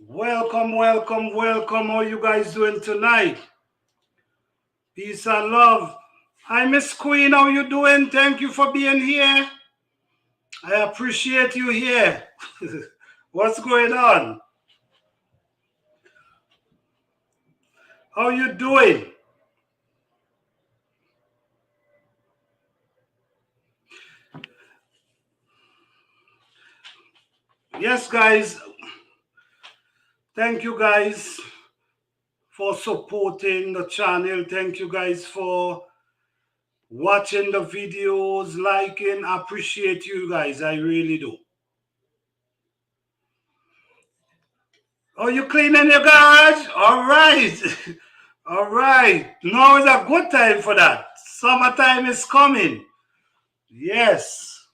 Welcome, welcome, welcome. How you guys doing tonight? Peace and love. Hi, Miss Queen. How you doing? Thank you for being here. I appreciate you here. What's going on? How you doing? Yes, guys. Thank you guys for supporting the channel. Thank you guys for watching the videos, liking. I appreciate you guys. I really do. Oh, you cleaning your garage? All right. All right. Now is a good time for that. Summertime is coming. Yes.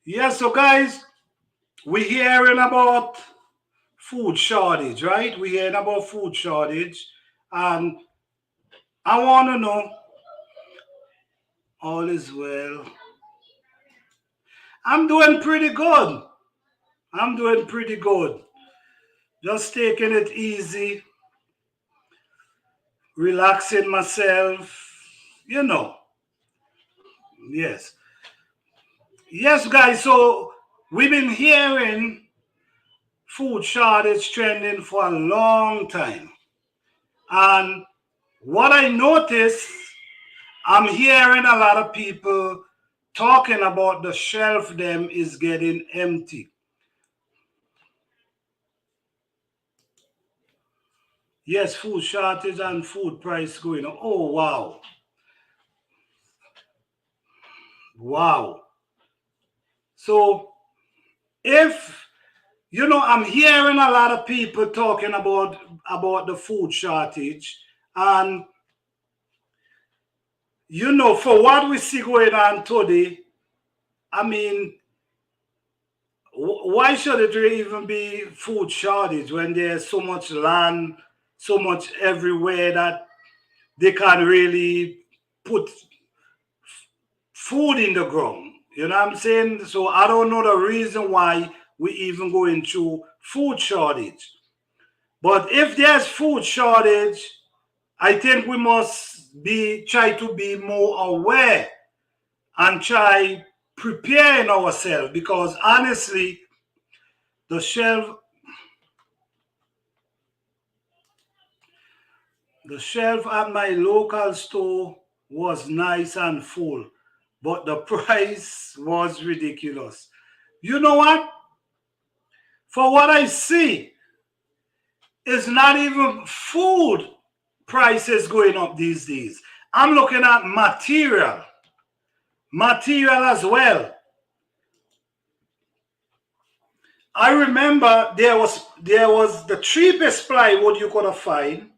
Yes, so guys, we're hearing about food shortage, right? We're hearing about food shortage. And I want to know, all is well. I'm doing pretty good. I'm doing pretty good. Just taking it easy, relaxing myself, you know. Yes. Yes, guys, so we've been hearing food shortage trending for a long time. And what I noticed, I'm hearing a lot of people talking about the shelf them is getting empty. Yes, food shortage and food price going up. Oh wow. Wow. So if I'm hearing a lot of people talking about the food shortage, and for what we see going on today, I mean, why should it really even be food shortage when there's so much land, so much everywhere that they can really put food in the ground? You know what I'm saying? So I don't know the reason why we even going through food shortage. But if there's food shortage, I think we must be try to be more aware and try preparing ourselves, because honestly, the shelf the shelf at my local store was nice and full, but the price was ridiculous. You know what? For what I see, it's not even food prices going up these days. I'm looking at material as well. I remember there was the cheapest plywood you could have find,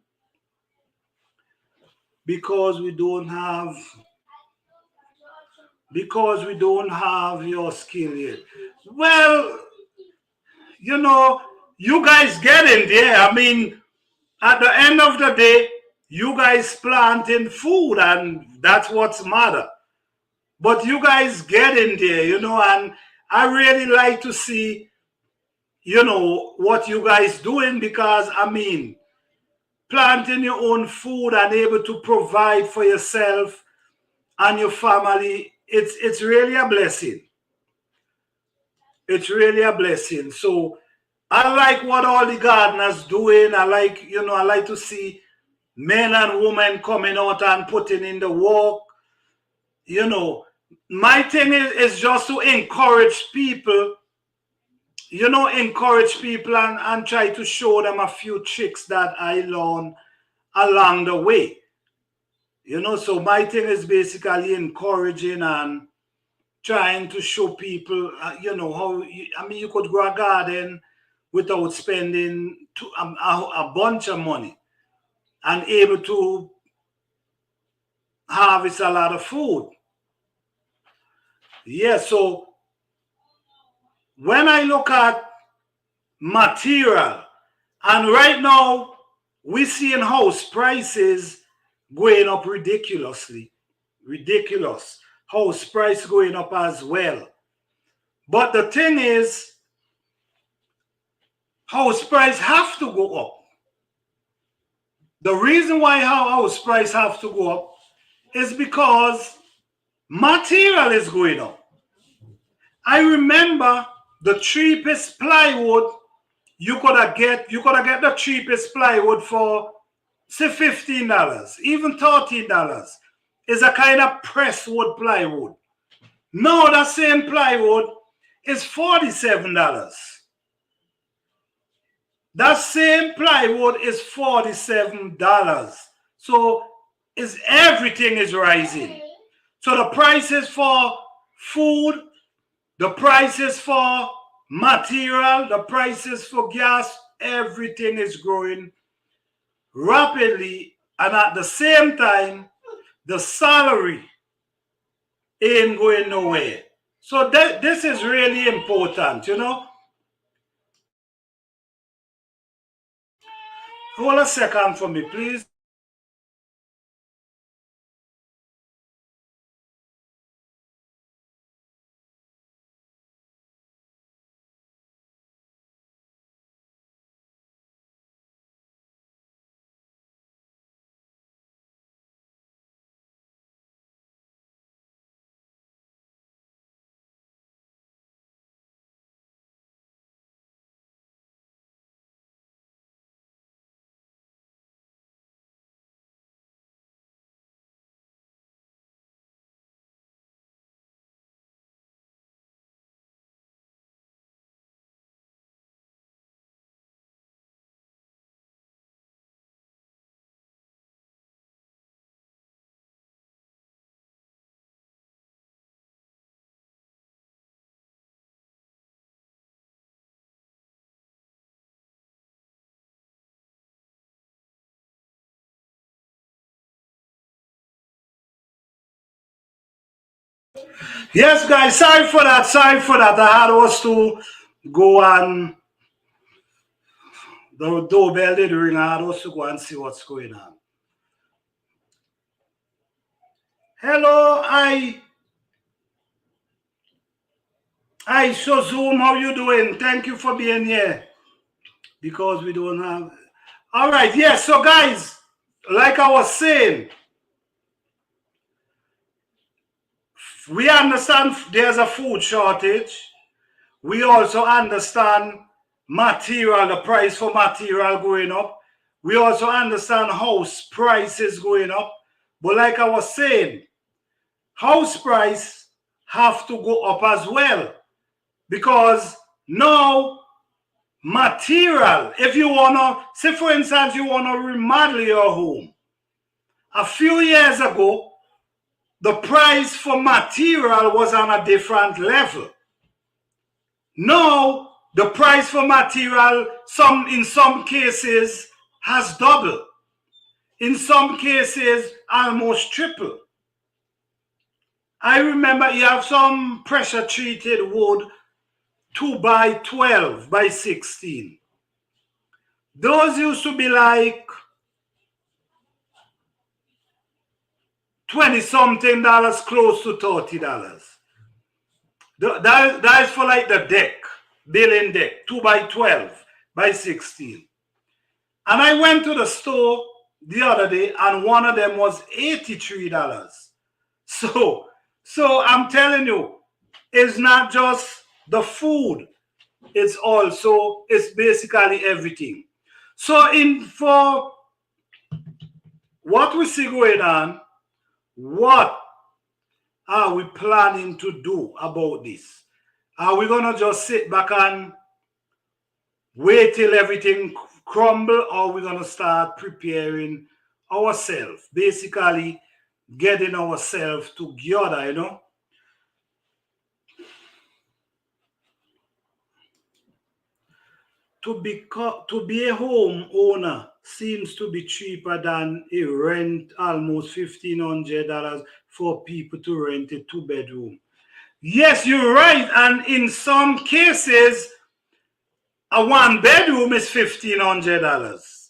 because we don't have your skill yet. Well, you know, you guys get in there. I mean, at the end of the day, you guys planting food, and that's what's matter. But you guys get in there, and I really like to see, what you guys doing, because I mean, planting your own food and able to provide for yourself and your family, it's really a blessing. It's really a blessing. So I like what all the gardeners doing. I like to see men and women coming out and putting in the work. You know, my thing is just to encourage people and try to show them a few tricks that I learned along the way. So my thing is basically encouraging and trying to show people, how I mean, you could grow a garden without spending a bunch of money, and able to harvest a lot of food. Yeah, so when I look at material, and right now we're seeing house prices going up ridiculously, ridiculous. House price going up as well. But the thing is, house price have to go up. The reason why house price have to go up is because material is going up. I remember the cheapest plywood you could get the cheapest plywood for say $15, even $13 is a kind of pressed wood plywood. Now that same plywood is $47. That same plywood is $47. So everything is rising. So the prices for food, the prices for material, the prices for gas, everything is growing rapidly, and at the same time, the salary ain't going nowhere. So this is really important, you know. Hold a second for me, please. Yes, guys, sorry for that. Sorry for that. I had us to go and the doorbell did ring. I had us to go and see what's going on. Hello, so Zoom, how you doing? Thank you for being here. Because we don't have. All right, yes. So, guys, like I was saying, we understand there's a food shortage. We also understand material, the price for material going up. We also understand house prices going up. But like I was saying, house price have to go up as well. Because now material, if you want to, say for instance, you want to remodel your home. A few years ago, the price for material was on a different level. Now, the price for material, in some cases, has doubled. In some cases, almost triple. I remember you have some pressure treated wood 2 by 12 by 16. Those used to be like $20-something, close to $30. That is for like the deck, building deck, 2 by 12 by 16. And I went to the store the other day and one of them was $83. So I'm telling you, it's not just the food, it's basically everything. So for what we see going on, what are we planning to do about this? Are we gonna just sit back and wait till everything crumble, or we're gonna start preparing ourselves, basically getting ourselves together, you know? To be a home owner seems to be cheaper than a rent, almost $1,500 for people to rent a 2-bedroom. Yes, you're right. And in some cases, a 1-bedroom is $1,500.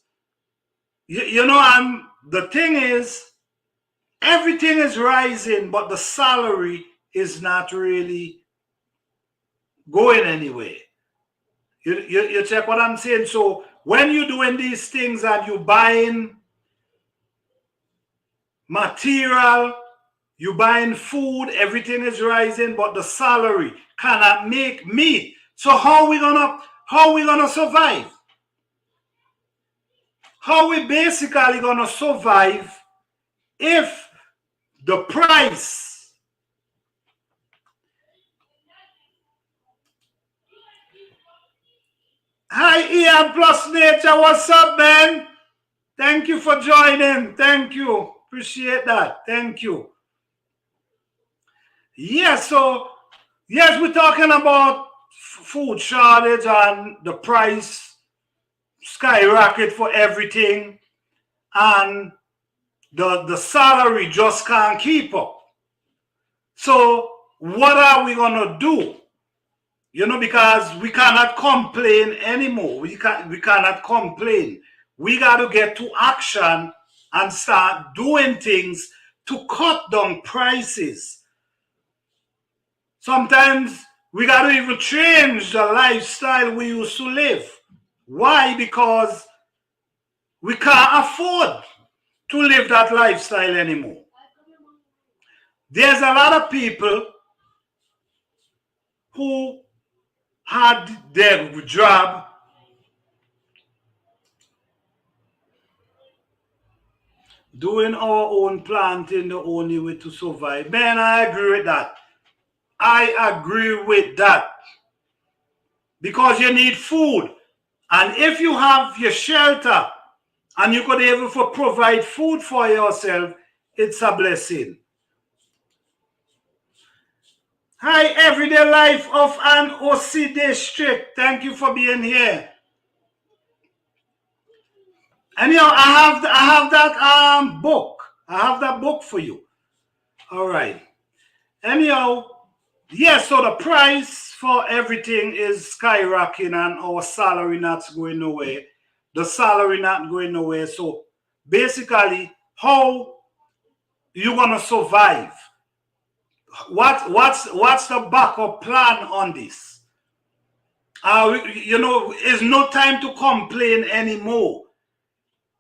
You know, and the thing is, everything is rising, but the salary is not really going anywhere. You check what I'm saying? So when you're doing these things and you buying material, you buying food, everything is rising, but the salary cannot make meat. So how we gonna survive? How we basically gonna survive if the price? Hi Ian Plus Nature, what's up, man? Thank you for joining. Thank you. Appreciate that. Thank you. Yes, so yes, we're talking about food shortage and the price skyrocket for everything, and the salary just can't keep up. So what are we gonna do? Because we cannot complain anymore. We cannot complain. We got to get to action and start doing things to cut down prices. Sometimes we got to even change the lifestyle we used to live. Why? Because we can't afford to live that lifestyle anymore. There's a lot of people who had their job doing our own planting the only way to survive. Man, I agree with that. I agree with that. Because you need food. And if you have your shelter and you could able to provide food for yourself, it's a blessing. Hi, everyday life of an OC district. Thank you for being here. And I have that book. I have that book for you. All right. Anyhow, yes, so the price for everything is skyrocketing and our salary not going nowhere. The salary not going nowhere. So basically, how you gonna survive? What's the backup plan on this? It's no time to complain anymore.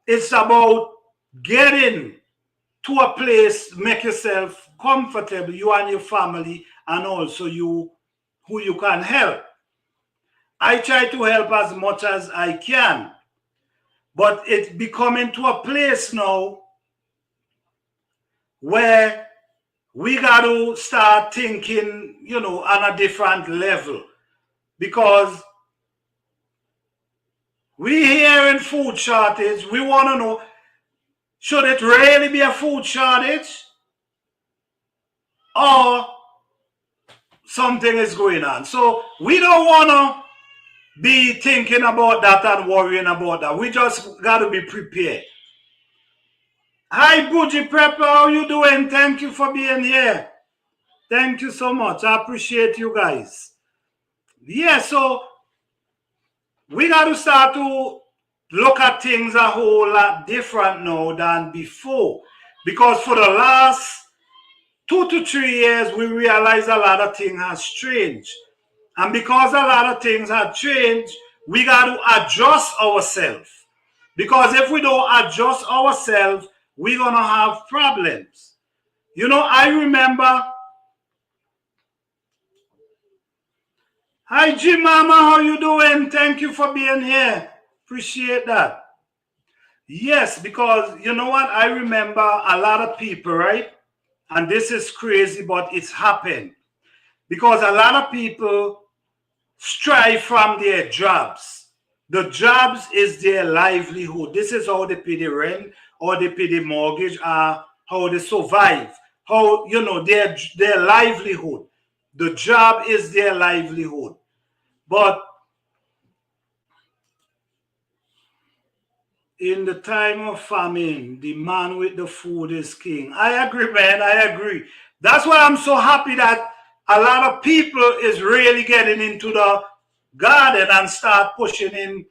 It's about getting to a place, make yourself comfortable, you and your family, and also you who you can help. I try to help as much as I can, but it's becoming to a place now where we got to start thinking, on a different level, because we here in food shortage. We want to know, should it really be a food shortage or something is going on? So we don't want to be thinking about that and worrying about that. We just got to be prepared. Hi, Buji Prepper, how you doing? Thank you for being here. Thank you so much. I appreciate you guys. Yeah, so we got to start to look at things a whole lot different now than before. Because for the last 2 to 3 years, we realize a lot of things has changed. And because a lot of things have changed, we got to adjust ourselves. Because if we don't adjust ourselves, we're going to have problems. I remember. Hi, Jim Mama, how you doing? Thank you for being here. Appreciate that. Yes, because you know what? I remember a lot of people, right? And this is crazy, but it's happened. Because a lot of people strive from their jobs. The jobs is their livelihood. This is how they pay the rent, or they pay the mortgage, how they survive, how, their livelihood. The job is their livelihood. But in the time of famine, the man with the food is king. I agree, man. I agree. That's why I'm so happy that a lot of people is really getting into the garden and start pushing in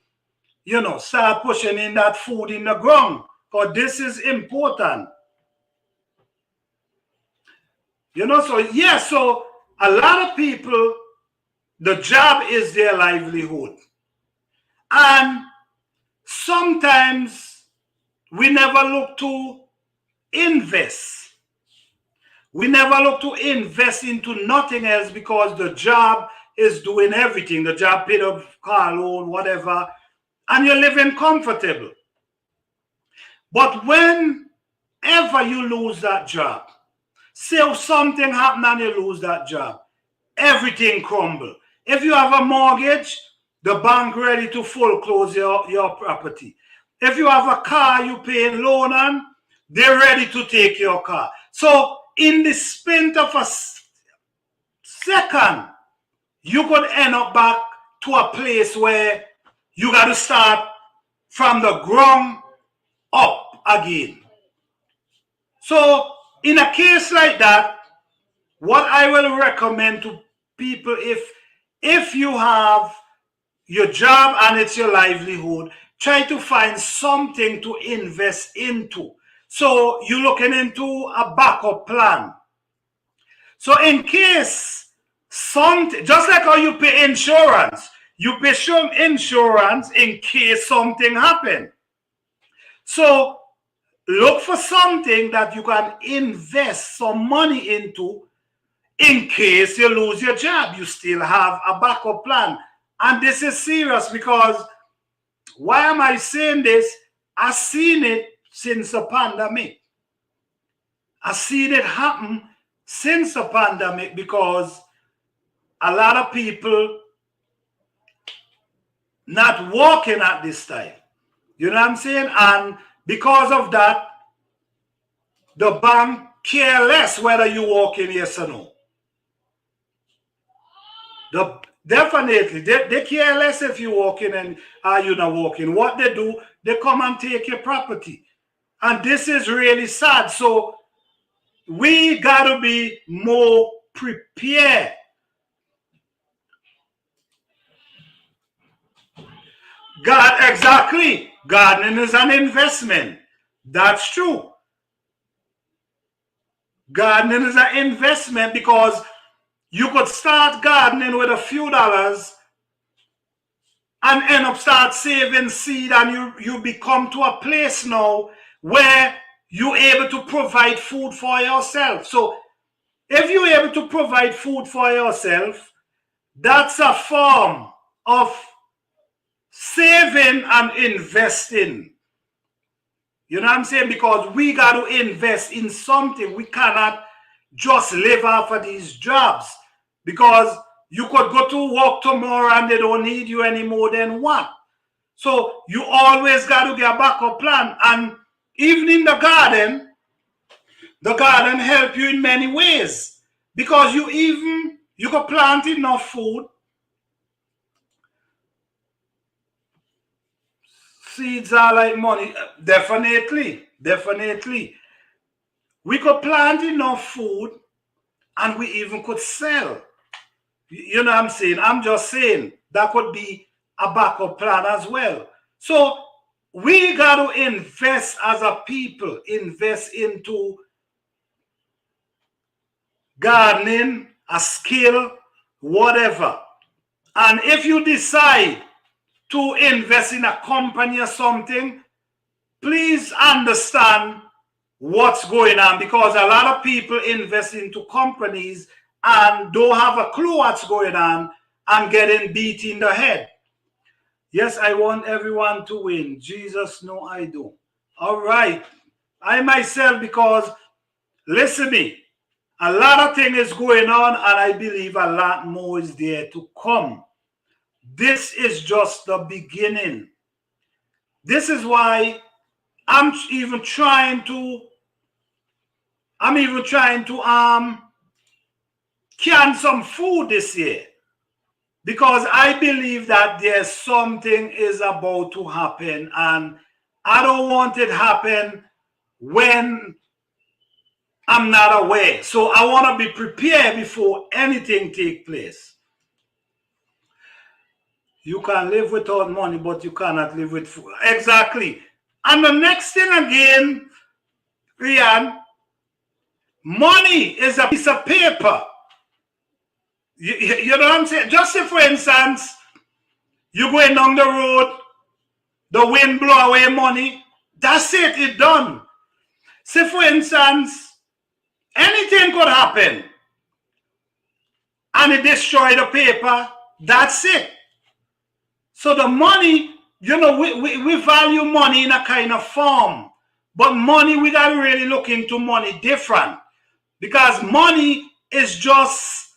that food in the ground. Because this is important. So a lot of people, the job is their livelihood. And sometimes we never look to invest. We never look to invest into nothing else because the job is doing everything. The job paid up car loan, whatever, and you're living comfortable. But whenever you lose that job, say if something happened and you lose that job, everything crumble. If you have a mortgage, the bank ready to foreclose your property. If you have a car you paying loan on, they're ready to take your car. So in the span of a second, you could end up back to a place where you got to start from the ground up again. So in a case like that, what I will recommend to people, if you have your job and it's your livelihood, try to find something to invest into. So you're looking into a backup plan. So in case something, just like how you pay insurance, you pay some insurance in case something happens. So look for something that you can invest some money into in case you lose your job. You still have a backup plan. And this is serious because why am I saying this? I've seen it since the pandemic. I've seen it happen since the pandemic because a lot of people not working at this time. You know what I'm saying? And because of that, the bank care less whether you walk in, yes or no. Definitely, they care less if you walk in and you're not walking. What they do, they come and take your property. And this is really sad. So we got to be more prepared. Exactly. Gardening is an investment. That's true. Gardening is an investment because you could start gardening with a few dollars and end up start saving seed, and you become to a place now where you're able to provide food for yourself. So if you're able to provide food for yourself, that's a form of saving and investing. You know what I'm saying? Because we got to invest in something. We cannot just live off of these jobs because you could go to work tomorrow and they don't need you anymore, then what? So you always got to get a backup plan. And even in the garden help you in many ways because you could plant enough food. Seeds are like money. Definitely. We could plant enough food and we even could sell. You know what I'm saying? I'm just saying that could be a backup plan as well. So we got to invest as a people, invest into gardening, a skill, whatever. And if you decide to invest in a company or something, please understand what's going on because a lot of people invest into companies and don't have a clue what's going on and getting beat in the head. Yes, I want everyone to win. Jesus, no, I don't. All right. I myself, because listen to me, a lot of things is going on and I believe a lot more is there to come. This is just the beginning. This is why I'm even trying to can some food this year because I believe that there's something is about to happen and I don't want it to happen when I'm not aware. So I want to be prepared before anything take place. You can live without money, but you cannot live with food. Exactly. And the next thing again, Rian, money is a piece of paper. You know what I'm saying? Just say, for instance, You going down the road, the wind blow away money. That's it, it's done. Say for instance, anything could happen and it destroy the paper. That's it. So the money, we value money in a kind of form. But money, we got to really look into money different. Because money is just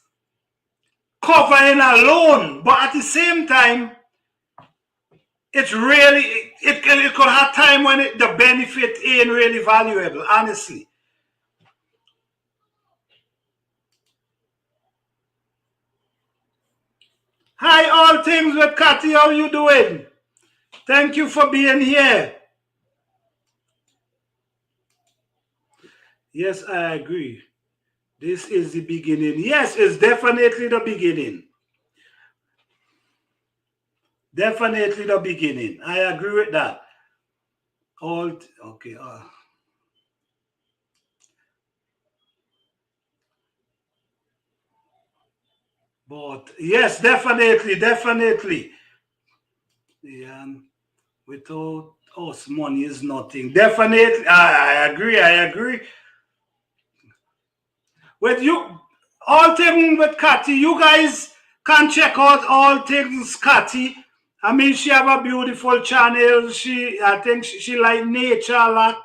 covering a loan. But at the same time, it's really, it could have time when the benefit ain't really valuable, honestly. Hi, all things with Cathy. How you doing? Thank you for being here. Yes, I agree. This is the beginning. Yes, it's definitely the beginning. Definitely the beginning. I agree with that. All okay. But yes, definitely, definitely. Yeah, without us, money is nothing. Definitely, I agree. I agree. With you, all things with Cathy, you guys can check out all things Cathy. I mean, she have a beautiful channel. I think she like nature a lot.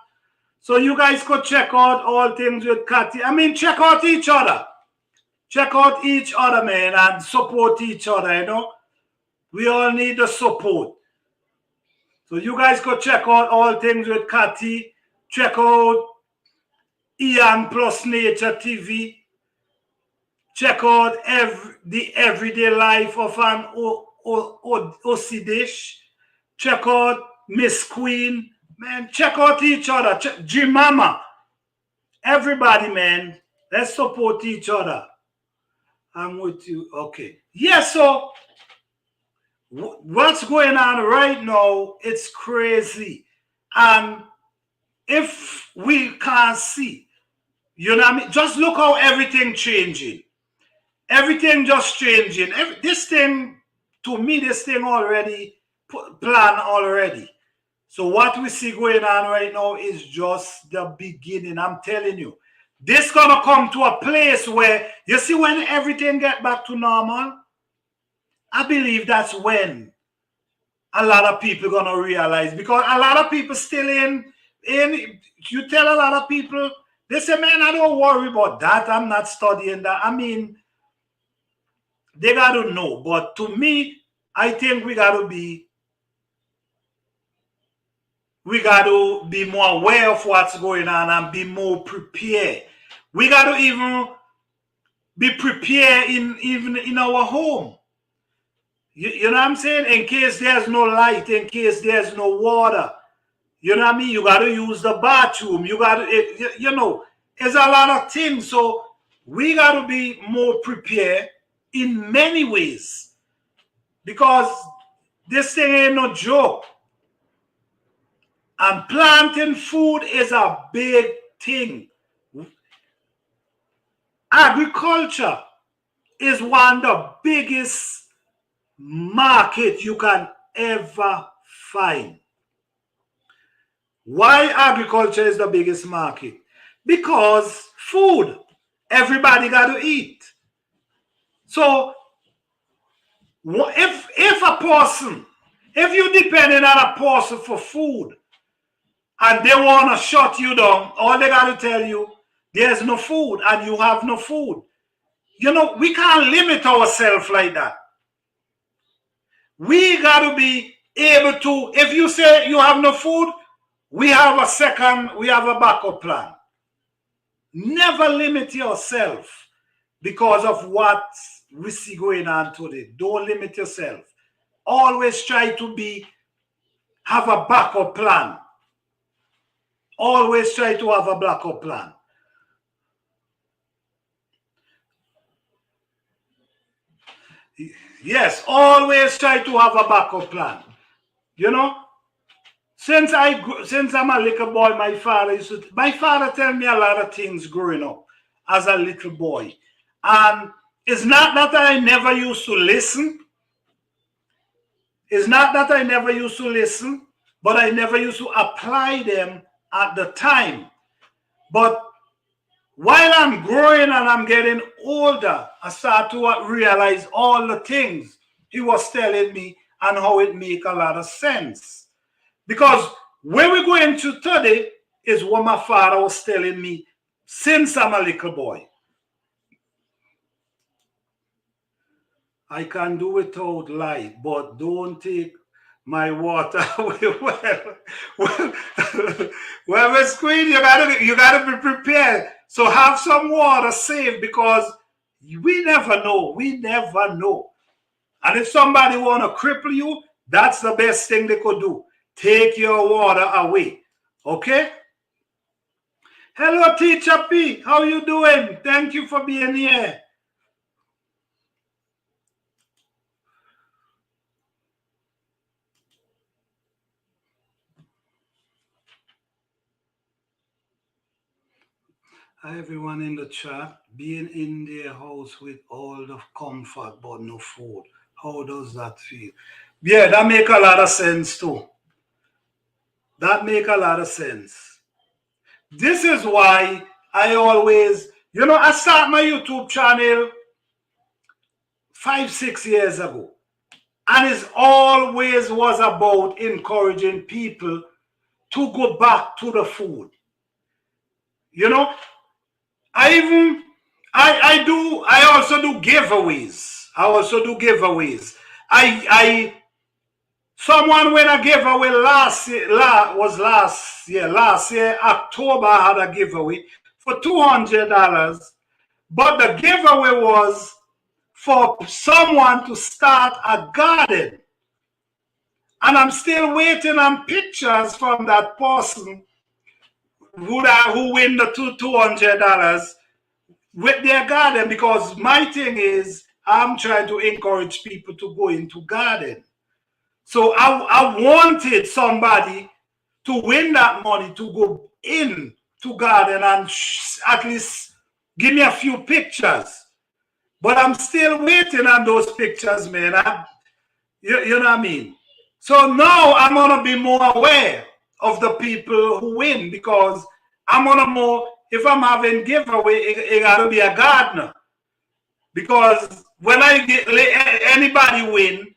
So you guys could check out all things with Cathy. I mean, check out each other. Check out each other, man, and support each other. We all need the support. So you guys could check out all things with Cathy. Check out Ian Plus Nature TV. Check out the everyday life of an Osidish. Check out Miss Queen. Man, check out each other. Jim Mama. Everybody, man. Let's support each other. I'm with you. Okay. Yeah, so what's going on right now, it's crazy. And if we can't see, you know what I mean? Just look how everything changing. Everything just changing. This thing, to me, this thing already planned already. So what we see going on right now is just the beginning. I'm telling you. This gonna come to a place where, you see, when everything get back to normal, I believe that's when a lot of people gonna realize, because a lot of people still in you tell a lot of people, they say, man, I don't worry about that. I'm not studying that. I mean, they gotta know. But to me, I think we gotta be more aware of what's going on and be more prepared. We gotta even be prepared even in our home. You know what I'm saying? In case there's no light, in case there's no water. You know what I mean? You got to use the bathroom. You got to, there's a lot of things. So we got to be more prepared in many ways, because this thing ain't no joke. And planting food is a big thing. Agriculture is one of the biggest market you can ever find. Why agriculture is the biggest market? Because food. Everybody got to eat. So if a person, if you depending on a person for food and they want to shut you down, all they got to tell you, there's no food and you have no food. We can't limit ourselves like that. We got to be able to, if you say you have no food, we have a backup plan. Never limit yourself because of what we see going on today. Don't limit yourself. Always try to have a backup plan. Always try to have a backup plan. Yes, always try to have a backup plan. Since I'm a little boy, my father tell me a lot of things growing up as a little boy. And it's not that I never used to listen. It's not that I never used to listen, but I never used to apply them at the time. But while I'm growing and I'm getting older, I start to realize all the things he was telling me and how it make a lot of sense. Because where we're going to today is what my father was telling me since I'm a little boy. I can do without light, but don't take my water away. Well, well, Miss Queen, you gotta be prepared. So have some water saved because we never know. We never know. And if somebody wanna cripple you, that's the best thing they could do. Take your water away. Okay? Hello, Teacher P. How you doing? Thank you for being here. Hi, everyone in the chat. Being in their house with all the comfort but no food. How does that feel? Yeah, that make a lot of sense too. That make a lot of sense. This is why I always, I start my YouTube channel 5, 6 years ago. And it always was about encouraging people to go back to the food. You know, I even I also do giveaways. I also do giveaways. I someone when a giveaway last year October I had a giveaway for $200, but the giveaway was for someone to start a garden, and I'm still waiting on pictures from that person who win the $200 with their garden, because my thing is I'm trying to encourage people to go into garden. So I wanted somebody to win that money to go in to garden and at least give me a few pictures. But I'm still waiting on those pictures, man. You know what I mean? So now I'm gonna be more aware of the people who win, because I'm gonna more, if I'm having giveaway, it gotta be a gardener. Because when I get anybody win,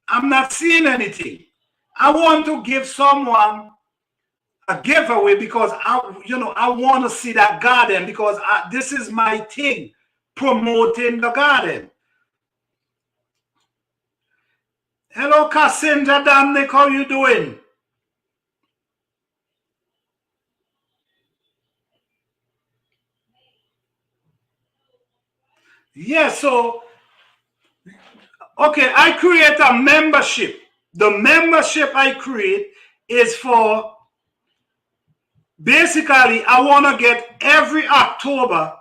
I'm not seeing anything. I want to give someone a giveaway because I want to see that garden, because this is my thing, promoting the garden. Hello, Cassandra Dominic, how you doing? Yeah, so okay, I create a membership. The membership I create is for, basically, I want to get every October,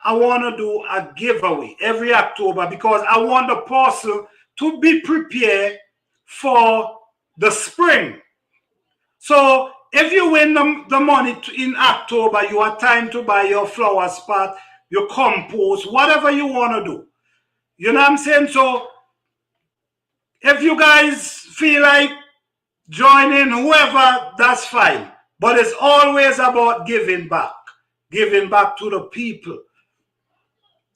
I want to do a giveaway every October, because I want the person to be prepared for the spring. So if you win the money in October, you have time to buy your flower spot, your compost, whatever you want to do. You know what I'm saying? So if you guys feel like joining whoever, that's fine. But it's always about giving back to the people.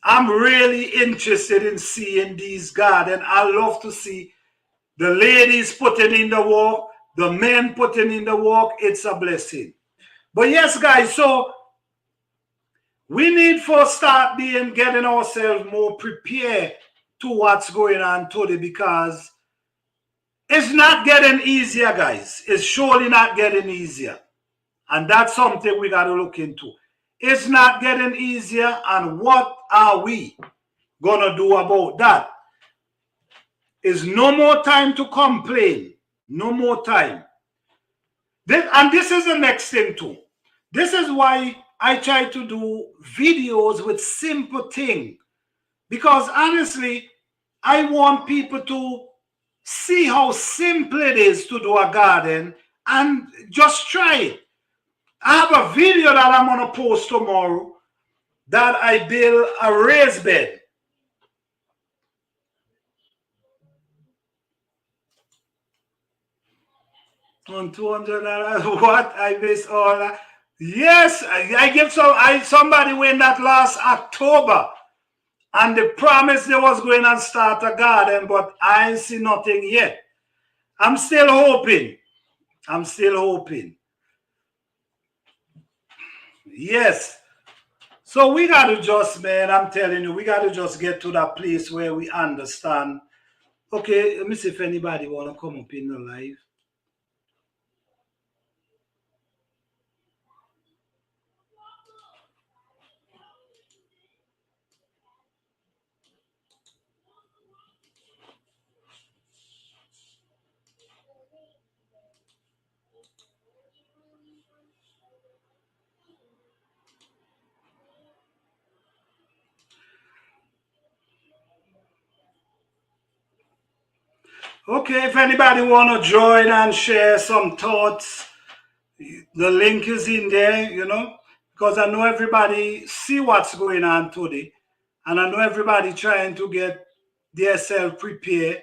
I'm really interested in seeing these gardens. I love to see the ladies putting in the work, the men putting in the work. It's a blessing. But yes, guys, so we need to start getting ourselves more prepared to what's going on today, because it's not getting easier, guys. It's surely not getting easier. And that's something we got to look into. It's not getting easier, and what are we going to do about that? Is no more time to complain. No more time. And this is the next thing too. This is why I try to do videos with simple things. Because honestly, I want people to see how simple it is to do a garden and just try it. I have a video that I'm going to post tomorrow that I build a raised bed. On $200. What? I miss all that. Yes, I give somebody win that last October. And they promised they was going to start a garden, but I ain't see nothing yet. I'm still hoping. I'm still hoping. Yes. So we got to just, man, I'm telling you, we got to just get to that place where we understand. Okay, let me see if anybody want to come up in the live. Okay, if anybody want to join and share some thoughts, the link is in there, because I know everybody see what's going on today. And I know everybody trying to get themselves prepared.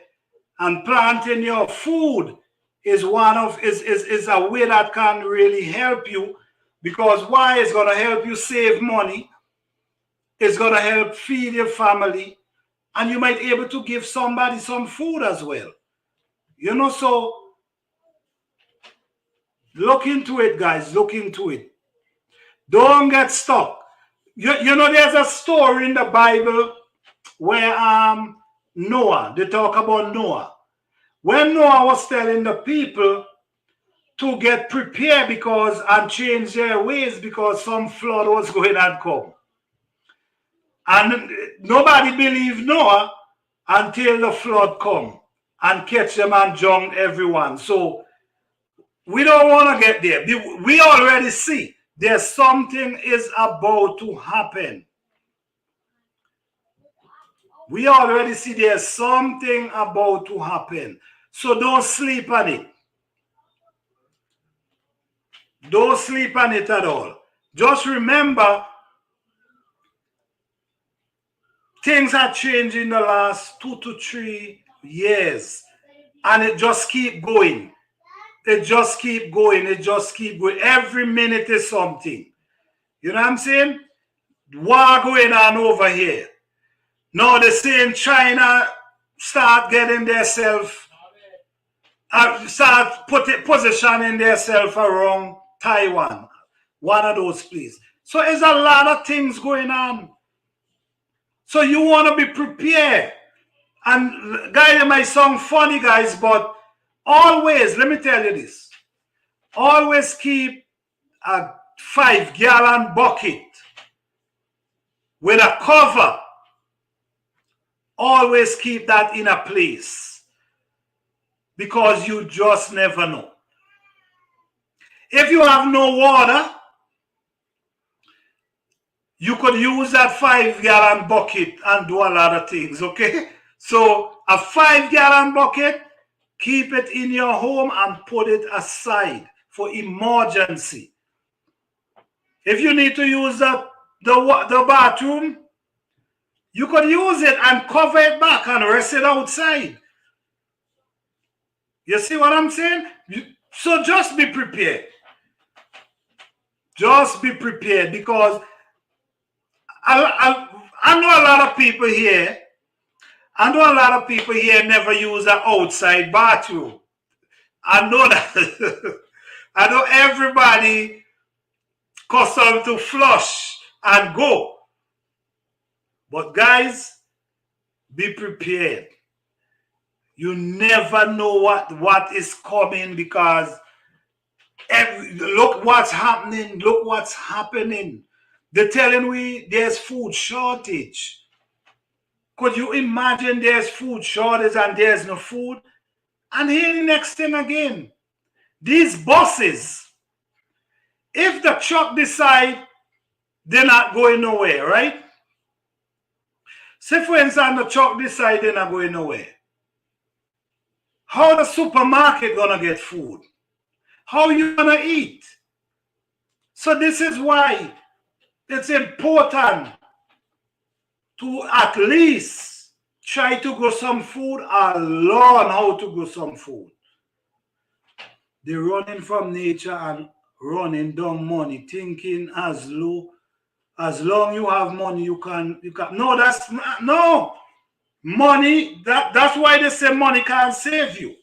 And planting your food is is a way that can really help you, because why? It's going to help you save money. It's going to help feed your family. And you might be able to give somebody some food as well. So look into it, guys. Look into it. Don't get stuck. There's a story in the Bible where Noah, they talk about Noah. When Noah was telling the people to get prepared and change their ways because some flood was going to come. And nobody believed Noah until the flood come and catch them and drown everyone. So we don't want to get there. We already see there's something is about to happen. We already see there's something about to happen. So don't sleep on it. Don't sleep on it at all. Just remember, things have changed in the last 2 to 3 years. And it just keep going. It just keep going. It just keep going. Every minute is something. You know what I'm saying? War going on over here. Now they're saying China start getting themselves, start positioning themselves around Taiwan. One of those, please. So there's a lot of things going on. So you want to be prepared. And guys, it might sound funny, guys, but always, let me tell you this. Always keep a 5-gallon bucket with a cover. Always keep that in a place, because you just never know. If you have no water, you could use that 5-gallon bucket and do a lot of things, okay? So a 5-gallon bucket, keep it in your home and put it aside for emergency. If you need to use the bathroom, you could use it and cover it back and rest it outside. You see what I'm saying? So just be prepared. Just be prepared, because I know a lot of people here. I know a lot of people here never use an outside bathroom. I know that. I know everybody accustomed to flush and go. But guys, be prepared. You never know what is coming, because look what's happening. Look what's happening. They're telling we there's food shortage. Could you imagine there's food shortage and there's no food? And here the next thing again, these buses, if the truck decide they're not going nowhere, right? Say for instance, the truck decide they're not going nowhere. How the supermarket gonna get food? How you gonna eat? So this is why it's important to at least try to grow some food or learn how to grow some food. They're running from nature and running down money, thinking as long you have money, you can. No, that's no money. That's why they say money can't save you.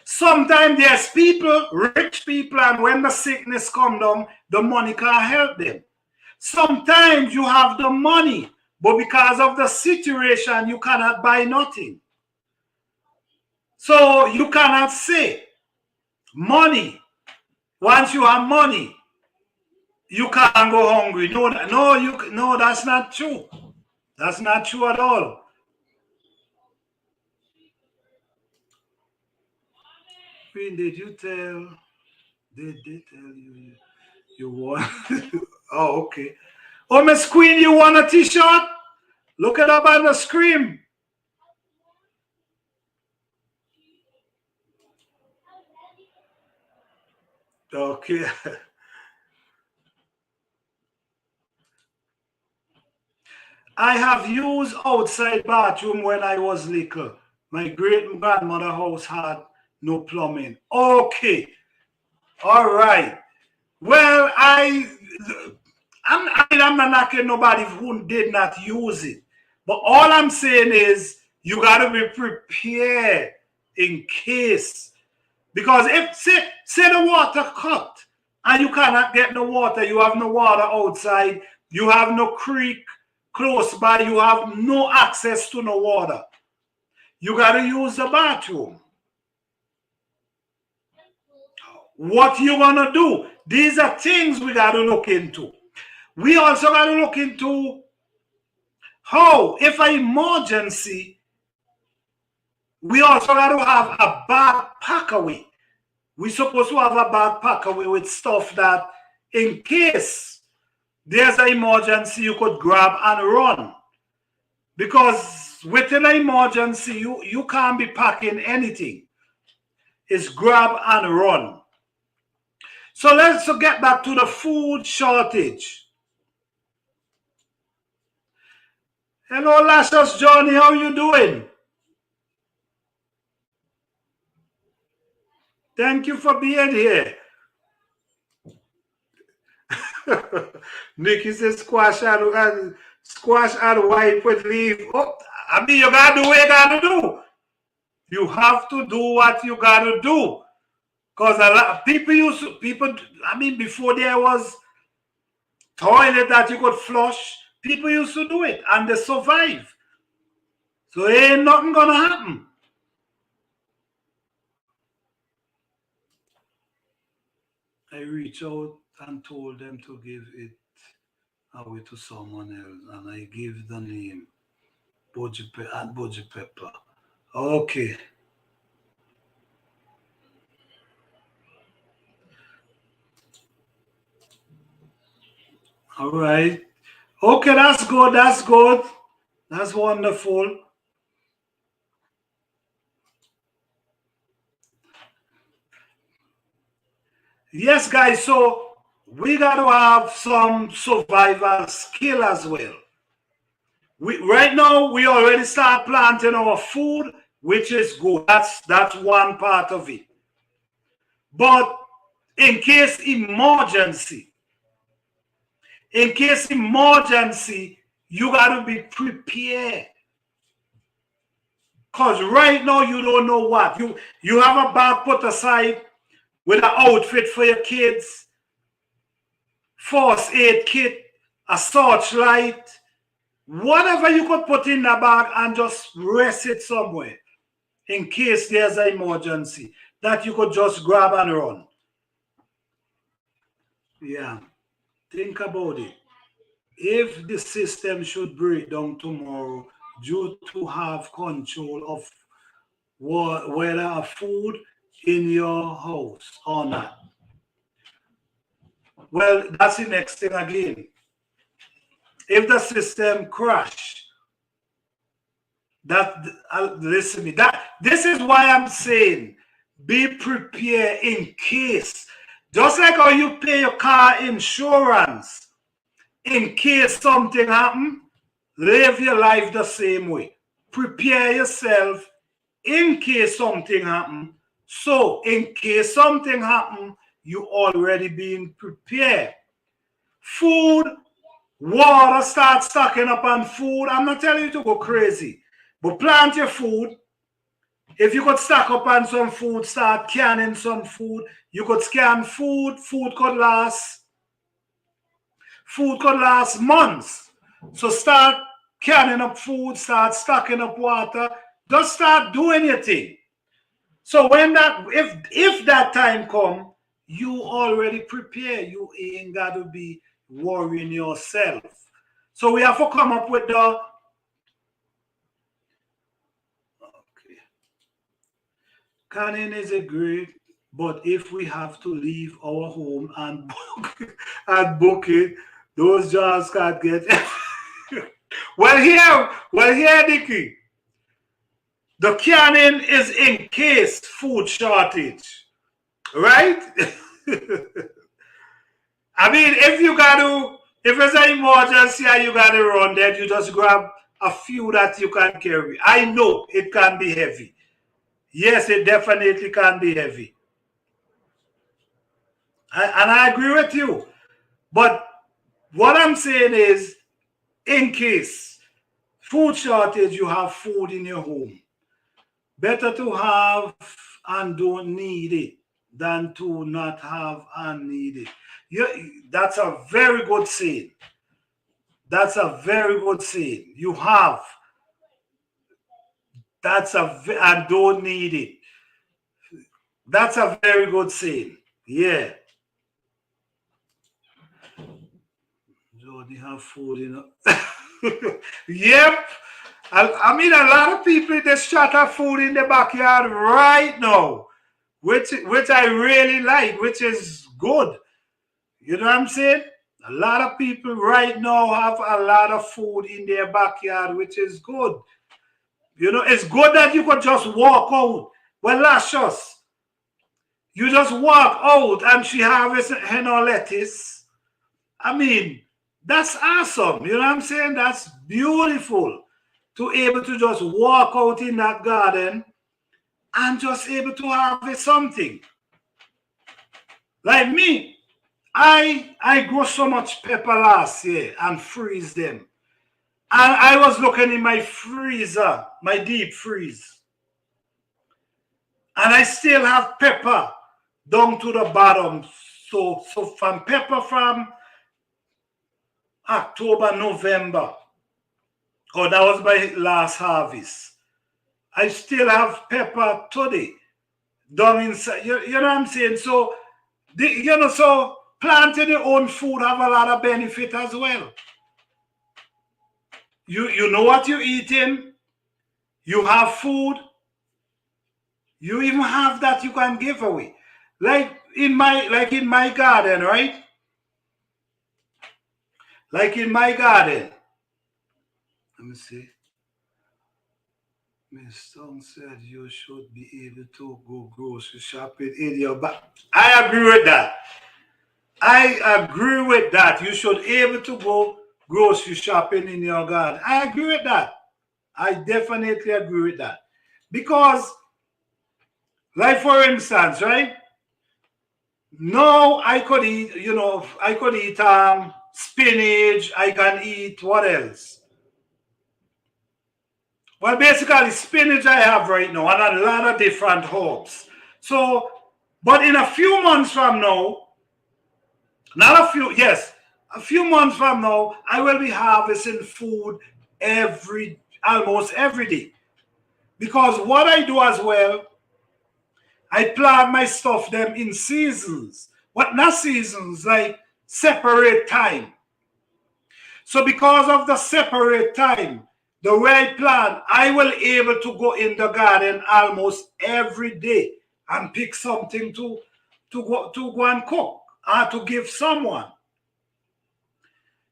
Sometimes there's people, rich people, and when the sickness come down, the money can't help them. Sometimes you have the money, but because of the situation, you cannot buy nothing. So you cannot say money. Once you have money, you can't go hungry. No, that's not true. That's not true at all. Queen, did you tell? Did they tell you want? Oh, okay. Oh, Miss Queen, you want a T-shirt? Look it up on the screen. Okay. I have used outside bathroom when I was little. My great grandmother house had no plumbing. Okay. All right. Well, I'm not knocking nobody who did not use it. But all I'm saying is you gotta be prepared in case. Because if say the water cut and you cannot get no water, you have no water outside, you have no creek close by, you have no access to no water. You gotta use the bathroom. What you gonna do? These are things we gotta look into. We also gotta look into how, if an emergency, we also gotta have a backpack away. We supposed to have a backpack away with stuff that, in case there's an emergency, you could grab and run. Because within an emergency, you can't be packing anything. It's grab and run. So let's get back to the food shortage. Hello, Lassus Johnny, how you doing? Thank you for being here. Nikki says squash and wipe with leaf. Oh, I mean, you gotta do what you gotta do. You have to do what you gotta do. Because a lot of people, I mean, before there was toilet that you could flush, people used to do it and they survive. So ain't nothing gonna happen. I reached out and told them to give it away to someone else, and I give the name Boji Pepper. Okay. All right. Okay, that's good. That's good. That's wonderful. Yes, guys. So we got to have some survival skill as well. Right now we already start planting our food, which is good. That's one part of it. But in case emergency, in case emergency, you got to be prepared. Because right now you don't know what. You have a bag put aside with an outfit for your kids, first aid kit, a searchlight, whatever you could put in the bag and just rest it somewhere in case there's an emergency that you could just grab and run. Yeah, think about it. If the system should break down tomorrow due to have control of whether a food in your house or not, well, that's the next thing again. If the system crash, listen me, that this is why I'm saying be prepared in case. Just like how you pay your car insurance in case something happen, live your life the same way. Prepare yourself in case something happen. So in case something happen, you already being prepared. Food, water, start stocking up on food. I'm not telling you to go crazy, but plant your food. If you could stock up on some food, start canning some food. You could scan food. Food could last months. So start canning up food, start stocking up water. Just start doing your thing. So when that, if that time come, you already prepare. You ain't got to be worrying yourself. So we have to come up with the. Okay. Canning is a great, but if we have to leave our home and book it, those jobs can't get. well here, Dickie. The canning is in case food shortage, right? I mean, if it's an emergency and you gotta run, then you just grab a few that you can carry. I know it can be heavy. Yes, it definitely can be heavy. And I agree with you. But what I'm saying is, in case food shortage, you have food in your home. Better to have and don't need it than to not have and need it. That's a very good saying. That's a very good saying. You have. And don't need it. That's a very good saying. Yeah. Jody have food in Yep. I mean, a lot of people they shot have food in the backyard right now, which I really like, which is good. You know what I'm saying? A lot of people right now have a lot of food in their backyard, which is good. You know, it's good that you could just walk out. Well, Lascious, you just walk out and she harvests her lettuce. I mean, that's awesome. You know what I'm saying? That's beautiful to able to just walk out in that garden and just able to harvest something. Like me, I grow so much pepper last year and freeze them. And I was looking in my freezer, my deep freeze, and I still have pepper down to the bottom. So from pepper from October, November. Oh, that was my last harvest. I still have pepper today down inside. You know what I'm saying? So, so planting your own food have a lot of benefit as well. You know what you're eating. You have food. You even have that you can give away. Like in my garden, right? Like in my garden. Let me see. Miss Stone said you should be able to go grocery shopping in your back. I agree with that. I agree with that. You should be able to go grocery shopping in your garden. I agree with that. I definitely agree with that. Because, like for instance, right? No, I could eat, I could eat spinach, I can eat what else? Well, basically, spinach I have right now and a lot of different herbs. So, but in a few months from now, not a few, yes, a few months from now, I will be harvesting food almost every day. Because what I do as well, I plant my stuff them in seasons. What not seasons, like separate time. So because of the separate time, the way I plan, I will able to go in the garden almost every day and pick something to go and cook or to give someone.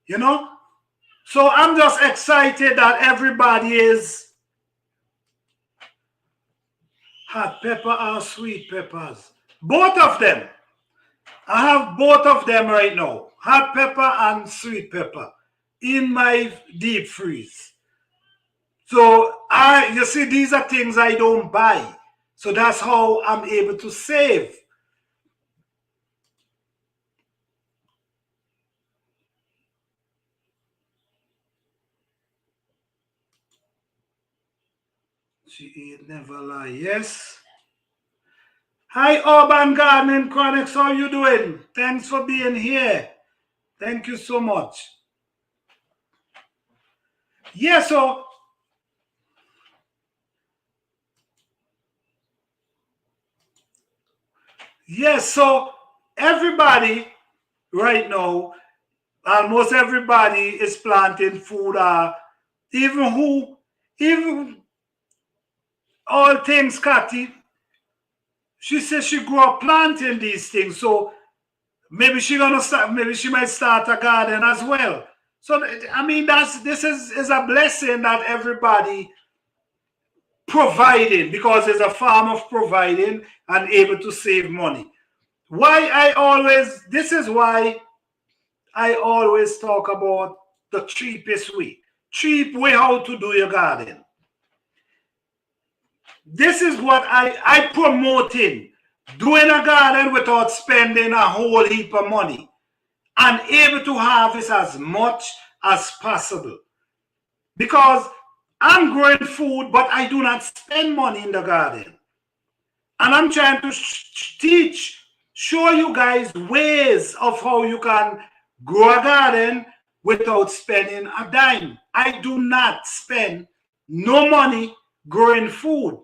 You know? So I'm just excited that everybody is hot pepper or sweet peppers. Both of them. I have both of them right now. Hot pepper and sweet pepper in my deep freeze. So you see, these are things I don't buy. So that's how I'm able to save. She ain't never lie. Yes. Hi, Urban Gardening Chronics. How you doing? Thanks for being here. Thank you so much. Yeah, so yes, so everybody right now, almost everybody is planting food. Even all things Cathy, she says she grew up planting these things. So maybe she gonna start. Maybe she might start a garden as well. So I mean, this is a blessing that everybody providing, because it's a form of providing and able to save money. This is why I always talk about the cheap way how to do your garden. This is what I promoting, doing a garden without spending a whole heap of money and able to harvest as much as possible. Because I'm growing food, but I do not spend money in the garden. And I'm trying to show you guys ways of how you can grow a garden without spending a dime. I do not spend no money growing food.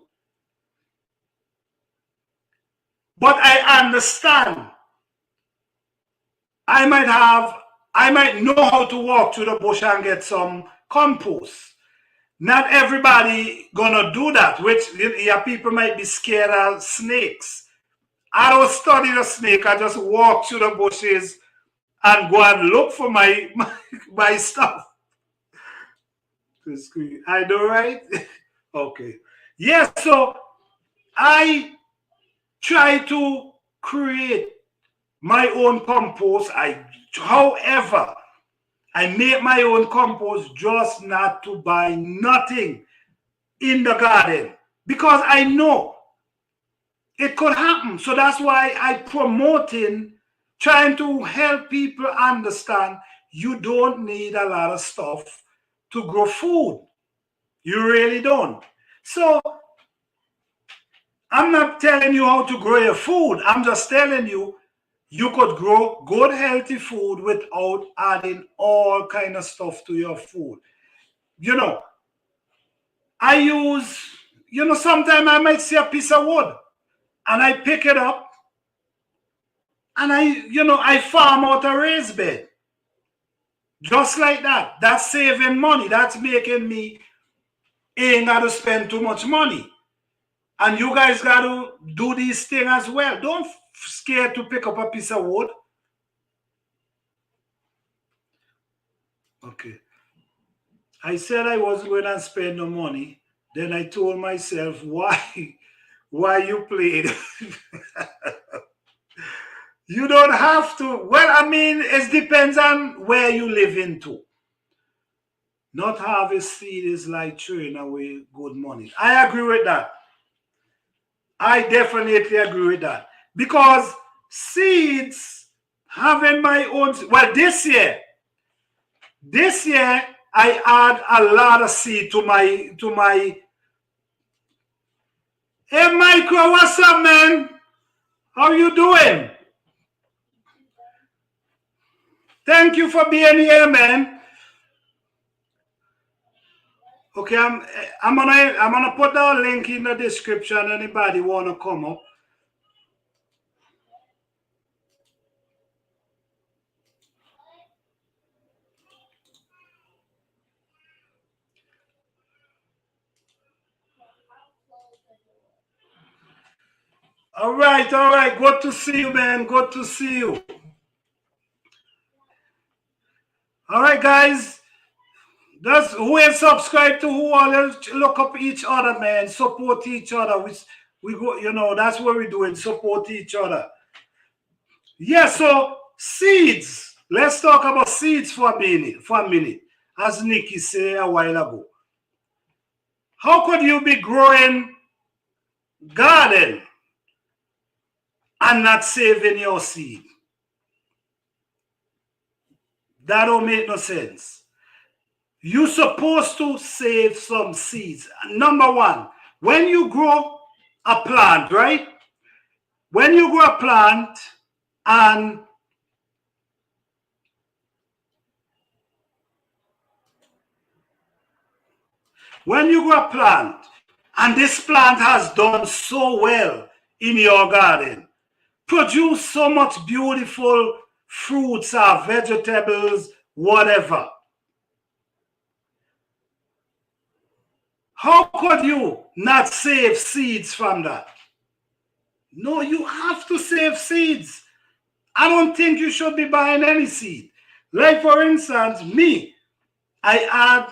But I understand. I might know how to walk to the bush and get some compost. Not everybody gonna do that, which yeah, people might be scared of snakes. I don't study the snake. I just walk through the bushes and go and look for my stuff. I know, right? Okay. Yes, yeah, so I try to create my own compost. However, I make my own compost just not to buy nothing in the garden because I know it could happen. So that's why I promoting, trying to help people understand you don't need a lot of stuff to grow food. You really don't. So I'm not telling you how to grow your food. I'm just telling you you could grow good healthy food without adding all kind of stuff to your food. You know, I use, sometimes I might see a piece of wood and I pick it up and I farm out a raised bed. Just like that. That's saving money. That's making me ain't got to spend too much money. And you guys got to do these things as well. Don't scared to pick up a piece of wood. Okay. I said I wasn't going to spend no money. Then I told myself, why you played? You don't have to. Well, I mean, it depends on where you live into. Not harvest seed is like throwing away good money. I agree with that. I definitely agree with that. Because seeds, having my own, well, this year, I add a lot of seed to my. Hey, Michael, what's up, man? How you doing? Thank you for being here, man. Okay, I'm gonna put the link in the description. Anybody wanna come up? All right, all right. Good to see you, man. Good to see you. All right, guys. That's who is subscribed to who all look up each other, man. Support each other. We go, that's what we're doing. Support each other. Yeah, so seeds. Let's talk about seeds for a minute. As Nikki said a while ago. How could you be growing garden and not saving your seed. That don't make no sense. You're supposed to save some seeds. Number one, when you grow a plant, right? When you grow a plant and this plant has done so well in your garden, produce so much beautiful fruits or vegetables, whatever. How could you not save seeds from that? No, you have to save seeds. I don't think you should be buying any seed. Like for instance, me, I had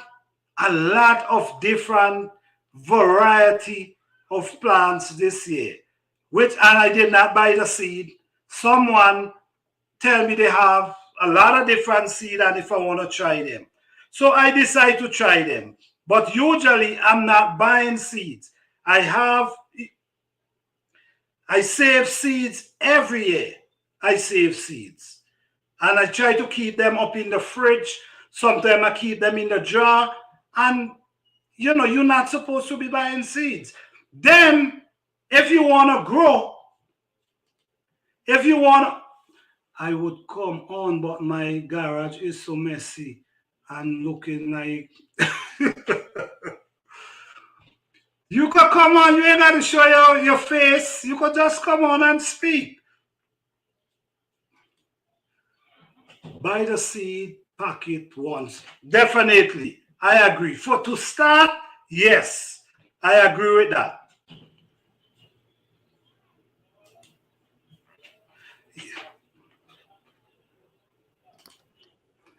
a lot of different variety of plants this year, and I did not buy the seed. Someone tell me they have a lot of different seed and if I want to try them. So I decide to try them. But usually I'm not buying seeds. I save seeds every year. I save seeds. And I try to keep them up in the fridge. Sometimes I keep them in the jar. And you're not supposed to be buying seeds. Then if you want to grow, I would come on, but my garage is so messy and looking like you could come on, you ain't got to show your face. You could just come on and speak. Buy the seed, pack it once. Definitely. I agree. To start, yes. I agree with that.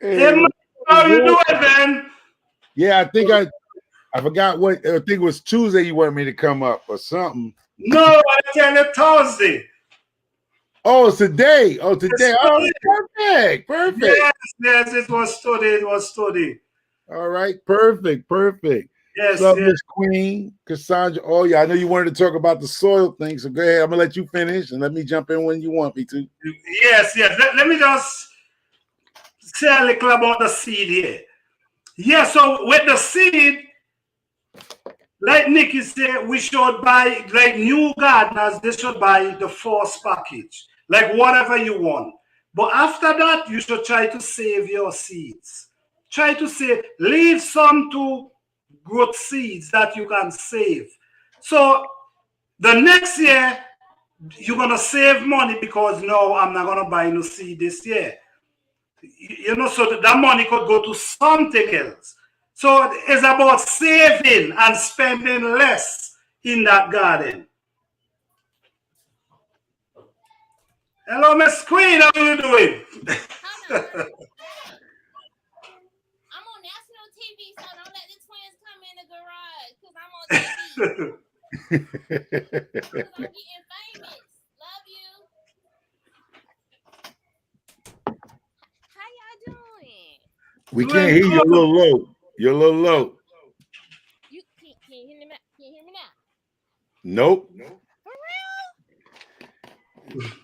Hey, how you doing, Ben? Yeah, I think I forgot what. I think it was Tuesday you wanted me to come up or something. No, I tell you Thursday. Oh, it's today. Oh, today. Oh, perfect. Yes, it was today. All right, perfect. Yes, So, Miss Queen, Cassandra. Oh, yeah, I know you wanted to talk about the soil thing, so go ahead. I'm gonna let you finish and let me jump in when you want me to. Yes. Let me just say a little about the seed here. Yeah, so with the seed, like Nikki said, we should buy, like new gardeners, they should buy the first package, like whatever you want. But after that, you should try to save your seeds. Try to save, leave some to good seeds that you can save. So the next year, you're going to save money because no, I'm not going to buy no seed this year. So that money could go to something else. So it's about saving and spending less in that garden. Hello, Miss Queen, how are you doing? I'm on national TV, so don't let the twins come in the garage because I'm on TV. I'm getting famous. Love you. How y'all doing? We can't hear you. A little low. You're a little low. You can't hear me now? Can you hear me now? Nope. For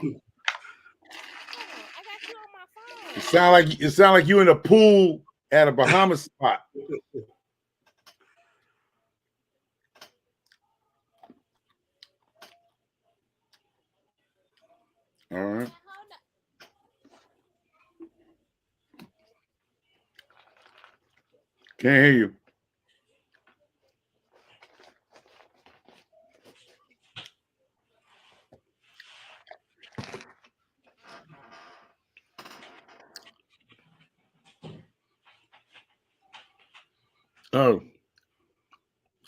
real? I got you on my phone. It sound like you in a pool at a Bahamas spot. All right. Can't hear you. Oh.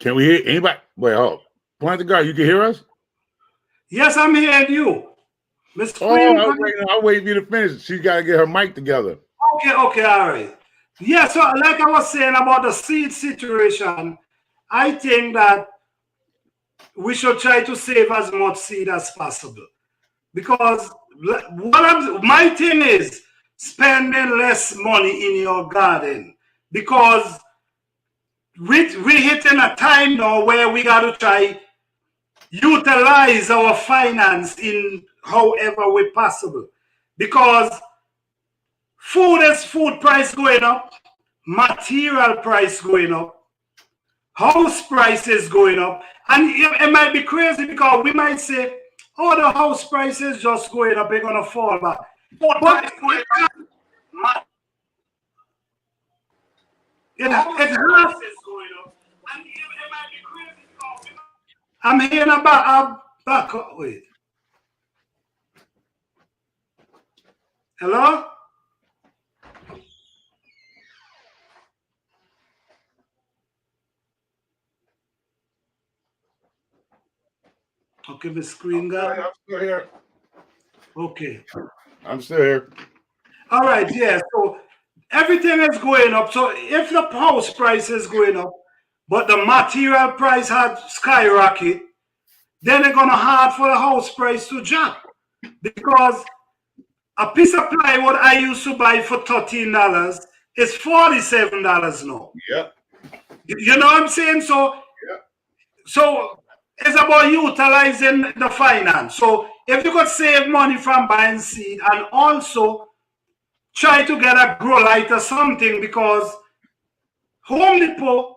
Can we hear anybody? Wait, hold. Point the guard. You can hear us? Yes, I'm hearing you. Miss Queen. I'll wait for you to finish. She's got to get her mic together. Okay, all right. Yeah, so like I was saying about the seed situation, I think that we should try to save as much seed as possible. Because my thing is spending less money in your garden. Because we're hitting a time now where we got to try utilize our finance in however way possible, because food price going up, material price going up, house prices going up, and it might be crazy because we might say, "Oh, the house price is just going up; they're gonna fall back." But it has going up, and it might be crazy because I'm hearing about back. Wait, hello. Okay, the screen guy. I'm still here. Okay. I'm still here. All right. Yeah. So everything is going up. So if the house price is going up, but the material price had skyrocket, then it's gonna hard for the house price to jump, because a piece of plywood I used to buy for $13 is $47 now. Yep. You know what I'm saying? So, Yep. so it's about utilizing the finance. So if you could save money from buying seed and also try to get a grow light or something, because Home Depot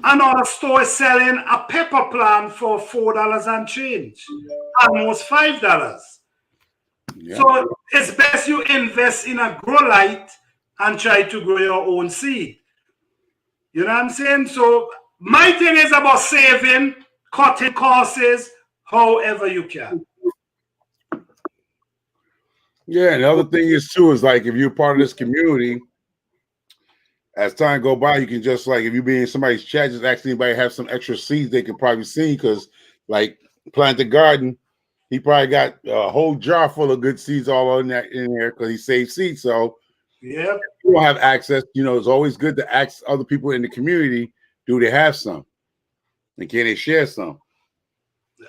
and other stores selling a pepper plant for $4 and change, almost $5. Yep. So it's best you invest in a grow light and try to grow your own seed. You know what I'm saying? So my thing is about saving, cutting costs, however you can. Yeah, and the other thing is too is like if you're part of this community, as time go by, you can just like if you be in somebody's chat, just ask anybody have some extra seeds they can probably see, because like Plant the Garden, he probably got a whole jar full of good seeds all in there because he saved seeds. So yeah, you don't have access. You know, it's always good to ask other people in the community, do they have some? And can they share some?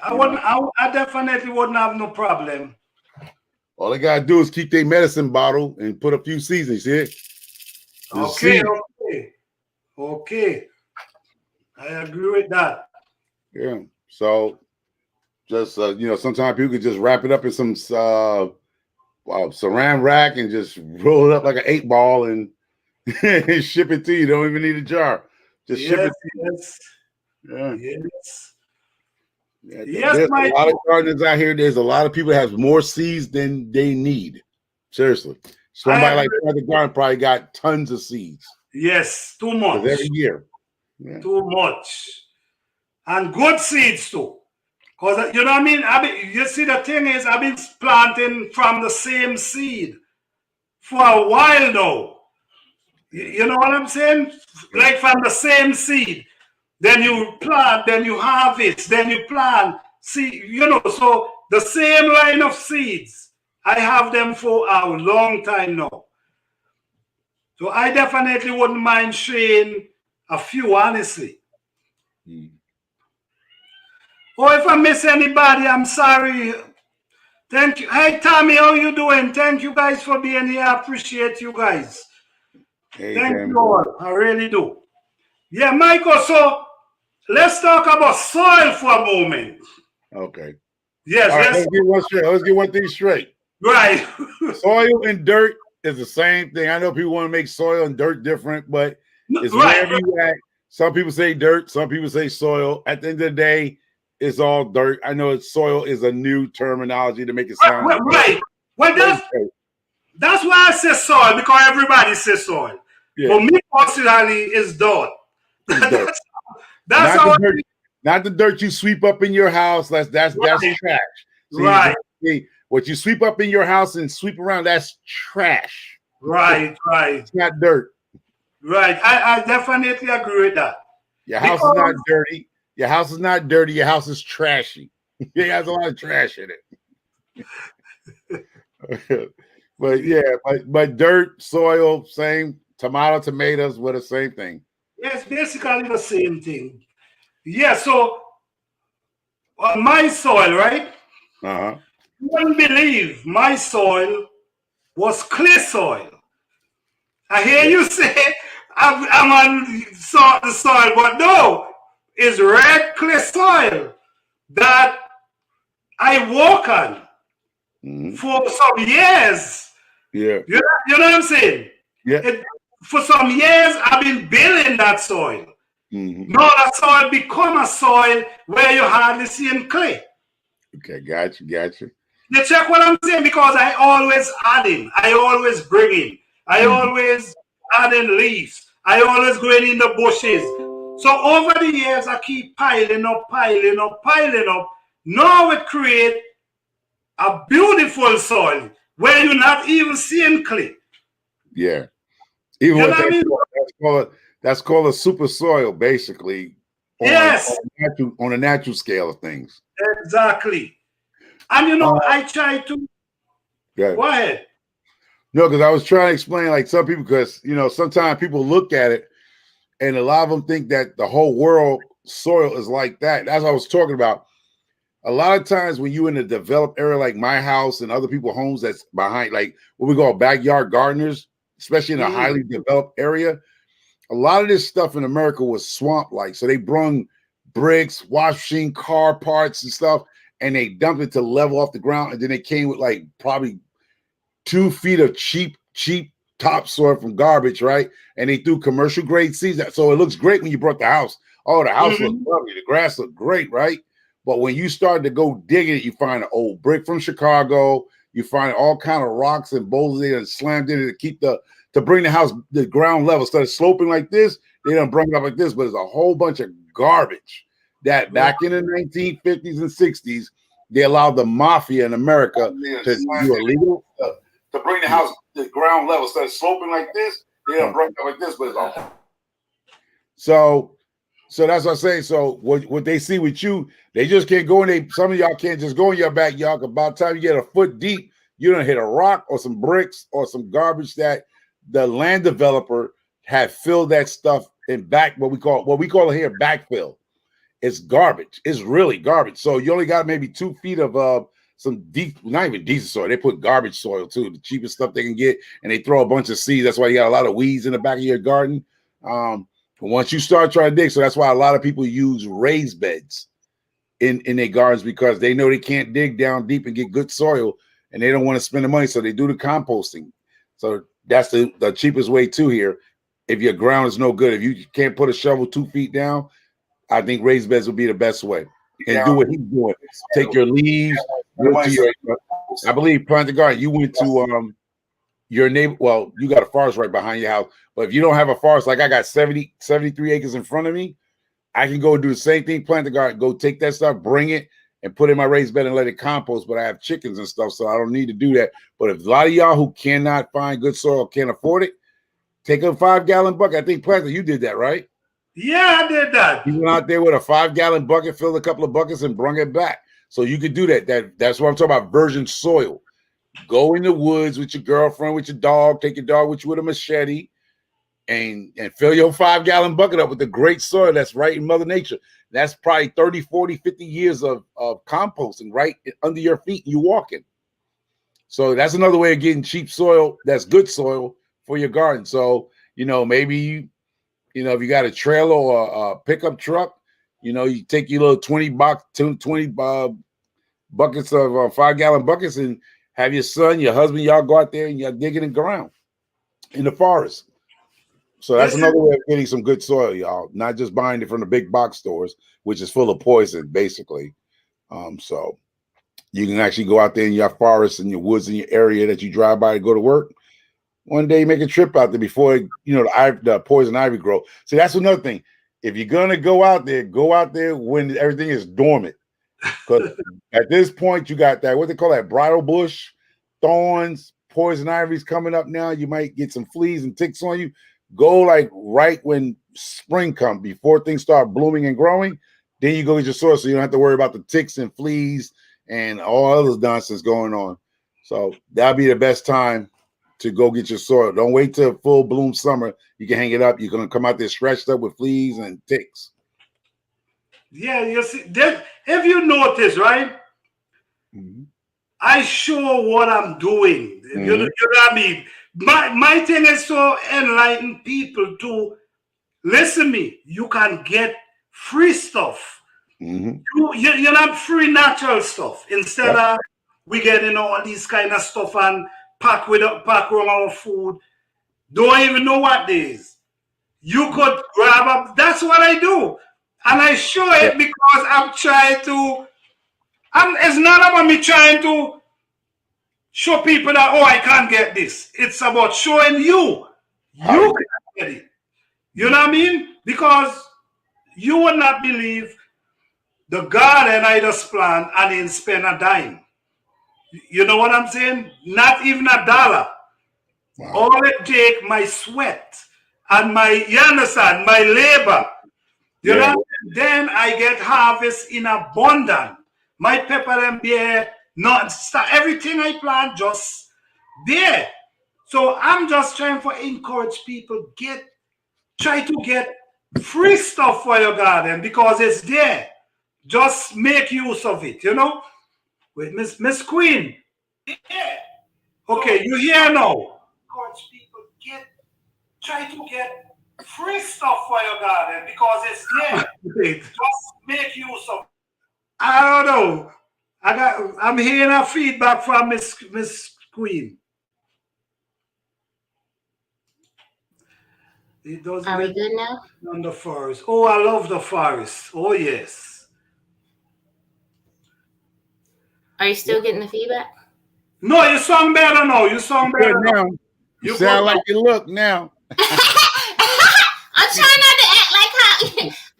I definitely wouldn't have no problem. All they gotta do is keep their medicine bottle and put a few seeds. You see it? Okay. I agree with that. Yeah. So just sometimes people could just wrap it up in some saran wrap and just roll it up like an 8-ball and ship it to you. Don't even need a jar. Just ship it to you. Yeah. Yes, there's a lot of gardeners out here. There's a lot of people that have more seeds than they need. Seriously. Somebody like Plant the Garden probably got tons of seeds. Yes, too much. Every year. Yeah. Too much. And good seeds too. Because you know what I mean? You see, the thing is, I've been planting from the same seed for a while now. You know what I'm saying? Like from the same seed. Then you plant, then you harvest, then you plant. See, so the same line of seeds, I have them for a long time now. So I definitely wouldn't mind sharing a few, honestly. Oh, if I miss anybody, I'm sorry. Thank you. Hey, Tommy, how you doing? Thank you guys for being here. I appreciate you guys. Hey, thank you all. I really do. Yeah, Michael, so let's talk about soil for a moment. Okay. Yes, let's get one thing straight. Right. Soil and dirt is the same thing. I know people want to make soil and dirt different, but it's wherever you at. Some people say dirt, some people say soil. At the end of the day, it's all dirt. I know soil is a new terminology to make it sound right. Well, that's why I say soil, because everybody says soil. Yeah. But me personally, it's dirt. That's how not the dirt you sweep up in your house. That's trash. See, right. What you sweep up in your house and sweep around, that's trash. Right. It's not dirt. Right. I definitely agree with that. Your house is not dirty. Your house is not dirty. Your house is trashy. It has a lot of trash in it. but dirt, soil, same. Tomatoes, were the same thing. Yes, basically the same thing. Yeah, so on my soil, right? Uh-huh. You wouldn't believe my soil was clay soil. I hear you say I'm on the soil, but no, it's red clay soil. that I work on Mhm. for some years. Yeah. You know what I'm saying? Yeah. For some years, I've been building that soil. Mhm. Now that soil become a soil where you hardly see in clay. Okay, gotcha. You check what I'm saying? Because I always add in, I always bring in, I Mhm. always add in leaves, I always go in the bushes. So over the years, I keep piling up. Now it create a beautiful soil where you're not even seeing clay. Yeah. Even You know what what I mean? that's called a super soil, basically, Yes, on a natural scale of things. exactly. And you know, Uh, I try to yeah. go ahead. No, because I was trying to explain, like some people, because sometimes people look at it and a lot of them think that the whole world soil is like that. That's what I was talking about. A lot of times when you in a developed area like my house and other people's homes that's behind, like what we call backyard gardeners, especially in a Mhm. highly developed area, a lot of this stuff in America was swamp-like. So they brung bricks, washing car parts and stuff, and they dumped it to level off the ground. And then they came with like probably 2 feet of cheap topsoil from garbage, right? And they threw commercial grade seeds. So it looks great when you brought the house. Oh, the house looked lovely. The grass looked great, right? But when you start to go digging it, you find an old brick from Chicago. You find all kind of rocks and boulders there and slammed in it to keep to bring the house the ground level. Instead of sloping like this, they don't bring it up like this. But there's a whole bunch of garbage that back in the 1950s and 60s, they allowed the mafia in America to do illegal to bring the house to the ground level. Instead of sloping like this, they don't bring it up like this. But it's all so that's what I'm saying. So what they see with you, they just can't go in. Some of y'all can't just go in your backyard. About the time you get a foot deep, you don't hit a rock or some bricks or some garbage that the land developer had filled that stuff in back. What we call it here backfill. It's garbage. It's really garbage. So you only got maybe 2 feet of some deep, not even decent soil. They put garbage soil too, the cheapest stuff they can get, and they throw a bunch of seeds. That's why you got a lot of weeds in the back of your garden. Once you start trying to dig, so that's why a lot of people use raised beds in their gardens because they know they can't dig down deep and get good soil, and they don't want to spend the money, so they do the composting. So that's the cheapest way too here. If your ground is no good, if you can't put a shovel 2 feet down, I think raised beds would be the best way. And do what he's doing. Take your leaves, go to your. I believe Plant the Garden. You went to your neighbor. Well, you got a forest right behind your house. But if you don't have a forest, like I got 73 acres in front of me, I can go do the same thing, Plant the Garden, go take that stuff, bring it, and put it in my raised bed and let it compost. But I have chickens and stuff, so I don't need to do that. But if a lot of y'all who cannot find good soil, can't afford it, take a 5-gallon bucket. I think Plant, you did that, right? Yeah, I did that. You went out there with a 5-gallon bucket, filled a couple of buckets, and brung it back. So you could do that. That's what I'm talking about. Virgin soil. Go in the woods with your girlfriend, with your dog. Take your dog with you with a machete, and fill your 5-gallon bucket up with the great soil that's right in Mother Nature. That's probably 30, 40, 50 years of composting right under your feet. And you walking. So that's another way of getting cheap soil. That's good soil for your garden. So maybe if you got a trailer or a pickup truck, you take your little 20 buckets of 5-gallon buckets and have your son, your husband, y'all go out there and y'all digging in the ground in the forest. So that's another way of getting some good soil, y'all. Not just buying it from the big box stores, which is full of poison, basically. So you can actually go out there in your forest and your woods in your area that you drive by to go to work. One day, make a trip out there before the poison ivy grow. See, that's another thing. If you're gonna go out there when everything is dormant. Because at this point, you got that what they call that bridal bush, thorns, poison ivy's coming up now. You might get some fleas and ticks on you. Go like right when spring comes, before things start blooming and growing. Then you go get your soil, so you don't have to worry about the ticks and fleas and all other nonsense going on. So that'll be the best time to go get your soil. Don't wait till full bloom summer. You can hang it up. You're gonna come out there stretched up with fleas and ticks. Yeah, you see, if you notice, right? Mm-hmm. I show what I'm doing. Mm-hmm. You know what I mean? My thing is to enlighten people to listen me. You can get free stuff You're not free natural stuff. Instead of we getting all these kind of stuff and pack around our food. Don't even know what it is. You could grab up. That's what I do. And I show it because I'm trying to. It's not about me trying to show people that, oh, I can't get this. It's about showing you. You can get it. You know what I mean? Because you would not believe the garden I just plant and didn't spend a dime. You know what I'm saying? Not even $1. Wow. All it take my sweat and you understand, my labor. You know, then I get harvest in abundance. My pepper and beer, everything I plant just there. So I'm just trying to encourage people, try to get free stuff for your garden because it's there. Just make use of it, you know? With Miss Queen. Yeah. Okay, you here now. Encourage people, try to get free stuff for your garden because it's there. Just make use of it. I don't know. I'm hearing a feedback from Miss Queen. Are we good now? On the forest. Oh, I love the forest. Oh, yes. Are you still getting the feedback? No, you sound better now. You sound better now. You sound like you look now. I'm trying not to act like how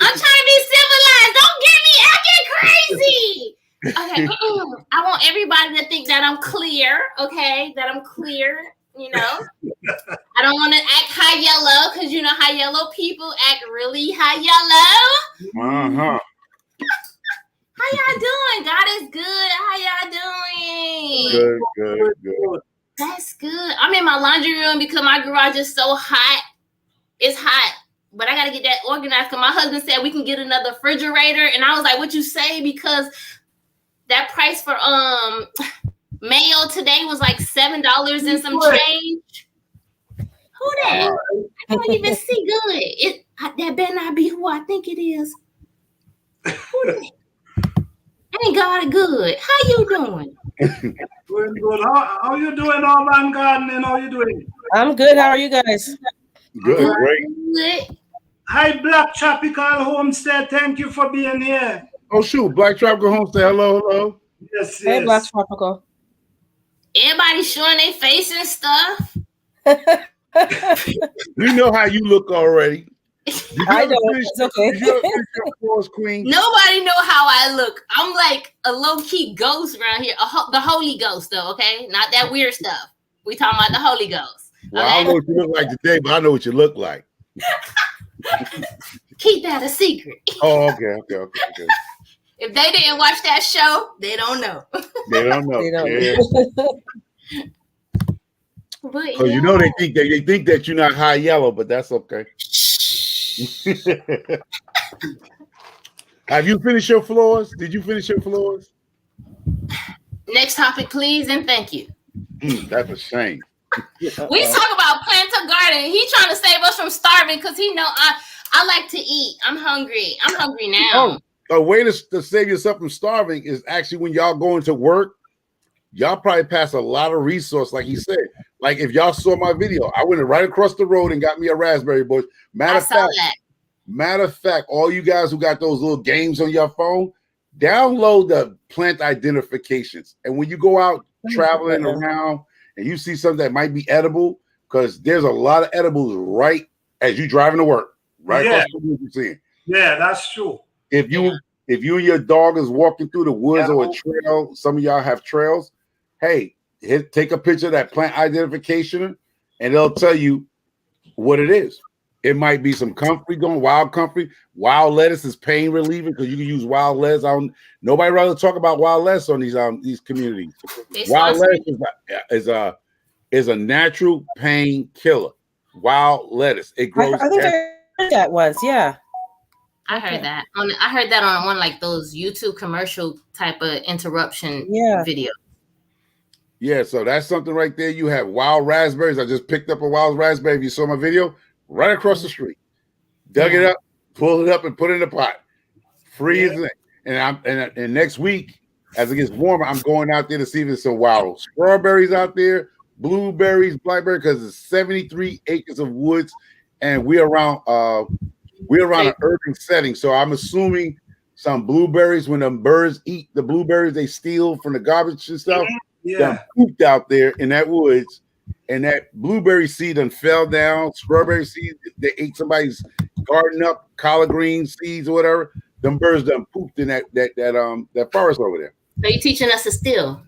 I'm trying to be civilized. Don't get me acting crazy. Okay. I want everybody to think that I'm clear. Okay, that I'm clear. You know, I don't want to act high yellow because you know high yellow people act really high yellow. How y'all doing? God is good. How y'all doing? Good. That's good. I'm in my laundry room because my garage is so hot. It's hot, but I gotta get that organized because my husband said we can get another refrigerator, and I was like, "What you say?" Because that price for mayo today was like $7 and some change. Who that? I don't even see good. That better not be who I think it is. Who that? Ain't God good? How you doing? Doing good. How you doing, Urban Gardening? How you doing? I'm good. How are you guys? Good, great. Good. Hi, Black Tropical Homestead. Thank you for being here. Oh shoot, Black Tropical Homestead. Hello. Yes. Hey, Black Tropical. Everybody showing their face and stuff. We know how you look already. I know. It's okay. Queen? Nobody know how I look. I'm like a low-key ghost around here. The Holy Ghost, though, okay? Not that weird stuff. We talking about the Holy Ghost. Okay? Well, I don't know what you look like today, but I know what you look like. Keep that a secret. Oh, okay. If they didn't watch that show, they don't know. They don't know. Yeah. Because you know they think that you're not high yellow, but that's okay. Have you finished your floors? Did you finish your floors? Next topic, please, and thank you. That's a shame. We talk about plant a garden. He trying to save us from starving because he know I like to eat. I'm hungry. I'm hungry now. A way to save yourself from starving is actually when y'all going to work, y'all probably pass a lot of resource, like he said. Like if y'all saw my video, I went right across the road and got me a raspberry bush. Matter of fact, all you guys who got those little games on your phone, download the plant identifications. And when you go out traveling around and you see something that might be edible, because there's a lot of edibles right as you driving to work, right? Yeah. You're seeing. Yeah, that's true. If you and your dog is walking through the woods or a trail, some of y'all have trails. Hey, take a picture of that plant identification, and it'll tell you what it is. It might be some comfrey wild comfrey. Wild lettuce is pain relieving because you can use wild lettuce. Nobody rather talk about wild lettuce on these communities. Wild lettuce is a natural pain killer. Wild lettuce. It grows. I think I heard that once. Yeah. I heard that. I heard that on one like those YouTube commercial type of interruption video. Yeah, so that's something right there. You have wild raspberries. I just picked up a wild raspberry. If you saw my video, right across the street. Dug it up, pulled it up, and put it in the pot. Freeze it. and next week, as it gets warmer, I'm going out there to see if there's some wild strawberries out there, blueberries, blackberry, because it's 73 acres of woods, and we're around an urban setting. So I'm assuming some blueberries. When the birds eat the blueberries they steal from the garbage and stuff, they're pooped out there in that woods, and that blueberry seed done fell down. Strawberry seed, they ate somebody's garden up, collard green seeds or whatever. Them birds done pooped in that forest over there. So you teaching us to steal?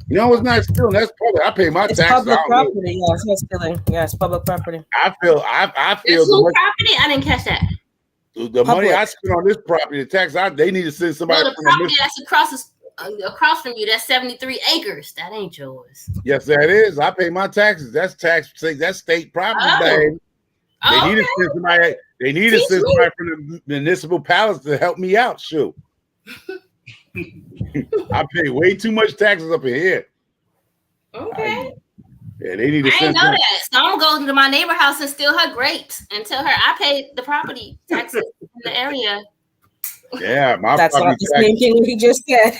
No, it's not stealing. That's public. I pay my It's taxes. public property. Yeah, it's not stealing. Yeah, it's public property. I feel It's who property? I didn't catch that. The money I spend on this property, the tax, they need to send somebody. No, the property that's across from you, that's 73 acres. That ain't yours. Yes, that is. I pay my taxes. That's that's state property, babe. They need to send somebody. They need to send somebody from the municipal palace to help me out. Shoot. I pay way too much taxes up in here. Okay. Yeah, they need to I send. didn't know that. So I'm gonna go to my neighbor house and steal her grapes and tell her I paid the property taxes in the area. Yeah, that's not the same thing we just said.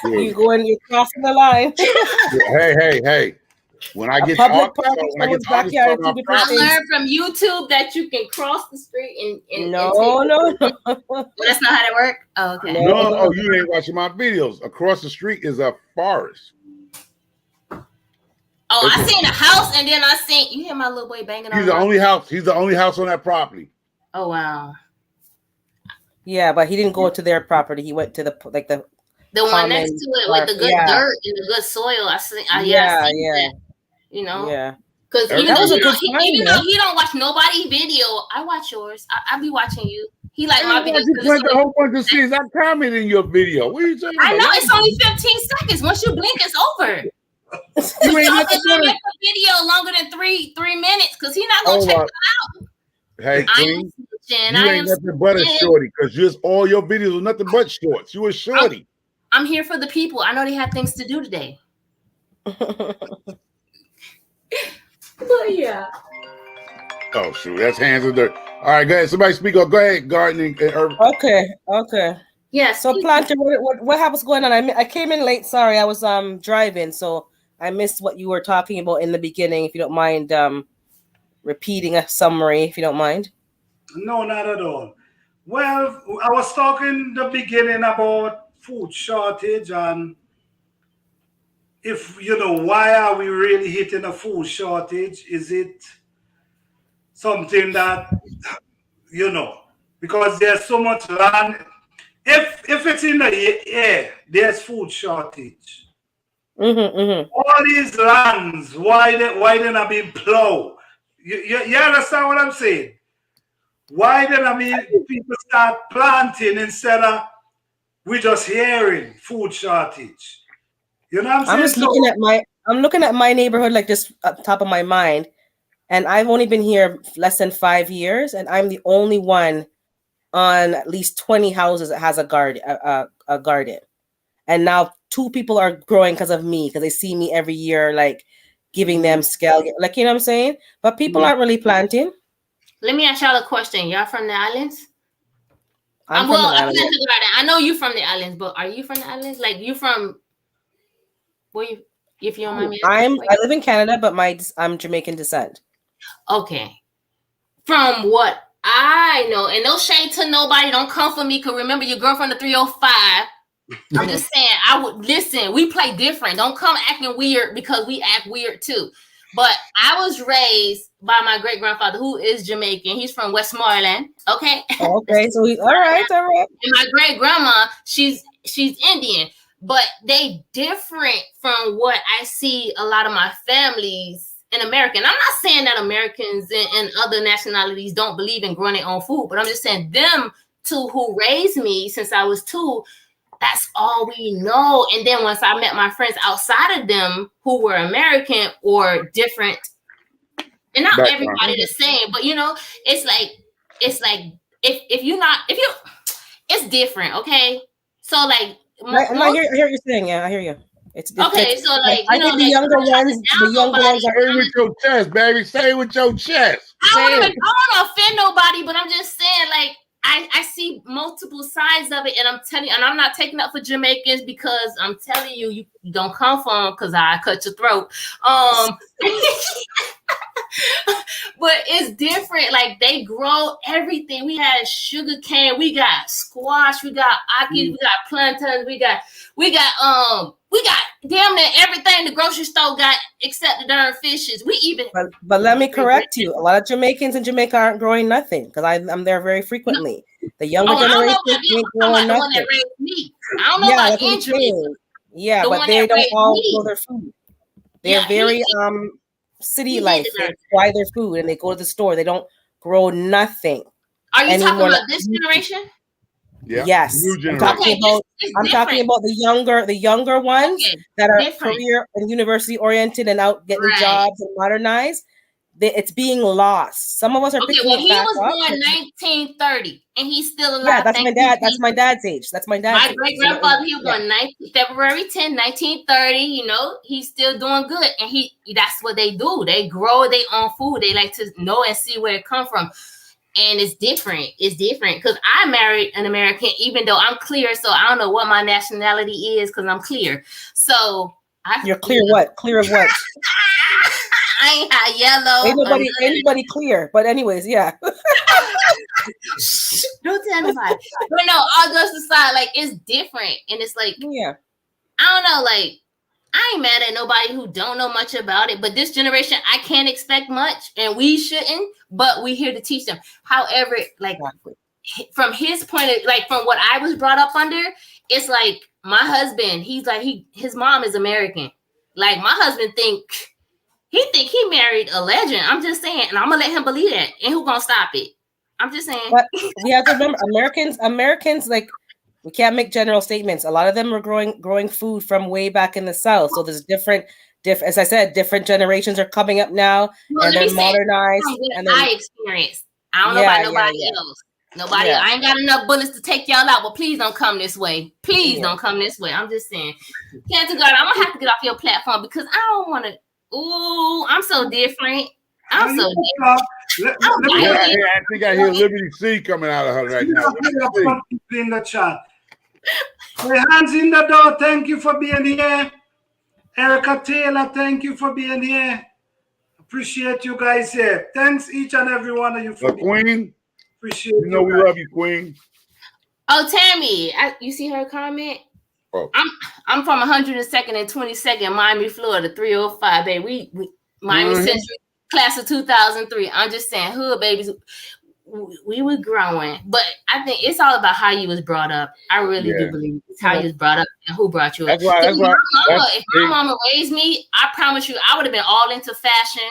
You go and you're crossing the line. Hey. When I get public I learned from YouTube that you can cross the street and no. That's not how that works. Oh, okay. No, you ain't watching my videos. Across the street is a forest. Oh, I seen a house, and then I seen you hear my little boy banging on. He's the only house. He's the only house on that property. Oh wow. Yeah, but he didn't go to their property. He went to the one next to it with the good dirt and the good soil. I seen that. You know, because even though he don't watch nobody's video, I watch yours. I be watching you. He like my videos. You played a whole bunch of scenes. I commented in your video. What are you talking about? I know it's only 15 seconds. Once you blink, it's over. You ain't make a video longer than three minutes because he's not gonna check it out. Hey, Queen, you ain't nothing but a shorty because just all your videos are nothing but shorts. You a shorty. I'm here for the people. I know they have things to do today. But yeah. Oh shoot, that's hands of dirt. All right, go ahead. Somebody speak up. Go ahead, gardening. Okay. Yeah. So Planter, what was going on? I came in late. Sorry, I was driving, so I missed what you were talking about in the beginning. If you don't mind repeating a summary, if you don't mind. No, not at all. Well, I was talking in the beginning about food shortage and if why are we really hitting a food shortage? Is it something that because there's so much land? If it's in the air, there's food shortage. All these lands, why they're not being plowed? You understand what I'm saying? Why then people start planting instead of we just hearing food shortage? You know what I'm saying? I'm looking at my neighborhood like this up top of my mind, and I've only been here less than 5 years, and I'm the only one on at least 20 houses that has a garden. And now 2 people are growing because of me, because they see me every year, like giving them scale, like you know what I'm saying. But people aren't really planting. Let me ask y'all a question. Y'all from the islands? I'm from the islands. I know you from the islands, but are you from the islands? Like you from where you? If you don't mind me asking. I live in Canada, but I'm Jamaican descent. Okay. From what I know, and no shade to nobody, don't come for me, because remember your girlfriend the 305. I'm just saying, I would listen, we play different. Don't come acting weird because we act weird too. But I was raised by my great grandfather, who is Jamaican. He's from Westmoreland. Okay. Okay. So all right. And my great grandma, she's Indian, but they different from what I see a lot of my families in America. And I'm not saying that Americans and other nationalities don't believe in growing their own food, but I'm just saying them two who raised me since I was 2. That's all we know. And then once I met my friends outside of them who were American or different, and not everybody the same, but it's like if you it's different, okay? So like I hear what you're saying. Yeah, I hear you. It's okay. So like I think the younger ones are say with your chest, baby. Say with your chest. I don't want to offend nobody, but I'm just saying like I see multiple sides of it, and I'm telling you, and I'm not taking up for Jamaicans because I'm telling you, you don't come for them because I cut your throat. But it's different. Like they grow everything. We had sugar cane, we got squash, we got ackee, we got plantains, we got damn near everything the grocery store got except the darn fishes. We even but let me correct you. A lot of Jamaicans in Jamaica aren't growing nothing because I'm there very frequently. The younger generation ain't growing nothing. That raised me. I don't know about Andrew. Yeah, but they don't all grow their food. They're very city life. They buy their food and they go to the store. They don't grow nothing. Are you talking about this generation? Yeah. Yes. I'm talking about the younger ones that are career and university oriented and out getting jobs and modernized. It's being lost. Some of us are picking it back up. He was born 1930 and he's still alive. Yeah, that's my dad. That's my dad's age. That's my dad's age. My great grandfather, he was born February 10, 1930. You know, he's still doing good. And that's what they do. They grow their own food. They like to know and see where it come from. And it's different. It's different because I married an American, even though I'm clear. So I don't know what my nationality is because I'm clear. So you're clear what? Clear of what? I ain't hot yellow. Ain't anybody clear. But anyways, yeah. Don't tell nobody. But no, all jokes aside, like it's different. And it's like, yeah. I don't know, like I ain't mad at nobody who don't know much about it, but this generation, I can't expect much, and we shouldn't, but we here to teach them. However, like from his point of, like from what I was brought up under, it's like my husband, he's like his mom is American. Like my husband think he married a legend. I'm just saying, and I'm gonna let him believe that. And who gonna stop it? I'm just saying. But we have to remember, Americans, like we can't make general statements. A lot of them are growing food from way back in the South. So there's different, as I said, different generations are coming up now, and they're modernized. And I experienced. I don't know about nobody else. Nobody. I ain't got enough bullets to take y'all out, but please don't come this way. Please don't come this way. I'm just saying. Can't God, I'm gonna have to get off your platform because I don't want to. Ooh, I'm so different. I'm so different. I think I hear Liberty C coming out of her right now. In the chat. Hands in the door, thank you for being here. Erica Taylor, thank you for being here. Appreciate you guys here. Thanks each and every one of you for being Queen. Appreciate you. Know we love you, Queen. Oh, Tammy, you see her comment? Oh. I'm from 102nd and 22nd, Miami, Florida, 305, baby. We Miami Century, class of 2003. I'm just saying, hood babies. We were growing, but I think it's all about how you was brought up. I really do believe it's how you was brought up and who brought you up. If my mama raised me, I promise you, I would have been all into fashion.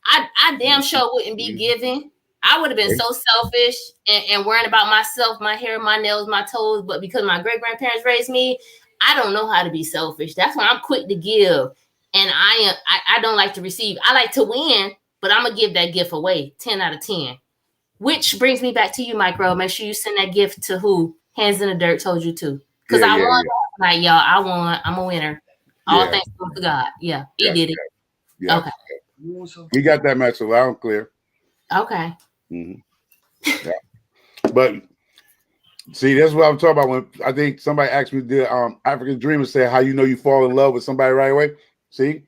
I damn sure wouldn't be giving. I would have been so selfish and worrying about myself, my hair, my nails, my toes. But because my great grandparents raised me, I don't know how to be selfish. That's why I'm quick to give, and I don't like to receive. I like to win, but I'm gonna give that gift away 10 out of 10. Which brings me back to you, Micro. Make sure you send that gift to who Hands in the Dirt told you to. Because I won. Like, y'all, I won. I'm a winner. All thanks to God. Yeah, he did it. Yeah. Okay. We got that message loud and clear. Okay. Mm-hmm. Yeah. But see, that's what I'm talking about. When I think somebody asked me, the African Dreamer said, how you know you fall in love with somebody right away? See?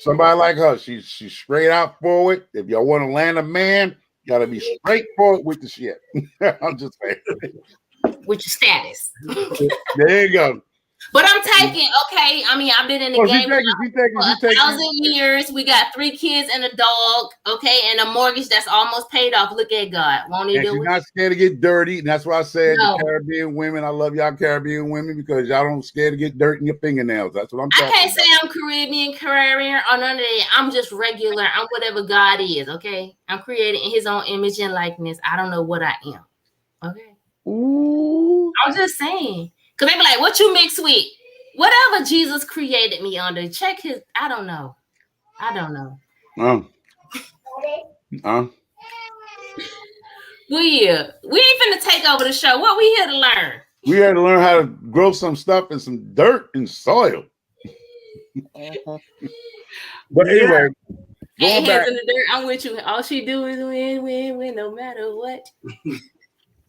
Somebody like her, she's straight out forward. If y'all want to land a man, you gotta be straightforward with the shit. I'm just saying. With your status. There you go. But I'm taking, okay. I mean, I've been in the game for 1,000 years. We got 3 kids and a dog, okay, and a mortgage that's almost paid off. Look at God. Won't he do it? She's not scared to get dirty. And that's why I said the Caribbean women. I love y'all Caribbean women because y'all don't scared to get dirt in your fingernails. That's what I'm talking about. I can't say I'm Caribbean, or none of that. I'm just regular. I'm whatever God is, okay? I'm created in his own image and likeness. I don't know what I am. Okay. Ooh. I'm just saying. Because they be like, what you mix with? Whatever Jesus created me under. Check his, I don't know. Well, yeah. We ain't finna take over the show. What we here to learn? We here to learn how to grow some stuff in some dirt and soil. But anyway, going back in the dirt, I'm with you. All she do is win, no matter what.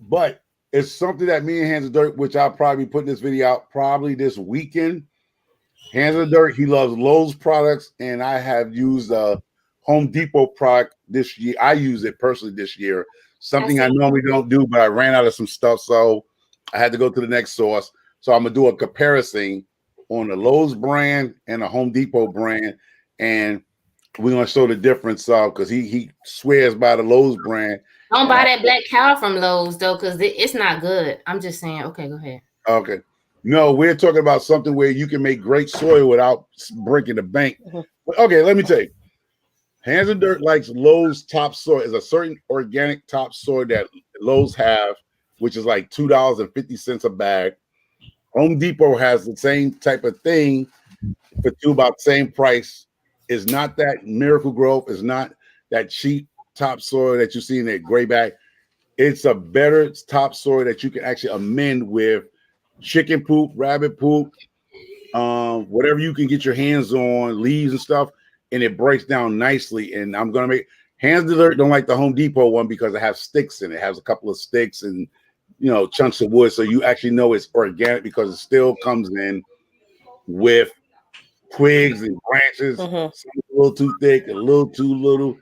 but it's something that me and Hands of Dirt, which I'll probably be putting this video out probably this weekend. Hands of Dirt, he loves Lowe's products, and I have used a Home Depot product this year. I use it personally this year. Something I normally don't do, but I ran out of some stuff, so I had to go to the next source. So I'm gonna do a comparison on the Lowe's brand and the Home Depot brand, and we're gonna show the difference because he swears by the Lowe's brand. Don't buy that Black Cow from Lowe's though, because it's not good. I'm just saying. Okay, go ahead. Okay. No, we're talking about something where you can make great soil without breaking the bank. But okay, let me tell you. Hands of Dirt likes Lowe's topsoil. Is a certain organic topsoil that Lowe's have, which is like $2.50 a bag. Home Depot has the same type of thing for about the same price. It's not that Miracle Growth. It's not that cheap topsoil that you see in that gray bag. It's a better topsoil that you can actually amend with chicken poop, rabbit poop, whatever you can get your hands on, leaves and stuff, and it breaks down nicely. And I'm gonna make Hands of Dirt don't like the Home Depot one because it has sticks in it. It has a couple of sticks and chunks of wood, so you actually know it's organic because it still comes in with twigs and branches. Some a little too thick, a little too little.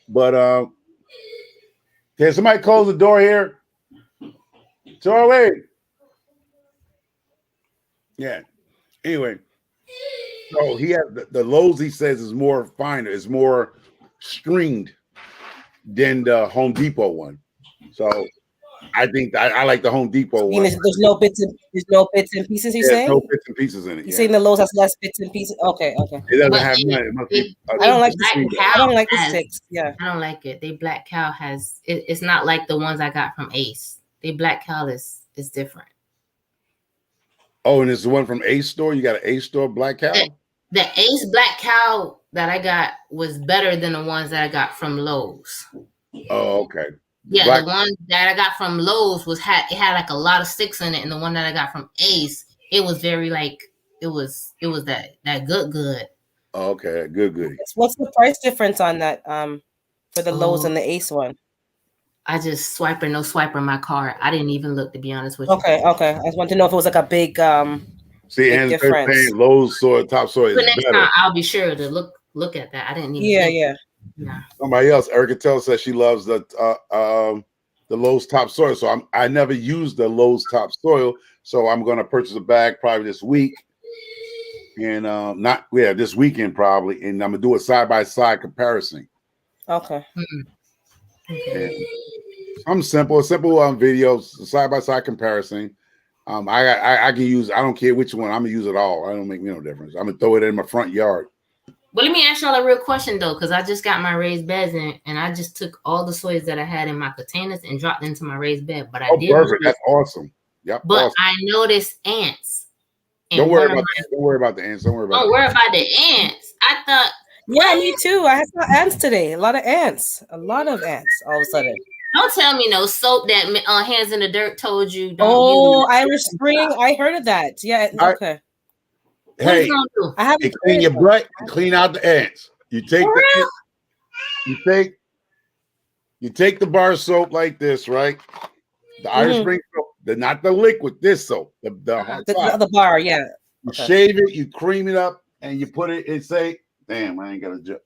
But can somebody close the door here? Charlie. Yeah. Anyway, so he has the Lowe's. He says is more finer, is more stringed than the Home Depot one. So I think I like the Home Depot one. There's no bits and pieces. He's saying no bits and pieces in it. He's saying the Lowe's has less bits and pieces. Okay. It doesn't have none. It must be. I don't like the I don't like the sticks. Yeah, I don't like it. They Black Cow has. It's not like the ones I got from Ace. They Black Cow is different. Oh, and it's the one from Ace store. You got an Ace store Black Cow. The Ace Black Cow that I got was better than the ones that I got from Lowe's. Oh, okay. Yeah, the one that I got from Lowe's had like a lot of sticks in it, and the one that I got from Ace, it was very like it was that good. Oh, okay, good. What's the price difference on that for the Lowe's and the Ace one? I just no swiper my card. I didn't even look, to be honest with you. Okay. I just want to know if it was like a big see, and they're saying Lowe's soil, topsoil is next better. time I'll be sure to look at that. I didn't even Yeah. Somebody else, Erica tells says she loves the Lowe's topsoil. So I never used the Lowe's topsoil, so I'm gonna purchase a bag probably this week. And this weekend probably, and I'm gonna do a side-by-side comparison. Okay. Okay. I'm simple videos, side-by-side comparison. I can use. I don't care which one. I'm gonna use it all. I don't make me no difference. I'm gonna throw it in my front yard. Well, let me ask y'all a real question though, because I just got my raised beds in, and I just took all the soils that I had in my containers and dropped into my raised bed. But I did. Perfect. That's awesome. Yep. But awesome. I noticed ants. Don't worry about the ants. Don't worry about the ants. Don't worry about the ants. I thought. Yeah, me too. I had some ants today. A lot of ants. All of a sudden. Don't tell me no soap that Hands in the Dirt told you. Don't use. Irish Spring. I heard of that. Yeah. Okay. Hey, I have to clean your butt. Clean out the ants. You take the bar soap like this, right? The Irish Spring soap. Not the liquid. This soap. The bar. Yeah. You shave it. You cream it up, and you put it. And say, "Damn, I ain't got a jar."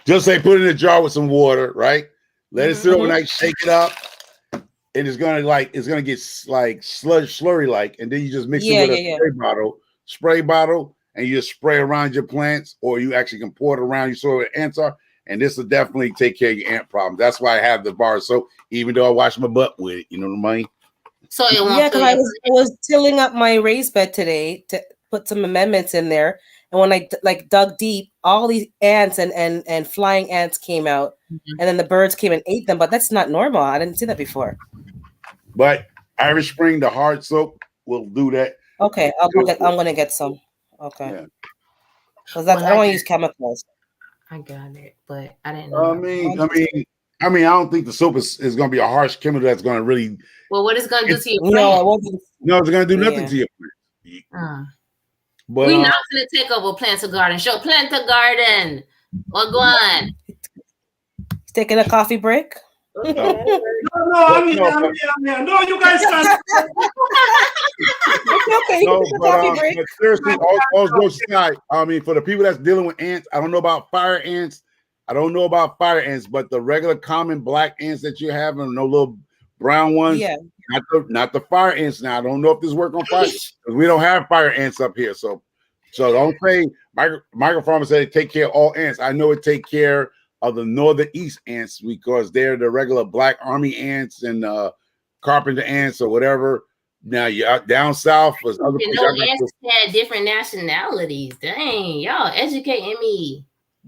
Just say, put it in a jar with some water, right? Let it sit overnight. Shake it up, and it's gonna get like slurry like, and then you just mix it with a spray bottle, and you just spray around your plants, or you actually can pour it around your soil where ants are, and this will definitely take care of your ant problem. That's why I have the bar soap, even though I wash my butt with it. You know what I mean? So it won't. Yeah, because I was tilling up my raised bed today to put some amendments in there, and when I dug deep, all these ants and flying ants came out, and then the birds came and ate them. But that's not normal. I didn't see that before. But Irish Spring, the hard soap, will do that. Okay, I'm gonna get some. Okay, because I don't use chemicals. I got it, but I didn't know. I don't think the soap is going to be a harsh chemical that's going to really. Well, what is going to do to your plant? No, it won't be. No, it's going to do nothing to your plant. But we're not going to take over Plant a Garden show. Plant a Garden. Well, go on. Taking a coffee break. Okay, No. that'll work. No, I'm here. No, you guys can't. Okay, you No, can take a coffee break. but seriously, all jokes aside, I mean, for the people that's dealing with ants, I don't know about fire ants. I don't know about fire ants, but the regular common black ants that you have, and no little brown ones, Yeah. not the fire ants. Now I don't know if this work on fire because we don't have fire ants up here. So don't say microfarmers say take care of all ants. I know it take care of the northern east ants because they're the regular black army ants and carpenter ants or whatever. Now you down south was other You know, ants had different nationalities. Dang, y'all educating me.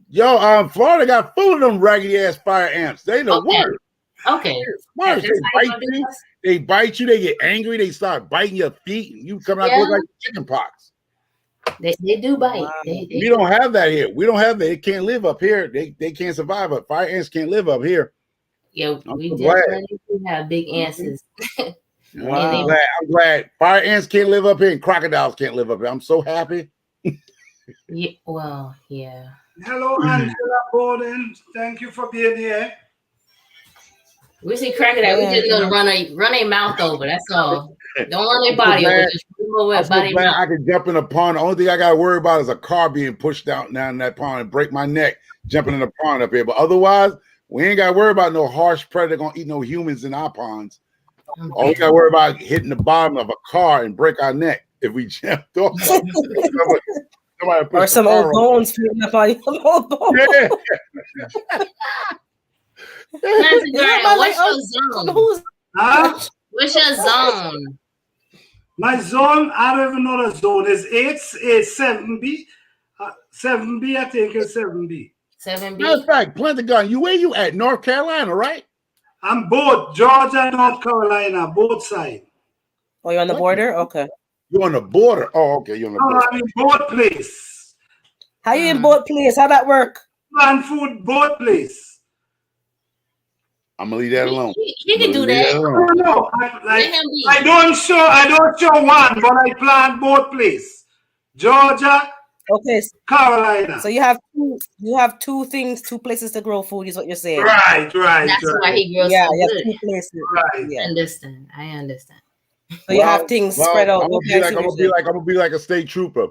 Yo, Florida got full of them raggedy ass fire ants. They the worst. Okay. Worse. That's how you gonna do They bite you. They get angry. They start biting your feet. And you come out look like chicken pox. They do bite. Wow. We don't have that here. We don't have that. They can't live up here. They can't survive. But fire ants can't live up here. Yeah, we I'm glad. definitely do have big ants. I'm glad. Fire ants can't live up here and crocodiles can't live up here. I'm so happy. Yeah, well, yeah. Hello, Angela Borden. Thank you for being here. We see crocodile. We just know to run a mouth over. That's all. Don't run their body over. Just move over body mouth. I can jump in a pond. The only thing I got to worry about is a car being pushed down in that pond and break my neck jumping in the pond up here. But otherwise, we ain't got to worry about no harsh predator gonna eat no humans in our ponds. All we got to worry about hitting the bottom of a car and break our neck if we jumped off. Or some old bones floating up on you. Old bones. Yeah. What's your zone? What's your zone? My zone, I don't even know the zone. It's 7B. 7B, I think it's 7B. 7B. Matter of fact, Pentagon, where you at? North Carolina, right? I'm both Georgia and North Carolina, both sides. Oh, you're on the border? Okay. You're on the border. Oh, okay. You're on the border. I'm in both place. How you in both place? How that work? And food, both place. I'm gonna leave that alone. He can do that. No, I don't show one, but I plant both place. Georgia, okay, Carolina. So you have two places to grow food, is what you're saying. Right. That's why he grows Yeah, so you have good. 2 places. Right. Yeah. I understand. So you have things spread out. I'm gonna be like a state trooper.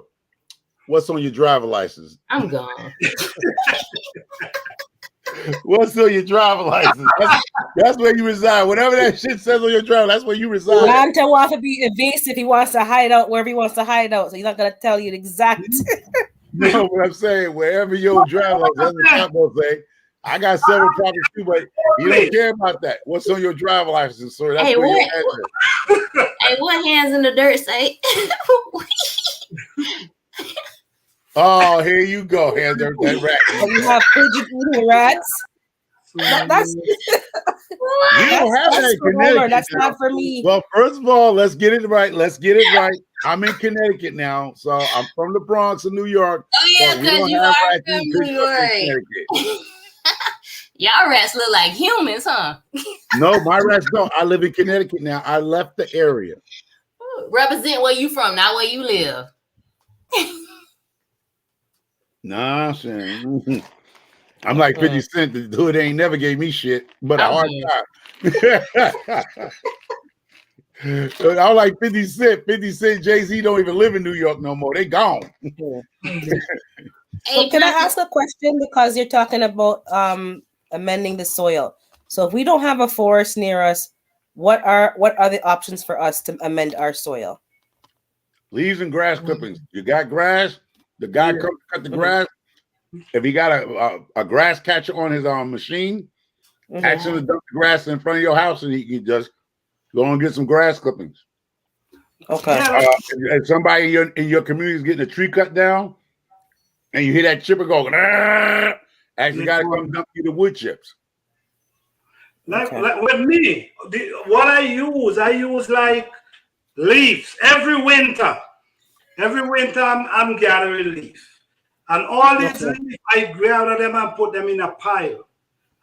What's on your driver license? I'm gone. What's on your driver license? That's where you reside. Whatever that shit says on your driver, that's where you reside. Lanta wants to be evasive. He wants to hide out wherever he wants to hide out. So he's not gonna tell you the exact. No, what I'm saying, wherever your driver license, that's what I'm gonna say. I got several properties too, but you don't care about that. What's on your driver license, sir? That's where your address. Hey, what hands in the dirt say? Oh, here you go, hands in that rat. So you have pigeon eating rats. That's You don't have that in Connecticut. That's not for me. Well, first of all, let's get it right. I'm in Connecticut now, so I'm from the Bronx of New York. Oh yeah, because you are from New York. Y'all rats look like humans, huh? No, my rats don't. I live in Connecticut now. I left the area. Represent where you from, not where you live. Nah, son. I'm like 50 Cent. The dude ain't never gave me shit, but a hard time. I'm like 50 Cent. 50 Cent, Jay-Z don't even live in New York no more. They gone. So can I ask a question? Because you're talking about amending the soil. So if we don't have a forest near us, what are the options for us to amend our soil? Leaves and grass clippings. You got grass. The guy comes to cut the grass. If he got a grass catcher on his machine, ask him to dump the grass in front of your house, and he can just go and get some grass clippings. Okay. If somebody in your community is getting a tree cut down, and you hear that chipper go, ask the guy to come dump you the wood chips. Like with me, what I use like leaves every winter. Every winter, I'm gathering leaves. And all these leaves, I gather them and put them in a pile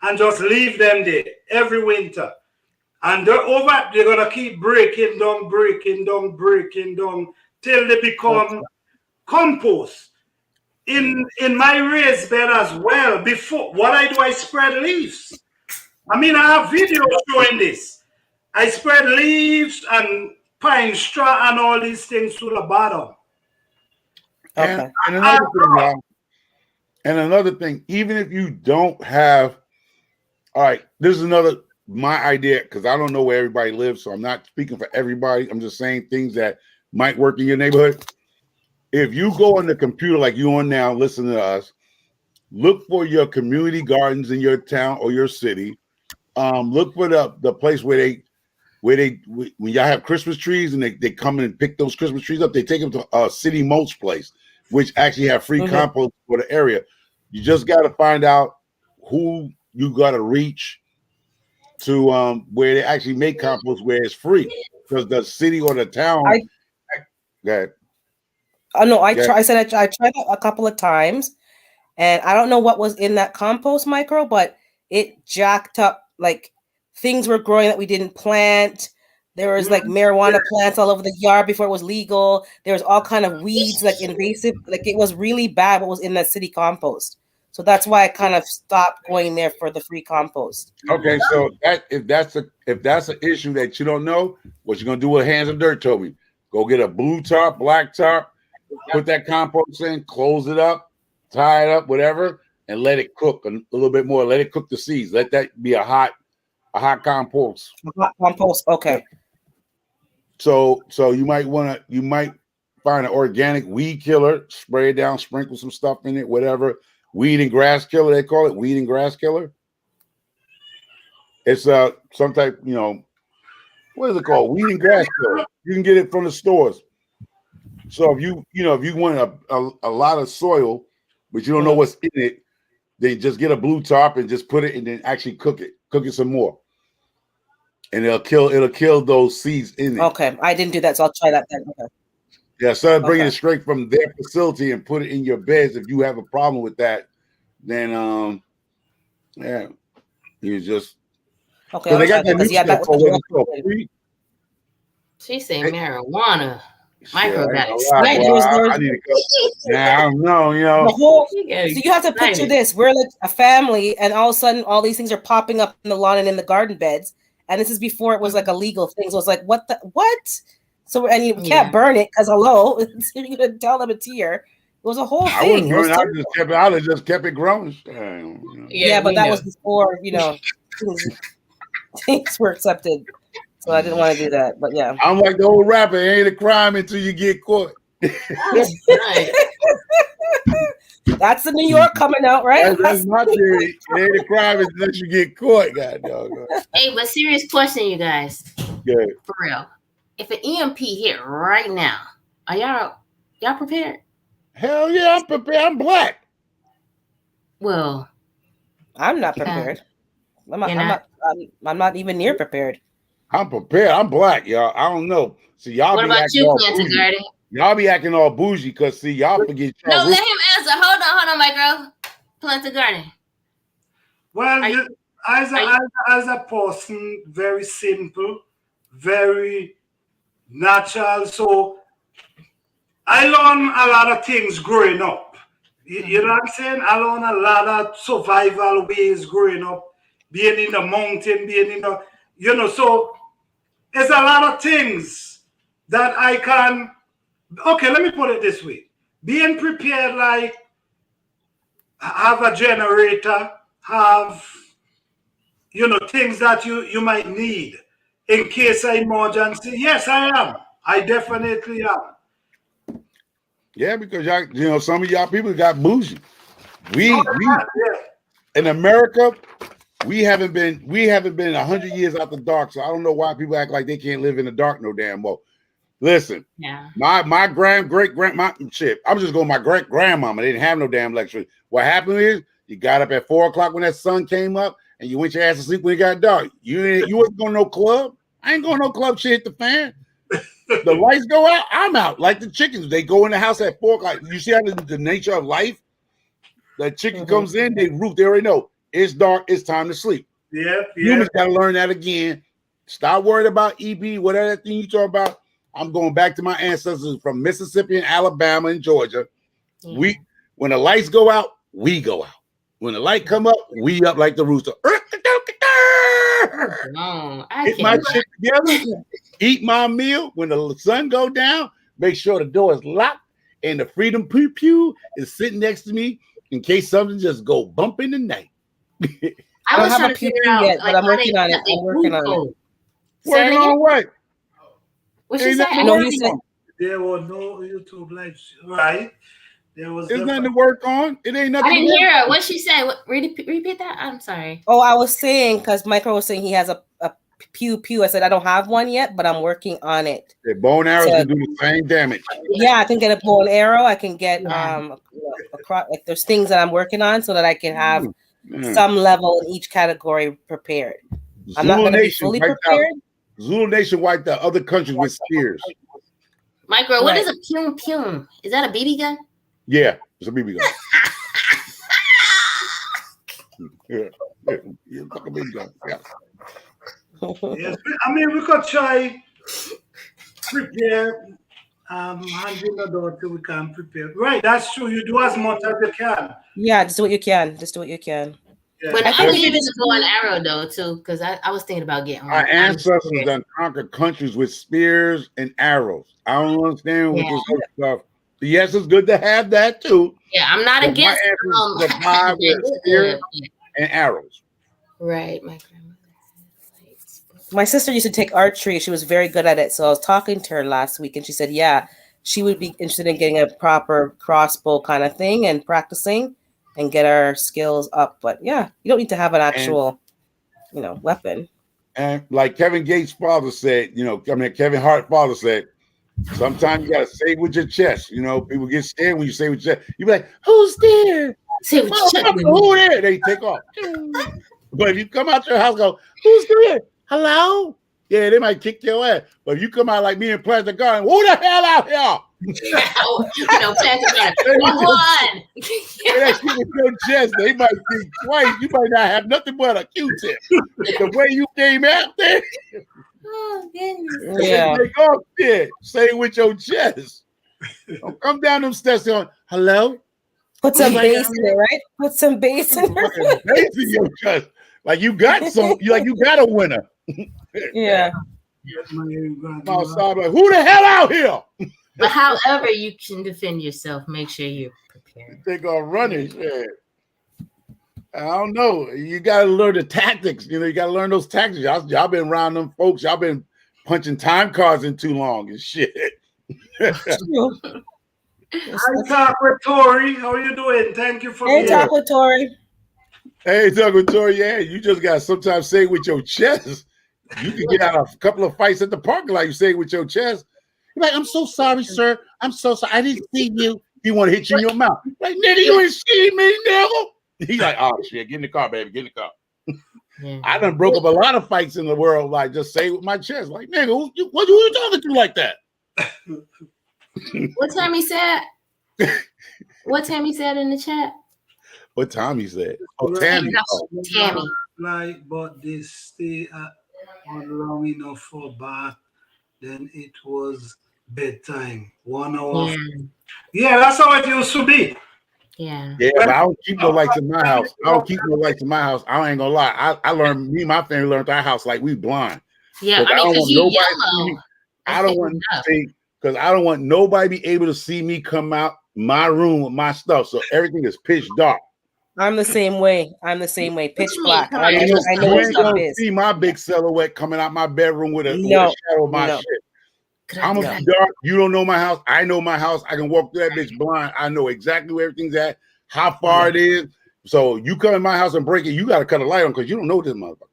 and just leave them there every winter. And they're going to keep breaking down till they become compost. In my raised bed as well, before, what I do, I spread leaves. I mean, I have videos showing this. I spread leaves and pine straw and all these things to the bottom. Okay. And another thing, y'all. And another thing, even if you don't have, all right, this is my idea, because I don't know where everybody lives, so I'm not speaking for everybody. I'm just saying things that might work in your neighborhood. If you go on the computer like you on now, listen to us, look for your community gardens in your town or your city. Look for the place when y'all have Christmas trees and they come in and pick those Christmas trees up, they take them to a city mulch place, which actually have free compost for the area. You just got to find out who you got to reach to where they actually make compost where it's free, because the city or the town. I tried it a couple of times, and I don't know what was in that compost micro, but it jacked up. Like, things were growing that we didn't plant. There was like marijuana plants all over the yard before it was legal. There was all kind of weeds, like invasive. Like, it was really bad what was in that city compost. So that's why I kind of stopped going there for the free compost. Okay, so if that's an issue that you don't know, what you're gonna do with Hands of Dirt told me, go get a blue tarp, black tarp, put that compost in, close it up, tie it up, whatever, and let it cook a little bit more. Let it cook the seeds. Let that be a hot compost. A hot compost, okay. So you might find an organic weed killer, spray it down, sprinkle some stuff in it, whatever. Weed and grass killer, they call it, weed and grass killer. It's some type, what is it called? Weed and grass killer. You can get it from the stores. So if you want a lot of soil, but you don't know what's in it, then just get a blue tarp and just put it and then actually cook it some more. And it'll kill those seeds in it. Okay, I didn't do that, so I'll try that then. Okay. Yeah, start bringing it straight from their facility and put it in your beds. If you have a problem with that, then you just okay. They got that She said marijuana. Micro got I excited. need to go. I don't know, So you have to picture this. We're like a family, and all of a sudden, all these things are popping up in the lawn and in the garden beds. And this is before it was like a legal thing. So it's like, what? So, and you can't burn it because hello, you're gonna tell them it's here. It was a whole thing. I would have just kept it growing. But that was before things were accepted. So I didn't want to do that. But yeah, I'm like the old rapper. It ain't a crime until you get caught. That's the New York coming out, right? That's my theory. It ain't a crime unless you get caught. God dog. Hey, but serious question, you guys. Yeah. For real. If an EMP hit right now, are y'all prepared? Hell yeah, I'm prepared. I'm black. Well, I'm not prepared. I'm not even near prepared. I'm prepared. I'm black, y'all. I don't know. See, y'all. What be about acting you, all Planter bougie. Garden? Y'all be acting all bougie because see, y'all forget. No, let him answer. Hold on, my girl. Planter Garden. Well, as a person, very simple, very natural. So I learned a lot of things growing up. You know what I'm saying? I learned a lot of survival ways growing up, being in the mountain, being in the, so there's a lot of things that I can, okay, let me put it this way. Being prepared, like have a generator, have, things that you might need in case of emergency. Yes, I am. I definitely am. Yeah, because y'all, some of y'all people got bougie. We in America, we haven't been 100 years out the dark. So I don't know why people act like they can't live in the dark no damn well. Listen, my great-grandma, shit, I'm just going my great-grandmama. They didn't have no damn electricity. What happened is you got up at 4 o'clock when that sun came up and you went your ass to sleep when it got dark. You wasn't going to no club. I ain't going to no club shit hit the fan. The lights go out, I'm out. Like the chickens, they go in the house at 4 o'clock. You see how the nature of life? The chicken comes in, they already know it's dark, it's time to sleep. Yeah. Humans got to learn that again. Stop worried about EB, whatever thing you talk about. I'm going back to my ancestors from Mississippi and Alabama and Georgia. Yeah. When the lights go out, we go out. When the light come up, we up like the rooster. No, I Get my can't. shit together, eat my meal. When the sun go down, make sure the door is locked and the Freedom Pew Pew is sitting next to me in case something just go bump in the night. I don't was have trying a to figure pew-pew out yet, like but I'm how working they on it. cut their I'm working food on it. code. Say it Working again? on what? What she Ain't said? nothing to No, work he said on. There were no YouTube lives, right? There was There's nothing to the work on. It ain't nothing I didn't to work hear her. on. What she said? Repeat that. I'm sorry. Oh, I was saying because Michael was saying he has a pew pew. I said I don't have one yet, but I'm working on it. The bone arrows So- can do the same damage. Yeah, I can get a bow and arrow. I can get Yeah. across, like there's things that I'm working on so that I can have Yeah. some level in each category prepared. I'm not Zulu going to be Nation fully wiped out. prepared. Zulu Nation wiped out other countries with spears. Micro, what Right. is a pum pum? Is that a BB gun? Yeah, it's a BB gun. Yeah, fuck a BB gun. Yeah. yes. I mean, we could try prepare, handing the door till we can prepare. Right, that's true. You do as much as you can. Yeah, just do what you can. Just do what you can. Yeah. But I I think believe in it's- the bow and arrow though too, because I was thinking about getting one. Our ancestors done conquered countries with spears and arrows. I don't understand what Yeah. this other stuff. Yes, it's good to have that too. Yeah, I'm not But my against ancestors survived with spears and arrows. Right, my grandmother. My sister used to take archery. She was very good at it. So I was talking to her last week and she said, yeah, she would be interested in getting a proper crossbow kind of thing and practicing and get our skills up. But yeah, you don't need to have an actual, weapon. And like Kevin Gates' father said, Kevin Hart's father said, sometimes you gotta say it with your chest. People get scared when you say it with your chest. You be like, "Who's there? Say what you said. Who there?" They take off. But if you come out your house, go, "Who's there? Hello?" Yeah, they might kick your ass. But if you come out like me in Plastic Garden, who the hell out here? Plastic Garden. One. Say that shit with your chest, they might think twice. You might not have nothing but a Q-tip. The way you came out there, Oh goodness. Yeah. take off shit. Say it with your chest. Don't come down them steps going, "Hello?" Put some Like, bass in it, right? Put some bass in there. Fucking bass in your chest. Like you got you got a winner. Yeah. I'm outside like, who the hell out here? But however you can defend yourself, make sure you're prepared. They gonna run it. Shit. I don't know. You gotta learn the tactics. You gotta learn those tactics. Y'all been around them folks. Y'all been punching time cards in too long and shit. True. Hi, talk with Tori. How are you doing? Thank you for Hey, being talk with Tori. Hey, Doug Tori, yeah, you just gotta sometimes say it with your chest. You can get out of a couple of fights at the parking lot. You say it with your chest. You're like, "I'm so sorry, sir. I'm so sorry. I didn't see you." He want to hit you in your mouth. Like, "Nigga, you ain't see me, nigga." He's like, "Oh shit, get in the car, baby. Get in the car." Yeah. I done broke up a lot of fights in the world. Like, just say it with my chest. Like, "Nigga, what you talking to like that?" What Tammy said? What Tammy said in the chat? What Tommy said. Oh, Right. Tammy. No, Oh, Tammy. Like, but they stay on long enough for bath. Then it was bedtime. 1 hour. Yeah. Yeah, that's how it used to be. Yeah. yeah, but I don't keep no lights in my house. I don't keep no lights in my house. I ain't gonna lie. I learned, me and my family learned our house like we blind. Yeah. Because I mean, because you to see yellow. me. I don't want enough. to see, because I don't want nobody be able to see me come out my room with my stuff. So everything is pitch dark. I'm the same way. Pitch you mean? black. Come I on, know, you I know You what ain't stuff gonna is. see my big silhouette coming out my bedroom with a No, shadow of my no. shit. I'm gonna be dark. You don't know my house. I know my house. I can walk through that bitch blind. I know exactly where everything's at, how far it is. So you come in my house and break it, you got to cut a light on because you don't know this motherfucker.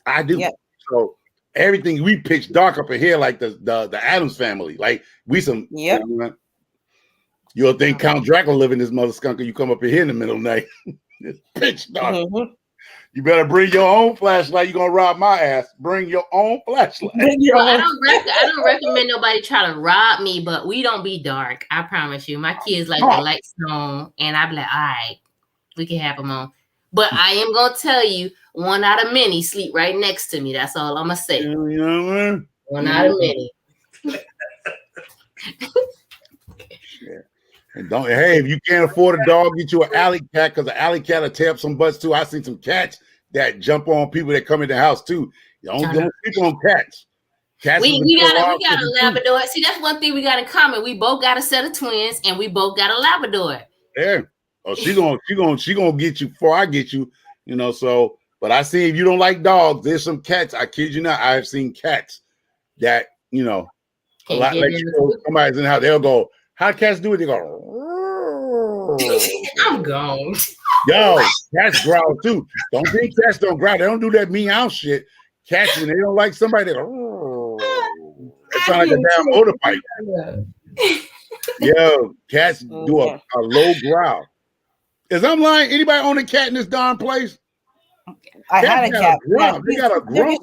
I do. Yep. So everything we pitch dark up in here, like the Addams family. Like we some. Yep. You'll think Count Dracula live in this mother skunker. You come up in here in the middle of the night. It's pitch dark. Mhm. You better bring your own flashlight. You're gonna rob my ass. Bring your own flashlight. Well, I don't recommend nobody try to rob me, but we don't be dark. I promise you. My kids like the lights on, and I be like, all right, we can have them on. But I am gonna tell you, one out of many sleep right next to me. That's all I'm gonna say. You know what I mean? One out of many. And don't, hey, if you can't afford a dog, get you an alley cat because the alley cat will tear up some butts too. I seen some cats that jump on people that come in the house too. Don't sleep on cats. Cats we got a Labrador. See, that's one thing we got in common. We both got a set of twins, and we both got a Labrador. Yeah. Oh, she gonna get you before I get you. You know. So, but I see if you don't like dogs, there's some cats. I kid you not. I have seen cats that a lot like somebody's in the house. They'll go. How cats do it? They go. I'm gone. Yo, cats growl too. Don't think cats don't growl. They don't do that meow shit. Cats, when they don't like somebody, they go. It sounds like a damn motorbike. Yo, cats do a low growl. Is I'm lying? Anybody own a cat in this darn place? I had a cat. They got a growl.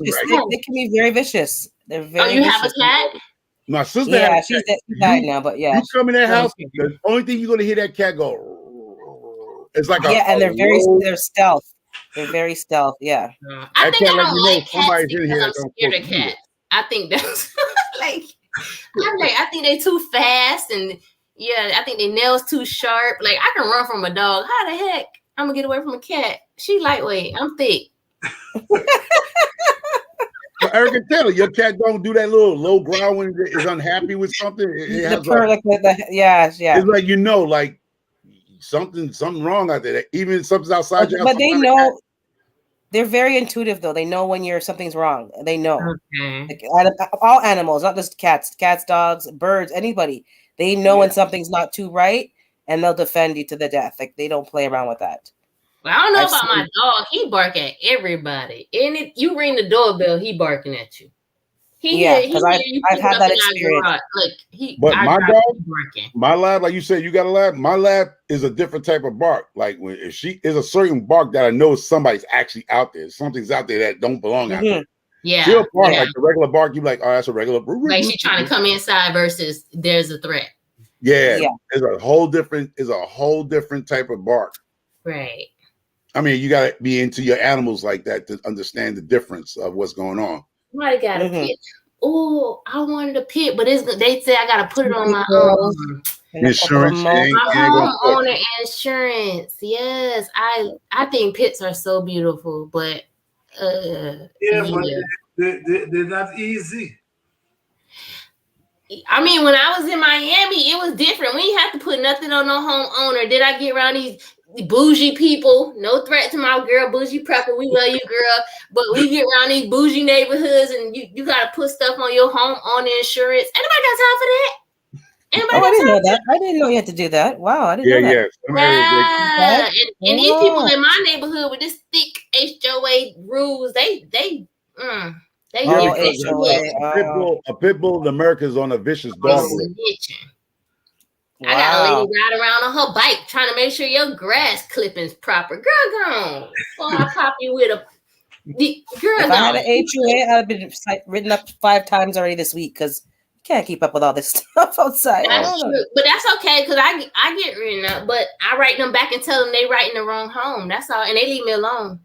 They can be very vicious. They're very. Oh, you vicious. have a cat? My sister. Yeah, she died now, but yeah. You come in that house, the only thing you're gonna hear that cat go. It's like and they're stealth. They're very stealth. Yeah. I think I don't like cats because I'm scared of cats. I think that's I think they too fast and I think their nails too sharp. Like I can run from a dog. How the heck I'm gonna get away from a cat? She lightweight. I'm thick. Erica, tell her your cat don't do that little low growl when it is unhappy with something. It's like like something wrong out there. Even something's outside your house. But they know. They're very intuitive, though. They know when something's wrong. They know. Okay. Like, all animals, not just cats, dogs, birds, anybody. They know when something's not too right, and they'll defend you to the death. Like they don't play around with that. Well, I don't know about my dog. He bark at everybody. And you ring the doorbell, he barking at you. Because I've had that experience. But my dog, my lab, like you said, you got a lab. My lab is a different type of bark. Like if she is a certain bark that I know somebody's actually out there. Something's out there that don't belong out there. Yeah. She'll bark like the regular bark. You like, oh, that's a regular. Like she's trying to come inside versus there's a threat. Yeah. It's a whole different type of bark. Right. I mean, you got to be into your animals like that to understand the difference of what's going on. Somebody got a pit. Oh, I wanted a pit, but they say I got to put it on my own insurance. My homeowner insurance. Yes, I think pits are so beautiful, but but they're not easy. I mean, when I was in Miami, it was different. We didn't have to put nothing on no homeowner. Did I get around these bougie people? No threat to my girl, Bougie Prepper. We love you, girl. But we get around these bougie neighborhoods and you got to put stuff on your home on the insurance. Anybody got time for that? I didn't know that. I didn't know you had to do that. Wow, I didn't know that. Yeah. And these people in my neighborhood with this thick HOA rules, they a pit bull in America is on a vicious dog. I got a lady ride around on her bike trying to make sure your grass clipping's proper. Girl, gone. Before I pop you with a girl. If I had an HOA, I'd have been written up 5 times already this week because you can't keep up with all this stuff outside. That's true. But that's okay because I get written up, but I write them back and tell them they write in the wrong home. That's all, and they leave me alone.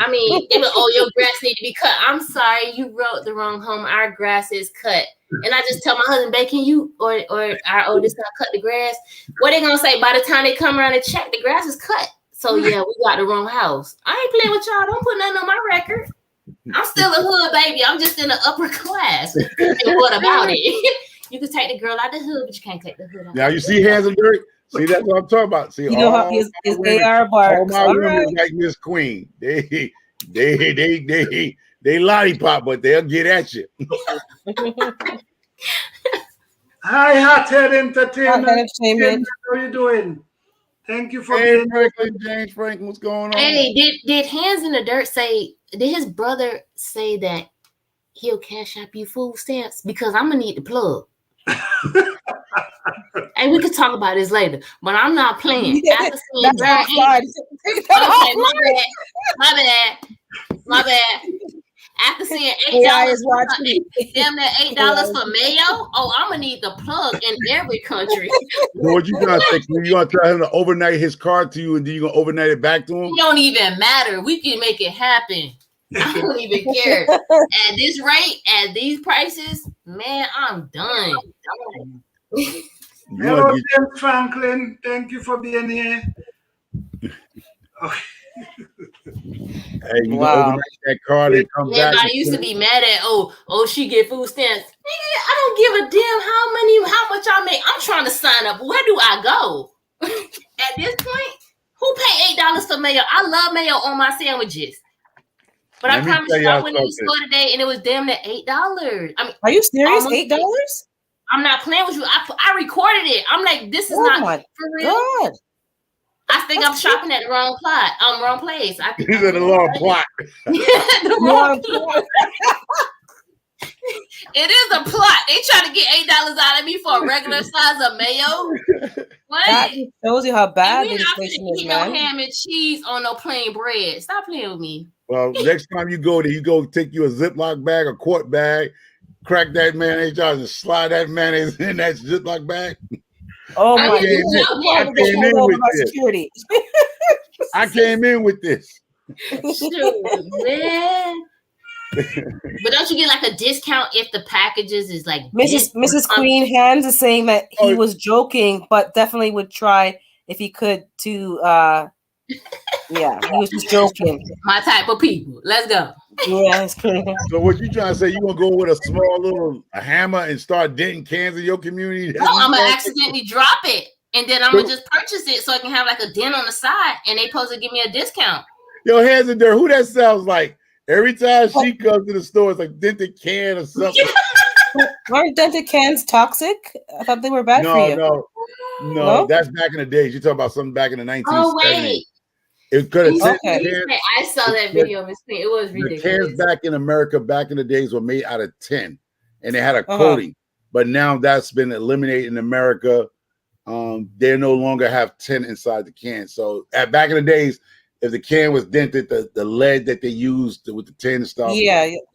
I mean, they like, oh, your grass need to be cut. I'm sorry, you wrote the wrong home. Our grass is cut. And I just tell my husband, babe, can you or our oldest son cut the grass? What they gonna say by the time they come around and check, the grass is cut. So yeah, we got the wrong house. I ain't playing with y'all. Don't put nothing on my record. I'm still a hood baby. I'm just in the upper class. And what about it? You can take the girl out the hood, but you can't take the hood out. Now you see hands of dirt. See, that's what I'm talking about. See, you know how his AR barks. All my women like Miss Queen. They lollipop, but they'll get at you. Hi, Hothead Entertainment. How are you doing? Thank you for being here. James Franklin, what's going on? Hey, did Hands in the Dirt say, did his brother say that he'll cash up you food stamps? Because I'm gonna need the plug. And we could talk about this later, but I'm not playing. After seeing my bad. After seeing $8 for mayo, oh, I'm gonna need the plug in every country. What you gonna think? You gonna try him to overnight his car to you, and then you gonna overnight it back to him? It don't even matter. We can make it happen. I don't even care. At this rate, at these prices, man, I'm done. Hello, James Franklin. Thank you for being here. Okay. Hey, you Wow. gonna overnight that card and come back. Everybody used to be mad at she get food stamps. Nigga, I don't give a damn how much I make. I'm trying to sign up. Where do I go? At this point, who pay $8 for mayo? I love mayo on my sandwiches. But I promise you, I went to the store today and it was damn near $8. I mean, are you serious? $8? I'm not playing with you. I recorded it. I'm like, this is not for real. God. I think I'm shopping at the wrong place. He's at the wrong plot. The wrong plot. It is a plot. They try to get $8 out of me for a regular size of mayo. What? That shows you how bad the inflation is, man. No ham and cheese on no plain bread. Stop playing with me. Well, next time you go there, you go take you a Ziploc bag, a quart bag, crack that mayonnaise jar and slide that mayonnaise in that Ziploc bag. Oh my God! I came in with this. Shoot, man. But don't you get like a discount if the packages is like Mrs. Queen Hands is saying that he was joking, but definitely would try if he could to yeah, he was just joking. My type of people. Let's go. Yeah, it's crazy. So what you trying to say? You gonna go with a small little hammer and start denting cans in your community? No, I'm gonna accidentally drop it, and then I'm gonna just purchase it so I can have like a dent on the side, and they supposed to give me a discount. Yo, hands in there. Who that sounds like? Every time she comes to the store, it's like dented can or something. Aren't dented cans toxic? I thought they were bad for you. No. That's back in the days. You're talking about something back in the 1970s. Oh wait. It could have. I saw that video, Miss Queen. It was ridiculous. The cans back in America back in the days were made out of tin, and they had a coating. But now that's been eliminated in America. They no longer have tin inside the can. So back in the days, if the can was dented, the lead that they used with the tin and stuff,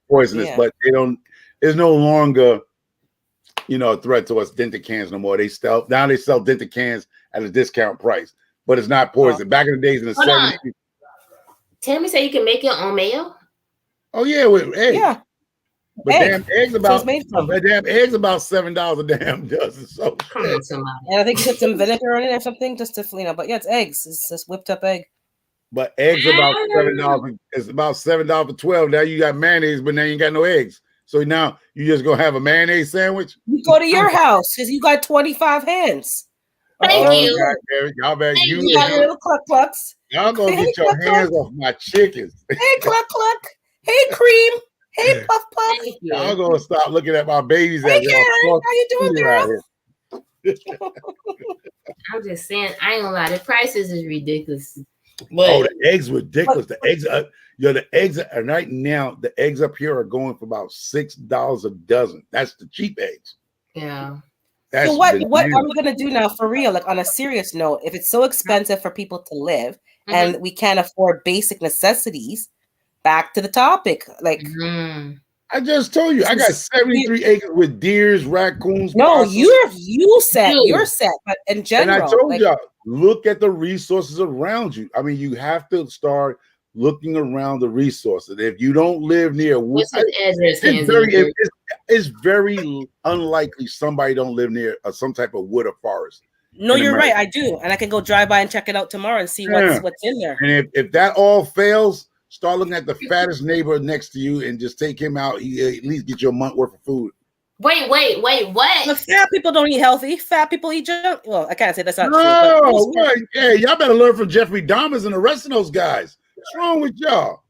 poisonous. But they don't. There's no longer, a threat to us dented cans no more. They sell dented cans at a discount price. But it's not poison. Back in the days in the 70s. Tammy said you can make your own mayo. Oh yeah, with eggs. Yeah. But damn eggs about $7 a damn dozen. So come on, somebody. And I think you put some vinegar on it or something just to but yeah, it's eggs. It's just whipped up egg. But eggs about $7. It's about $7 for 12. Now you got mayonnaise, but now you ain't got no eggs. So now you just gonna have a mayonnaise sandwich? You go to your house because you got 25 hands. Thank you. Y'all better use little cluck clucks. Y'all gonna get your hands off my chickens. Hey, cluck cluck. Hey, cream. Hey, puff puff. Y'all gonna stop looking at my babies. Hey, Karen, how you doing, girl? I'm just saying, I ain't gonna lie, the prices is ridiculous. But the eggs ridiculous. The eggs are right now. The eggs up here are going for about $6 a dozen. That's the cheap eggs. Yeah. So what are we gonna do now for real? Like on a serious note, if it's so expensive for people to live and we can't afford basic necessities, back to the topic. Like I just told you, I got 73 acres with deers, raccoons. No, you're set, but in general. And I told y'all, look at the resources around you. I mean, you have to start looking around the resources. If you don't live near what's his address? It's very unlikely somebody don't live near some type of wood or forest. No, you're right. I do. And I can go drive by and check it out tomorrow and see what's in there. And if that all fails, start looking at the fattest neighbor next to you and just take him out. He at least get you a month worth of food. Wait, what? The fat people don't eat healthy. Fat people eat junk. Well, I can't say that's not true. But hey, y'all better learn from Jeffrey Dahmer and the rest of those guys. What's wrong with y'all?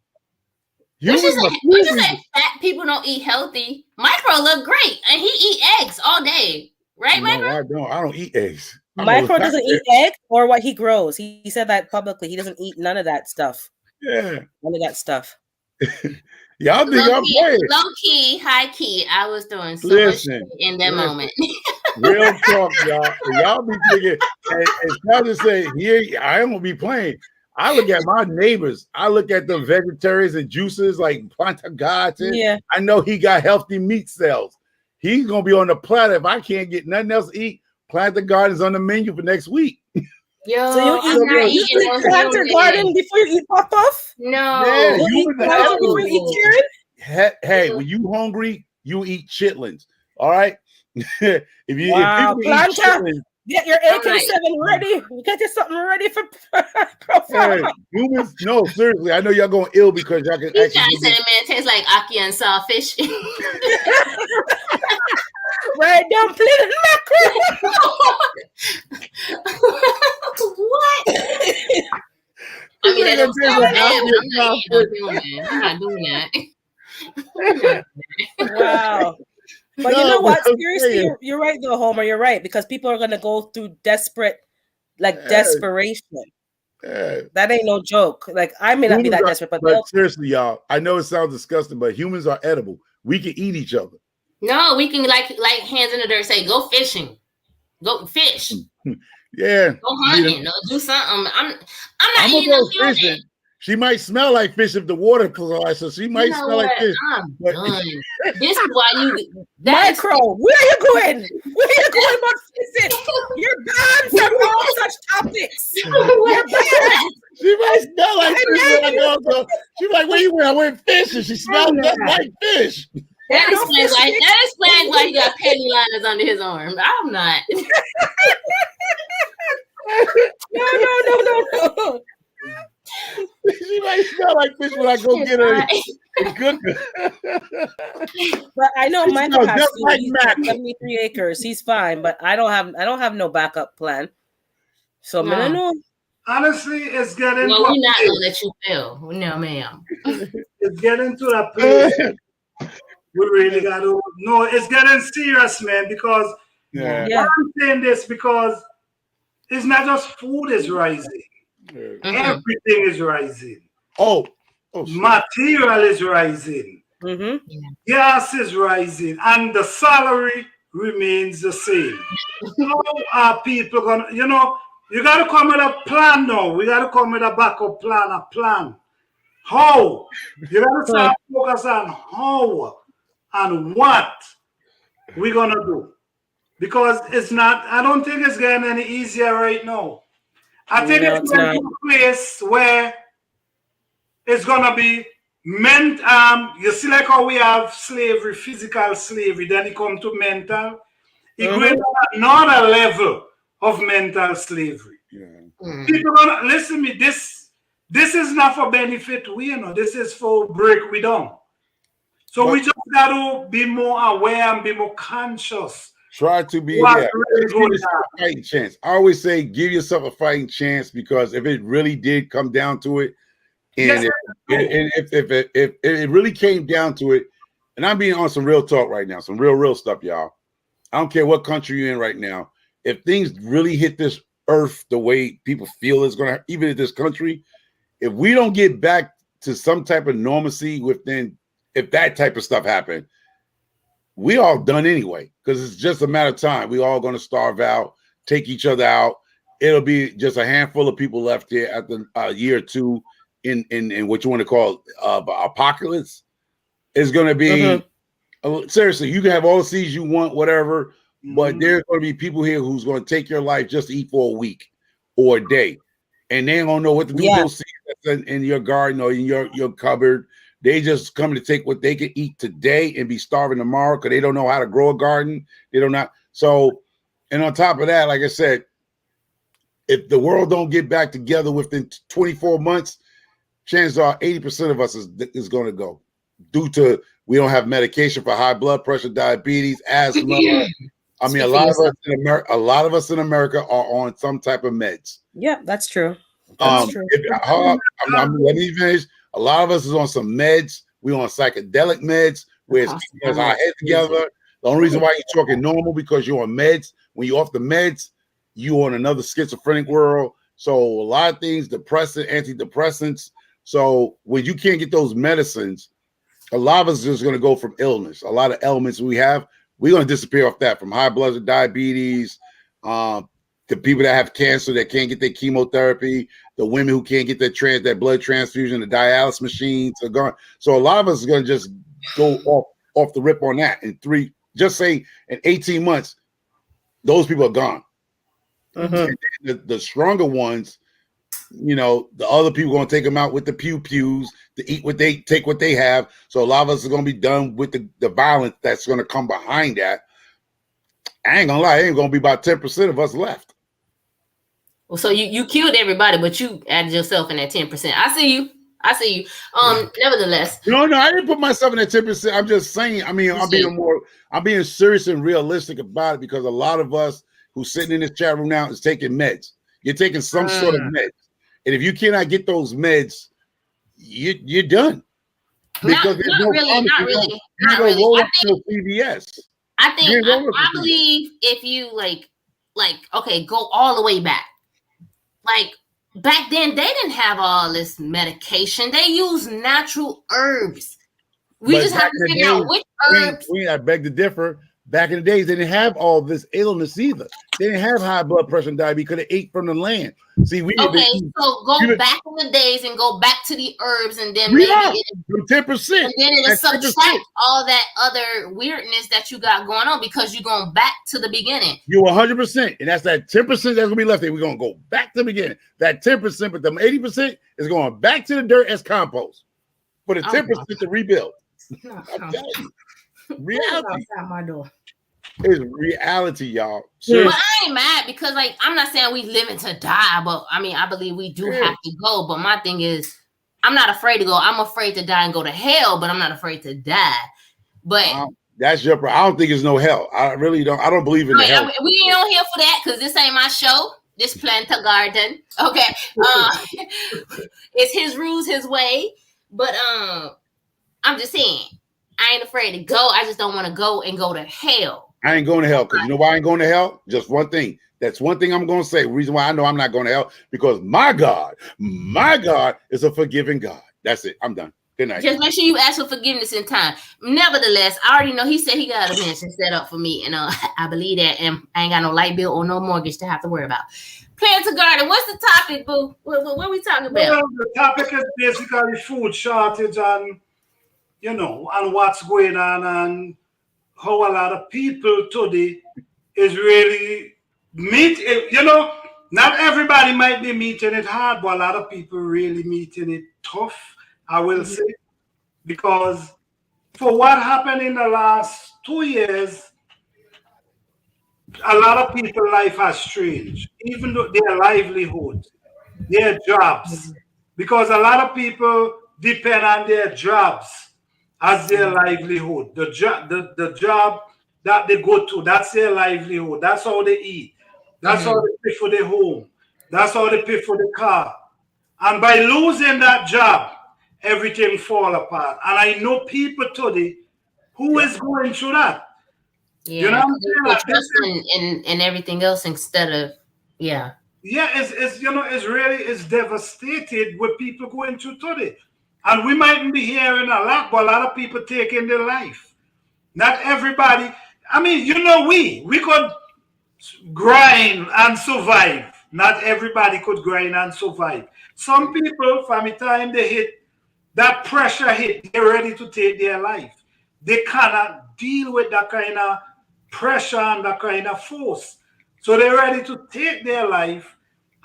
You just say fat people don't eat healthy. Micro look great, and he eat eggs all day, right, Micro? I don't eat eggs. Micro doesn't eat eggs or what he grows. He said that publicly. He doesn't eat none of that stuff. Yeah, none of that stuff. Y'all think I'm playing? Low key, high key. I was doing so much in that moment. Real talk, y'all. Y'all be thinking, and y'all just say, here, I ain't gonna be playing. I look at my neighbors. I look at the vegetarians and juices like Planta Garden. Yeah. I know he got healthy meat cells. He's gonna be on the platter. If I can't get nothing else to eat, Planta Garden's on the menu for next week. Yo, so you eat Planta Garden before you eat puff puff? No. Yeah, you eat Karen? Hey, when you hungry, you eat chitlins. All right. if people eat chitlins, Get your AK-7 ready. Get you something ready for Hey, humans, no, seriously. I know y'all going ill because y'all can He's trying actually to say the man tastes like Aki and sawfish. right down plain mackerel. What? I mean, that don't sound bad, but I'm not doing that. Wow. But you know what? Seriously, you're right though, Homer. You're right, because people are gonna go through desperation. That ain't no joke. Like, I may not be that desperate, but seriously, y'all, I know it sounds disgusting, but humans are edible. We can eat each other. No, we can like hands in the dirt. Say, go fishing, go fish. Yeah, go hunting. No, do something. I'm not eating go no human. fishing. She might smell like fish if the water flies, so she might smell like fish. I'm done. This is why you Micro. Where are you going? Where are you going about fishing? You're banned from all such topics. You're banned. She might smell like fish when I go. So she's like, "Where you went? I went fishing." She smelled just like fish. That explains why he got penny liners under his arm. I'm not. No. She might smell like fish when I go get her. But I know Michael has like 73 acres. He's fine, but I don't have no backup plan. So I know. Honestly, it's getting. Well, we're not gonna let you fail. No, ma'am. It's getting to that place. We really got to. No, it's getting serious, man. Because I'm saying this because it's not just food is rising. Everything is rising. Material is rising. Gas is rising, and the salary remains the same. How are people gonna? You got to come with a plan now. We got to come with a backup plan. A plan. How? You got to start focus on how and what we're gonna do, because it's not. I don't think it's getting any easier right now. I think it's going to a place where it's gonna be meant. You see, like how we have slavery, physical slavery, then it come to mental. It goes to another level of mental slavery. People gonna listen to me. This is not for benefit. This is for break we down. So we just got to be more aware and be more conscious. Try to be fighting chance. I always say give yourself a fighting chance, because if it really did come down to it, and if it really came down to it, and I'm being on some real talk right now, some real stuff, y'all. I don't care what country you're in right now. If things really hit this earth the way people feel it's gonna, even in this country, if we don't get back to some type of normalcy within, if that type of stuff happened, we all done anyway, because it's just a matter of time. We all gonna starve out, take each other out. It'll be just a handful of people left here after a year or two in what you want to call apocalypse. It's gonna be seriously. You can have all the seeds you want, whatever, but there's gonna be people here who's gonna take your life just to eat for a week or a day, and they don't know what to do with those seeds that's in your garden or in your cupboard. They just come to take what they can eat today and be starving tomorrow because they don't know how to grow a garden. They don't know. So, and on top of that, like I said, if the world don't get back together within 24 months, chances are 80% of us is going to go due to we don't have medication for high blood pressure, diabetes, asthma. I mean, a lot of us in America are on some type of meds. Yeah, that's true. That's true. Let me finish. A lot of us is on some meds. We on psychedelic meds where it's keeping our head together. The only reason why you're talking normal because you're on meds. When you're off the meds, you on another schizophrenic world. So a lot of things, antidepressants. So when you can't get those medicines, a lot of us is just going to go from illness. A lot of elements we have, we're going to disappear off that, from high blood pressure, diabetes, the people that have cancer that can't get their chemotherapy, the women who can't get their blood transfusion, the dialysis machines are gone. So a lot of us is going to just go off the rip on that. Just say in 18 months, those people are gone. The stronger ones, the other people are going to take them out with the pews to eat take what they have. So a lot of us are going to be done with the violence that's going to come behind that. I ain't gonna lie, ain't gonna be about 10% of us left. Well, so you killed everybody, but you added yourself in that 10%. I see you. Nevertheless. No, I didn't put myself in that 10%. I'm just saying, I mean, I'm being serious and realistic about it because a lot of us who's sitting in this chat room now is taking meds. You're taking some sort of meds. And if you cannot get those meds, you're done. Because not really. CVS. I believe if you like, okay, go all the way back. Like back then, they didn't have all this medication. They used natural herbs. We just have to figure out which herbs. I beg to differ. Back in the days, they didn't have all this illness either. They didn't have high blood pressure and diabetes because they ate from the land. See, so go back in the days and go back to the herbs, and then maybe 10%, and then it'll subtract all that other weirdness that you got going on because you're going back to the beginning. You're 100%, and that's that 10% that's gonna be left there. We're gonna go back to the beginning. That 10%, but the 80% is going back to the dirt as compost for the 10% to rebuild. I'm telling you, reality. Outside my door. It's reality, y'all. But I ain't mad because, like, I'm not saying we living to die, but I mean, I believe we do have to go. But my thing is, I'm not afraid to go. I'm afraid to die and go to hell, but I'm not afraid to die. But that's your problem. I don't think it's no hell. I really don't. I don't believe in hell. We ain't on here for that because this ain't my show. This Plant a Garden. Okay. It's his rules, his way. But I'm just saying, I ain't afraid to go. I just don't want to go and go to hell. I ain't going to hell because you know why I ain't going to hell? Just one thing. That's one thing I'm going to say. The reason why I know I'm not going to hell because my God is a forgiving God. That's it. I'm done. Good night. Just make sure you ask for forgiveness in time. Nevertheless, I already know he said he got a mansion set up for me, and I believe that, and I ain't got no light bill or no mortgage to have to worry about. Plant a Garden. What's the topic, boo? What are we talking about? Well, the topic is basically food shortage and and what's going on and how a lot of people today is really not everybody might be meeting it hard, but a lot of people really meeting it tough, I will say, because for what happened in the last 2 years, a lot of people's life has changed, even though their livelihood, their jobs, because a lot of people depend on their jobs as their livelihood. The job that they go to, that's their livelihood. That's how they eat. That's how they pay for their home. That's how they pay for the car. And by losing that job, everything fall apart. And I know people today who is going through that. Yeah, you know what I'm saying? And everything else instead of it's devastated with people going through today. And we mightn't be hearing a lot, but a lot of people taking their life. Not everybody. I mean, we could grind and survive. Not everybody could grind and survive. Some people, from the time they hit, that pressure hit, they're ready to take their life. They cannot deal with that kind of pressure and that kind of force. So they're ready to take their life.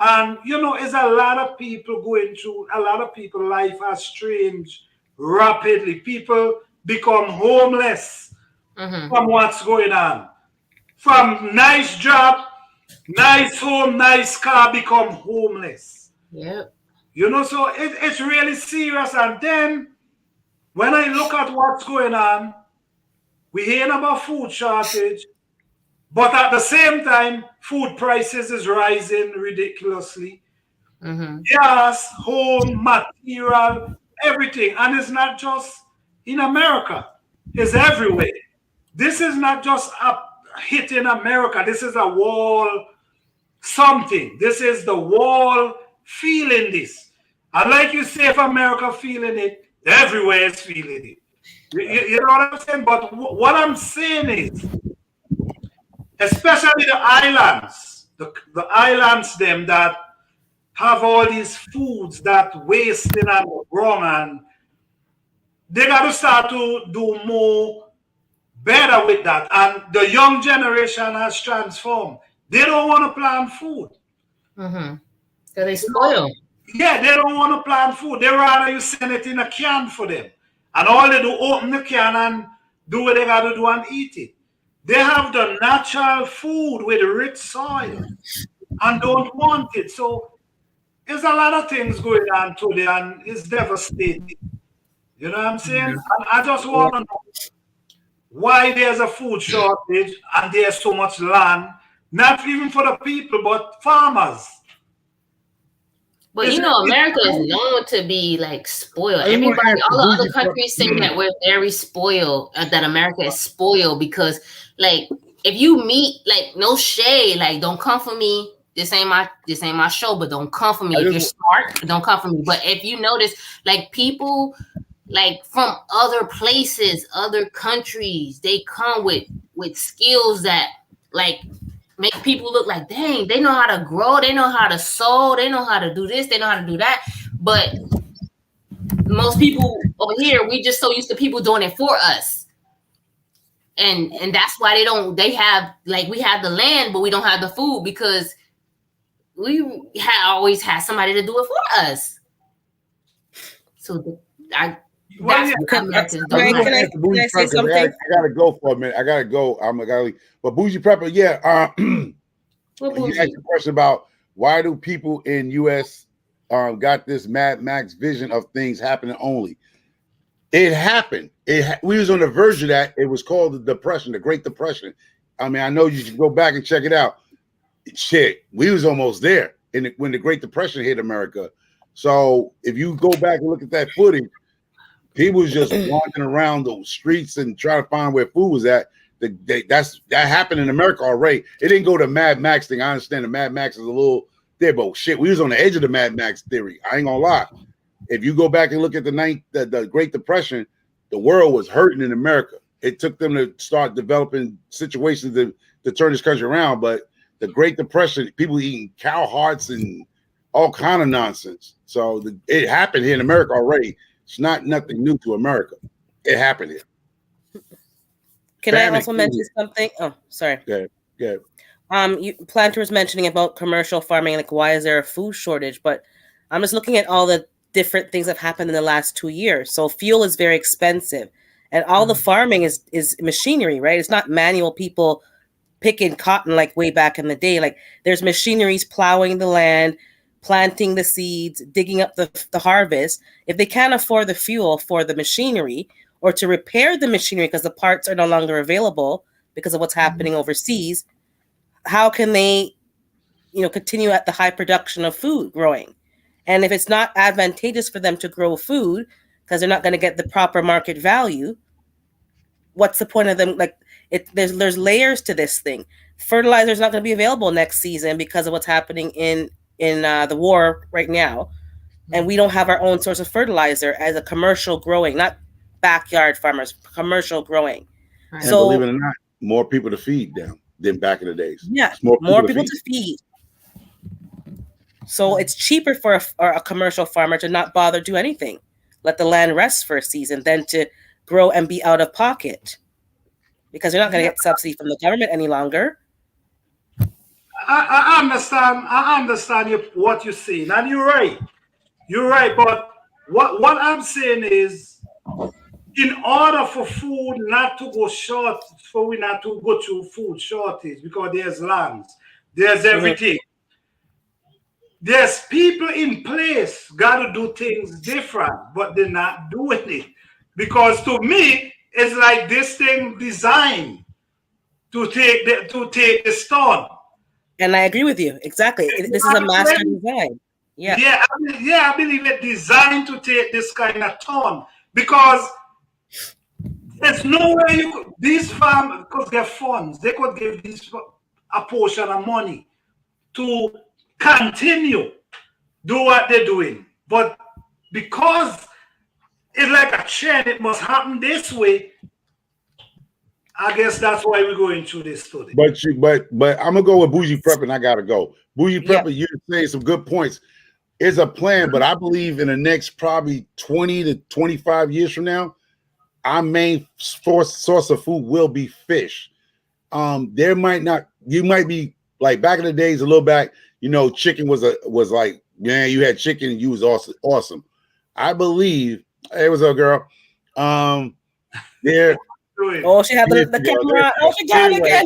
And, it's a lot of people going through, a lot of people's life has changed rapidly. People become homeless from what's going on. From nice job, nice home, nice car, become homeless. Yep. So it's really serious. And then when I look at what's going on, we hear about food shortage. But at the same time, food prices is rising ridiculously. Gas, home, material, everything. And it's not just in America. It's everywhere. This is not just a hit in America. This is a wall something. This is the wall feeling this. And like you say, if America feeling it, everywhere is feeling it. You know what I'm saying? But what I'm saying is, especially the islands, the islands them that have all these foods that wasting on the ground, and they got to start to do more better with that. And the young generation has transformed. They don't want to plant food. So they spoil. Yeah, they don't want to plant food. They rather you send it in a can for them. And all they do, open the can and do what they got to do and eat it. They have the natural food with rich soil and don't want it. So there's a lot of things going on today, and it's devastating. You know what I'm saying? And I just want to know why there's a food shortage and there's so much land, not even for the people, but farmers. But you know, America is known to be like spoiled. Everybody, all the other countries say that we're very spoiled, that America is spoiled because, like, if you meet, like, no shade, like, don't come for me. This ain't my show, but don't come for me. If you're smart, don't come for me. But if you notice, like, people like from other places, other countries, they come with skills that like make people look like, dang, they know how to grow, they know how to sow, they know how to do this, they know how to do that. But most people over here, we just so used to people doing it for us. And that's why we have the land, but we don't have the food because we always had somebody to do it for us. So Can I say something? I gotta go for a minute. I gotta go. But Bougie Prepper, yeah. You asked a question about why do people in US got this Mad Max vision of things happening only. It happened. We was on the verge of that. It was called the Depression, the Great Depression. I mean, I know you should go back and check it out. Shit, we was almost there when the Great Depression hit America. So if you go back and look at that footage, people was just wandering around the streets and trying to find where food was at. That happened in America already. It didn't go to Mad Max thing. I understand the Mad Max is a little there, but shit, we was on the edge of the Mad Max theory. I ain't gonna lie. If you go back and look at the Great Depression, the world was hurting in America. It took them to start developing situations to turn this country around. But the Great Depression, people eating cow hearts and all kind of nonsense. So it happened here in America already. It's not nothing new to America. It happened here. Can I also mention something? Oh, sorry. Good. Planter was mentioning about commercial farming, like why is there a food shortage? But I'm just looking at all the different things that have happened in the last 2 years. So fuel is very expensive, and all the farming is machinery, right? It's not manual people picking cotton like way back in the day. Like there's machineries plowing the land, planting the seeds, digging up the harvest. If they can't afford the fuel for the machinery or to repair the machinery because the parts are no longer available because of what's happening overseas, how can they, continue at the high production of food growing? And if it's not advantageous for them to grow food because they're not going to get the proper market value, what's the point of them? Like there's layers to this thing. Fertilizer is not going to be available next season because of what's happening in the war right now, and we don't have our own source of fertilizer as a commercial growing, not backyard farmers, commercial growing. Right. So believe it or not, more people to feed now than back in the days. Yeah, more people to feed. So it's cheaper for a commercial farmer to not bother do anything, let the land rest for a season, than to grow and be out of pocket because they're not going to get subsidy from the government any longer. I understand what you're saying, and you're right. You're right, but what I'm saying is, in order for food not to go short, for we not to go through food shortage, because there's lands, there's everything. There's people in place got to do things different, but they're not doing it. Because to me, it's like this thing designed to take the stone. And I agree with you. Exactly. This is a master design. Yeah. I believe it's designed to take this kind of turn because there's no way these farmers, because they're funds, they could give this a portion of money to continue do what they're doing. But because it's like a trend, it must happen this way. I guess that's why we're going through this study. But I'm gonna go with Bougie Prepper, and I gotta go. Bougie Prepper, you're saying some good points. It's a plan, but I believe in the next probably 20 to 25 years from now, our main source of food will be fish. You might be like back in the days, a little back, chicken was like, man, you had chicken and you was awesome. I believe, hey, what's up, girl? Oh, she had the Yeah, camera. Oh, she got it anyway.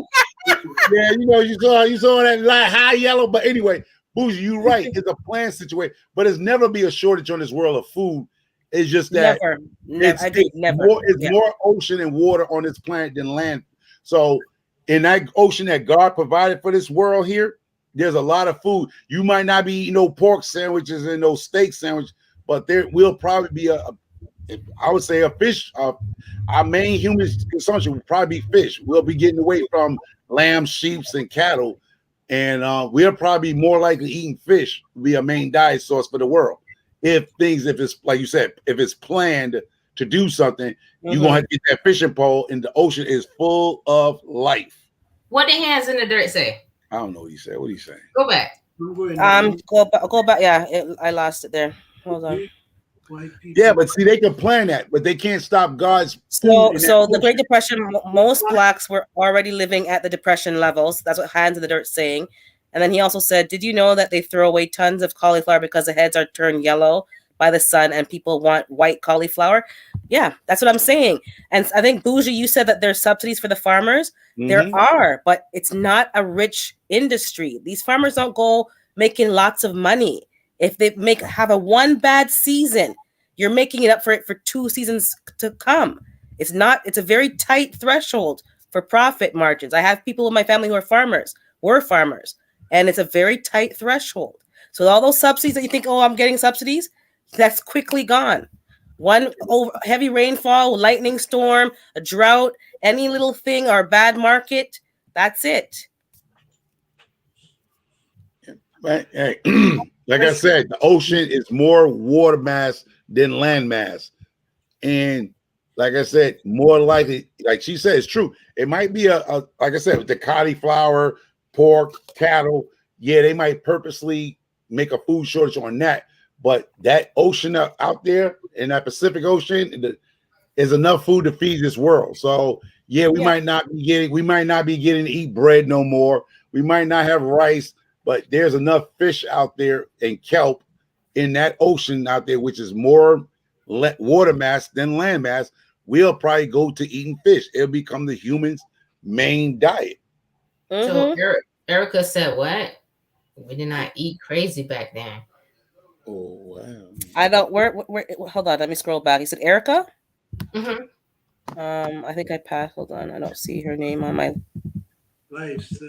again. Yeah, you saw that light high yellow. But anyway, Bougie, you're right. It's a planned situation, but there's never be a shortage on this world of food. It's just that Never. I agree, never. It's more ocean and water on this planet than land. So in that ocean that God provided for this world here, there's a lot of food. You might not be eating no pork sandwiches and no steak sandwich, but there will probably be I would say a fish. Our main human consumption will probably be fish. We'll be getting away from lamb, sheep, and cattle, and we'll probably be more likely eating fish to be a main diet source for the world. If it's like you said, if it's planned to do something, you're gonna have to get that fishing pole, and the ocean is full of life. What did Hands in the Dirt say? I don't know what he said. What did he say? Go back. Go back. Yeah, I lost it there. Hold on. Yeah, but see, they can plan that, but they can't stop God's. So the Great Depression, most blacks were already living at the depression levels. That's what Hands in the Dirt's saying. And then he also said, did you know that they throw away tons of cauliflower because the heads are turned yellow by the sun and people want white cauliflower? Yeah, that's what I'm saying. And I think, Bougie, you said that there's subsidies for the farmers. Mm-hmm. There are, but it's not a rich industry. These farmers don't go making lots of money. If they have a one bad season, you're making it up for 2 seasons to come. It's a very tight threshold for profit margins. I have people in my family who are farmers, and it's a very tight threshold. So all those subsidies that you think, oh, I'm getting subsidies, that's quickly gone. One heavy rainfall, lightning storm, a drought, any little thing or a bad market, that's it. Hey, like I said, the ocean is more water mass than land mass. And like I said, more likely, like she said, it's true. It might be like I said, with the cauliflower, pork, cattle. Yeah, they might purposely make a food shortage on that. But that ocean out there in that Pacific Ocean is enough food to feed this world. So yeah, we might not be getting to eat bread no more. We might not have rice, but there's enough fish out there and kelp in that ocean out there, which is more water mass than land mass. We'll probably go to eating fish. It'll become the human's main diet. Mm-hmm. So Erica said, what? We did not eat crazy back then. Oh, wow. I don't, where, hold on, let me scroll back. He said, Erica? Mm-hmm. I think I passed. Hold on. I don't see her name on my lifestyle.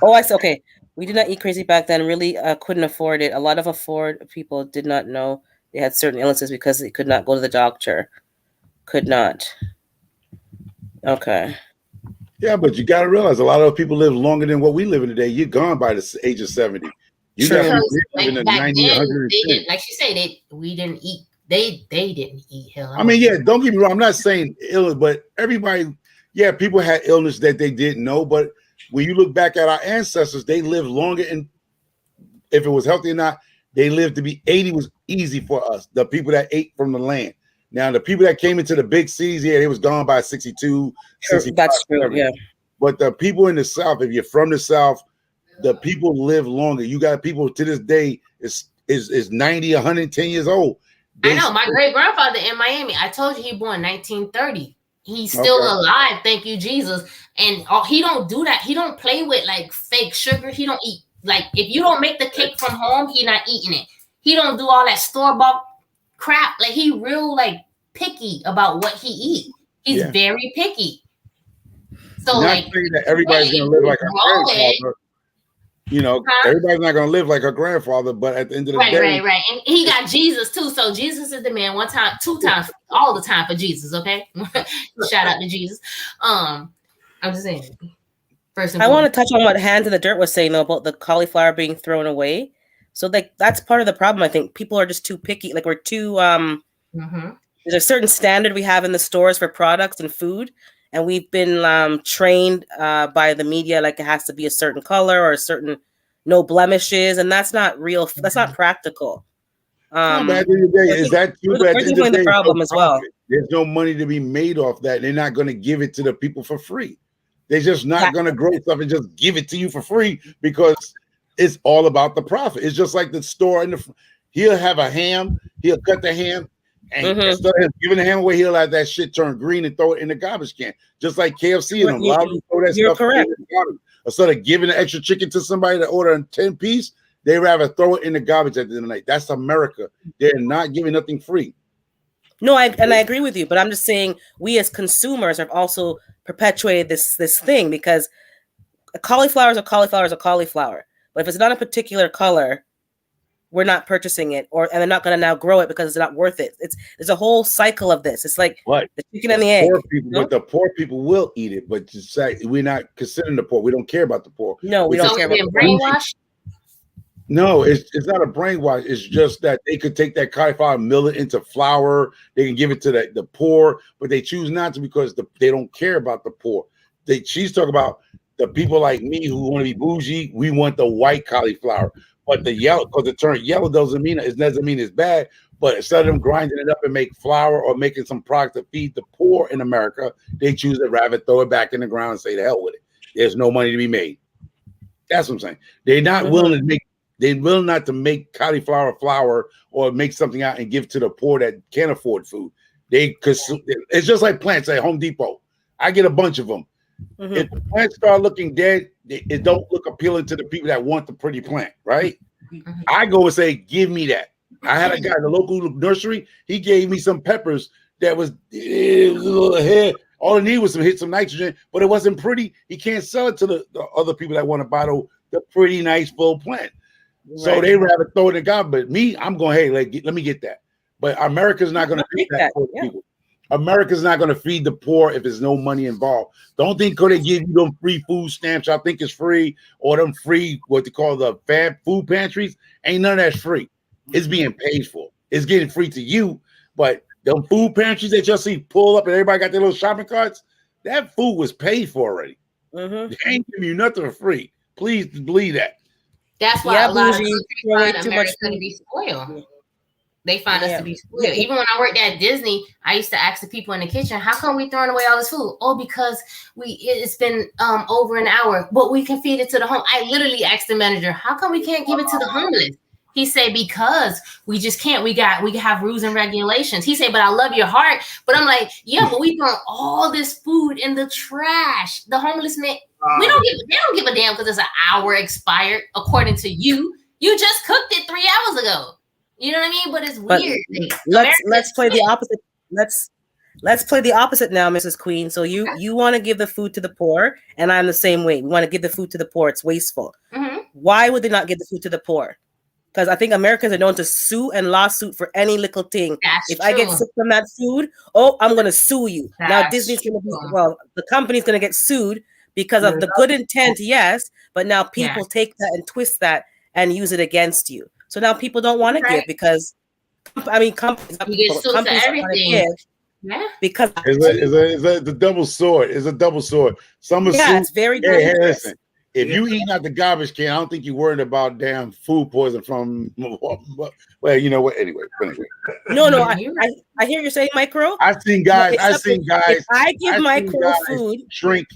Oh, I see. Okay. We did not eat crazy back then. Really couldn't afford it. A lot of people did not know they had certain illnesses because they could not go to the doctor. Could not. Okay. Yeah, but you got to realize a lot of people live longer than what we live in today. You're gone by the age of 70. You got to live in the 90, 110. Like she said, we didn't eat. They didn't eat hell. I mean, yeah, don't get me wrong. I'm not saying illness, but everybody, yeah, people had illness that they didn't know. But when you look back at our ancestors, they lived longer, and if it was healthy or not, they lived to be 80 was easy for us, the people that ate from the land. Now, the people that came into the big cities, yeah, they was gone by 62, 65. That's true, yeah. But the people in the South, if you're from the South, the people live longer. You got people to this day is 90, 110 years old. I know. My great-grandfather in Miami, I told you he born 1930. He's still alive, thank you, Jesus. And he don't do that. He don't play with like fake sugar. He don't eat. Like, if you don't make the cake from home, he not eating it. He don't do all that store-bought crap. Like, he real like picky about what he eat. He's very picky. So not like saying that everybody's gonna live like a grandfather. You know, everybody's not gonna live like her grandfather, but at the end of the day, right. And he got Jesus too. So Jesus is the man. 1 time, 2 times, all the time for Jesus. Okay, shout out to Jesus. I'm just saying. I want to touch on what Hands in the Dirt was saying though about the cauliflower being thrown away. So like that's part of the problem. I think people are just too picky. Like we're too there's a certain standard we have in the stores for products and food. And we've been trained by the media like it has to be a certain color or a certain no blemishes, and that's not real. That's not practical. At the end of the day, is that too bad? We're doing the problem as well. There's no money to be made off that. They're not going to give it to the people for free. They're just not going to grow stuff and just give it to you for free because it's all about the profit. It's just like the store he'll have a ham. He'll cut the ham. And instead of giving the ham away, he'll let that shit turn green and throw it in the garbage can. Just like KFC and them. A lot of them throw that You're stuff correct. in the garbage. Instead of giving the extra chicken to somebody that order a 10-piece, they rather throw it in the garbage at the end of the night. That's America. They're not giving nothing free. No, I agree with you, but I'm just saying we as consumers have also perpetuated this thing, because a cauliflower is a cauliflower is a cauliflower. But if it's not a particular color, we're not purchasing it, and they're not going to now grow it because it's not worth it. There's a whole cycle of this. It's like the chicken and the egg. But the poor people will eat it, but just say we're not considering the poor. We don't care about the poor. No, we don't care about the brainwash. No, it's not a brainwash. It's just that they could take that cauliflower, mill it into flour. They can give it to the poor, but they choose not to because they don't care about the poor. She's talking about the people like me who want to be bougie. We want the white cauliflower, but the yellow, because it turned yellow doesn't mean it's bad. But instead of them grinding it up and make flour or making some product to feed the poor in America, they choose to rather throw it back in the ground and say the hell with it. There's no money to be made. That's what I'm saying. They're not willing to make. They will not to make cauliflower flour or make something out and give to the poor that can't afford food. It's just like plants at Home Depot. I get a bunch of them. If the plants start looking dead, it don't look appealing to the people that want the pretty plant, right? I go and say, give me that. I had a guy in the local nursery. He gave me some peppers that was a little ahead. All it needed was some nitrogen, but it wasn't pretty. He can't sell it to the other people that want to buy the pretty, nice, full plant. So they rather throw it in God, but me, I'm going, hey, let me get that. But America's not going to feed that for people. America's not going to feed the poor if there's no money involved. Don't think because they give you them free food stamps, I think it's free, or them free, what they call the fab food pantries. Ain't none of that's free. It's being paid for. It's getting free to you, but them food pantries that you'll see pull up and everybody got their little shopping carts, that food was paid for already. They ain't giving you nothing for free. Please believe that. That's why a lot of countries find America to be spoiled. They find us to be spoiled. Even when I worked at Disney, I used to ask the people in the kitchen, how come we throwing away all this food? Oh, because it's been over an hour, but we can feed it to the home. I literally asked the manager, how come we can't give it to the homeless? He said, because we just can't. We have rules and regulations. He said, but I love your heart. But I'm like, yeah, but we throw all this food in the trash. The homeless man, they don't give a damn because it's an hour expired, according to you. You just cooked it 3 hours ago. You know what I mean? But it's weird. Let's play the opposite. Let's play the opposite now, Mrs. Queen. So you want to give the food to the poor, and I'm the same way. We want to give the food to the poor. It's wasteful. Why would they not give the food to the poor? Because I think Americans are known to sue and lawsuit for any little thing. If I get sick from that food, I'm going to sue you. Now Disney's going to be, the company's going to get sued because of the good intent, yes, but now people take that and twist that and use it against you. So now people don't want to give because, companies get sued for everything. Because it's a double sword. It's a double sword. It's very dangerous. Hey, listen. If you eating out the garbage can, I don't think you're worried about damn food poison from. Well, you know what? Anyway. No. I hear you saying micro. I've seen guys. If I give micro food, drink.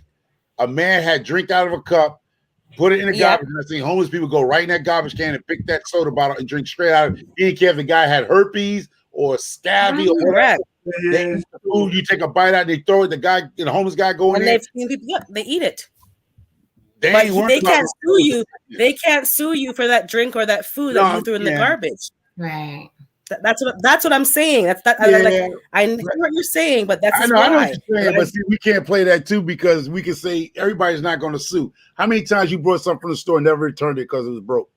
A man had drink out of a cup, put it in the garbage, and I've seen homeless people go right in that garbage can and pick that soda bottle and drink straight out of it. You didn't care if the guy had herpes or scabby or whatever. The food, you take a bite out, they throw it. The homeless guy go in there. They eat it. But they can't sue you. They can't sue you for that drink or that food that you threw in the garbage. Right. That's what I'm saying. I know what you're saying, but that's I know what you're saying. But see, we can't play that too because we can say everybody's not going to sue. How many times you brought something from the store and never returned it because it was broke?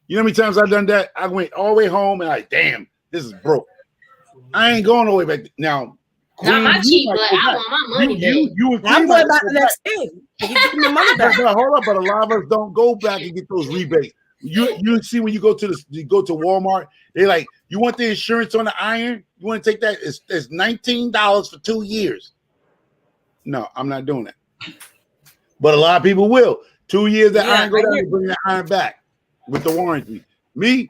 You know how many times I've done that? I went all the way home and damn, this is broke. I ain't going all the way back now. Not my cheap, but I want my money back. I'm going back the next day. You give me money back. Hold up, but a lot of us don't go back and get those rebates. You see when you go to Walmart, they're like, you want the insurance on the iron? You want to take that? It's $19 for 2 years. No, I'm not doing that. But a lot of people will. 2 years the iron go down and bring the iron back with the warranty. Me,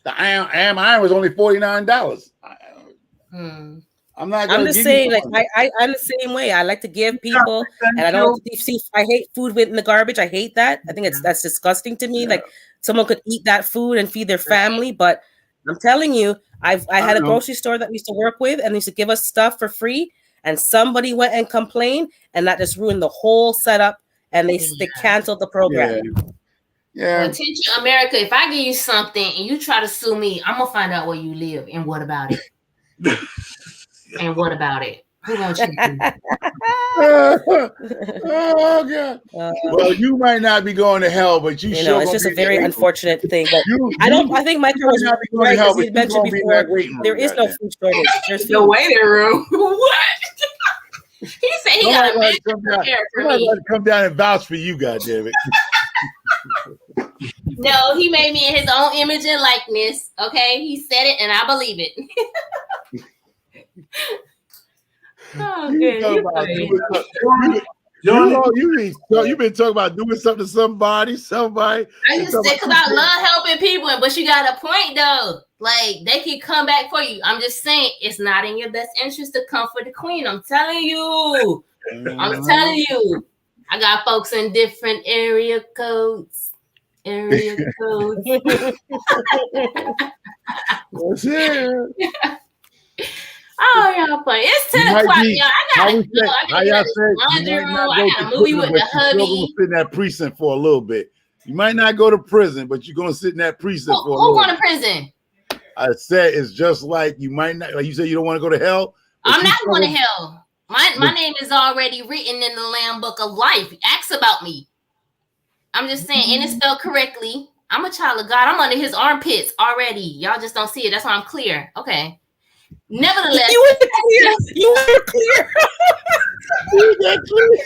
the iron was only $49. I'm just saying, I'm the same way. I like to give people, and I don't see. I hate food in the garbage. I hate that. I think that's disgusting to me. Yeah. Like someone could eat that food and feed their family, but I'm telling you, I had a know. grocery store that we used to work with and used to give us stuff for free, and somebody went and complained, and that just ruined the whole setup, and they canceled the program. Yeah. Well, attention, America, if I give you something and you try to sue me, I'm gonna find out where you live and what about it. And what about it? Who wants you to do? Oh God. Well, you might not be going to hell, but you sure it's just a very unfortunate thing. But I think Michael was not be going right, to hell, as he but mentioned be in that before. waiting room, There is no food shortage. There's The food. waiting room. What? He said he got a man prepared for me. Come down and vouch for you, goddammit. No, he made me in his own image and likeness. Okay, he said it, and I believe it. Oh, good. You've been talking about doing something to somebody. I just say because I love helping people, but you got a point though. Like they can come back for you. I'm just saying it's not in your best interest to come for the queen. I'm telling you. I got folks in different area codes. What's it? Oh, y'all funny. It's 10 o'clock, y'all. I gotta movie with the hubby. Sit in that precinct for a little bit. You might not go to prison, but you're gonna sit in that precinct for a Who little going bit. to prison? I said it's just like you might not, like you said, you don't want to go to hell. I'm not going to hell. My name is already written in the Lamb Book of Life. Ask about me. I'm just saying, and it's spelled correctly. I'm a child of God. I'm under his armpits already. Y'all just don't see it. That's why I'm clear. Okay. Nevertheless, you were clear. You were clear. You were clear.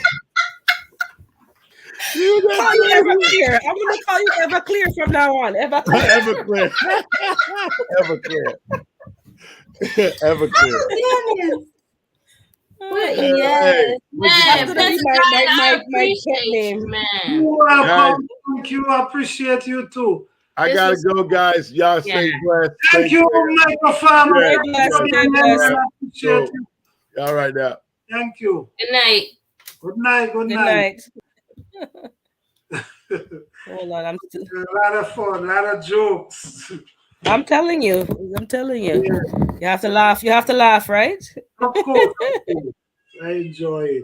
Everclear. I'm gonna call you Everclear from now on. Everclear. Everclear. But yes, man, my pet name. Man. You're welcome. Thank you. I appreciate you too. I gotta go, guys. Y'all stay blessed. Thank you, Michael Farmer. Stay blessed. I appreciate you. All right now. Thank you. Good night. Good night. Good night. Hold on, a lot of fun, a lot of jokes. I'm telling you. Yeah. You have to laugh. You have to laugh, right? Of course. I enjoy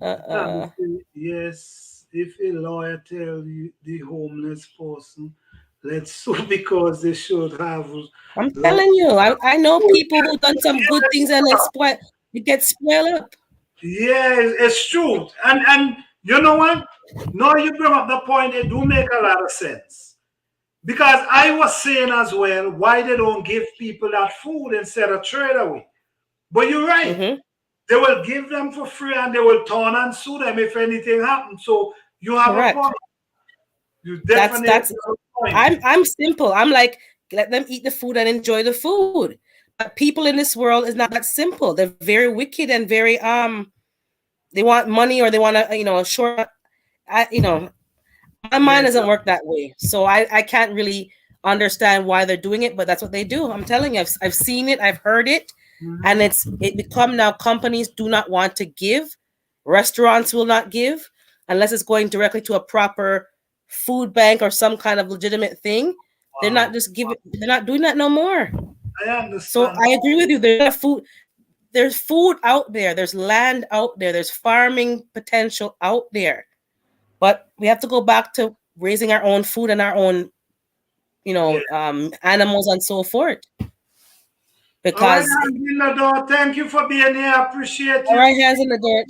it. Yes, if a lawyer tell you the homeless person, let's sue because they should have. I'm telling you, I know people who done some good things and it gets spoiled up. Yeah, it's true. And you know what? Now you bring up the point, it do make a lot of sense. Because I was saying as well, why they don't give people that food instead of trade away. But you're right. Mm-hmm. They will give them for free and they will turn and sue them if anything happens. So you have Correct. a point. You definitely have a point. I'm simple. I'm like, let them eat the food and enjoy the food. But people in this world is not that simple. They're very wicked and very they want money or they want to, short. My mind doesn't work that way. So I can't really understand why they're doing it, but that's what they do. I'm telling you, I've seen it, I've heard it, and it become now companies do not want to give. Restaurants will not give unless it's going directly to a proper food bank or some kind of legitimate thing. Wow. They're not just giving. They're not doing that no more. I understand. So I agree with you. There's food out there. There's land out there. There's farming potential out there. But we have to go back to raising our own food and our own, animals and so forth. Because thank you for being here. I appreciate you. All right, hands in the dirt.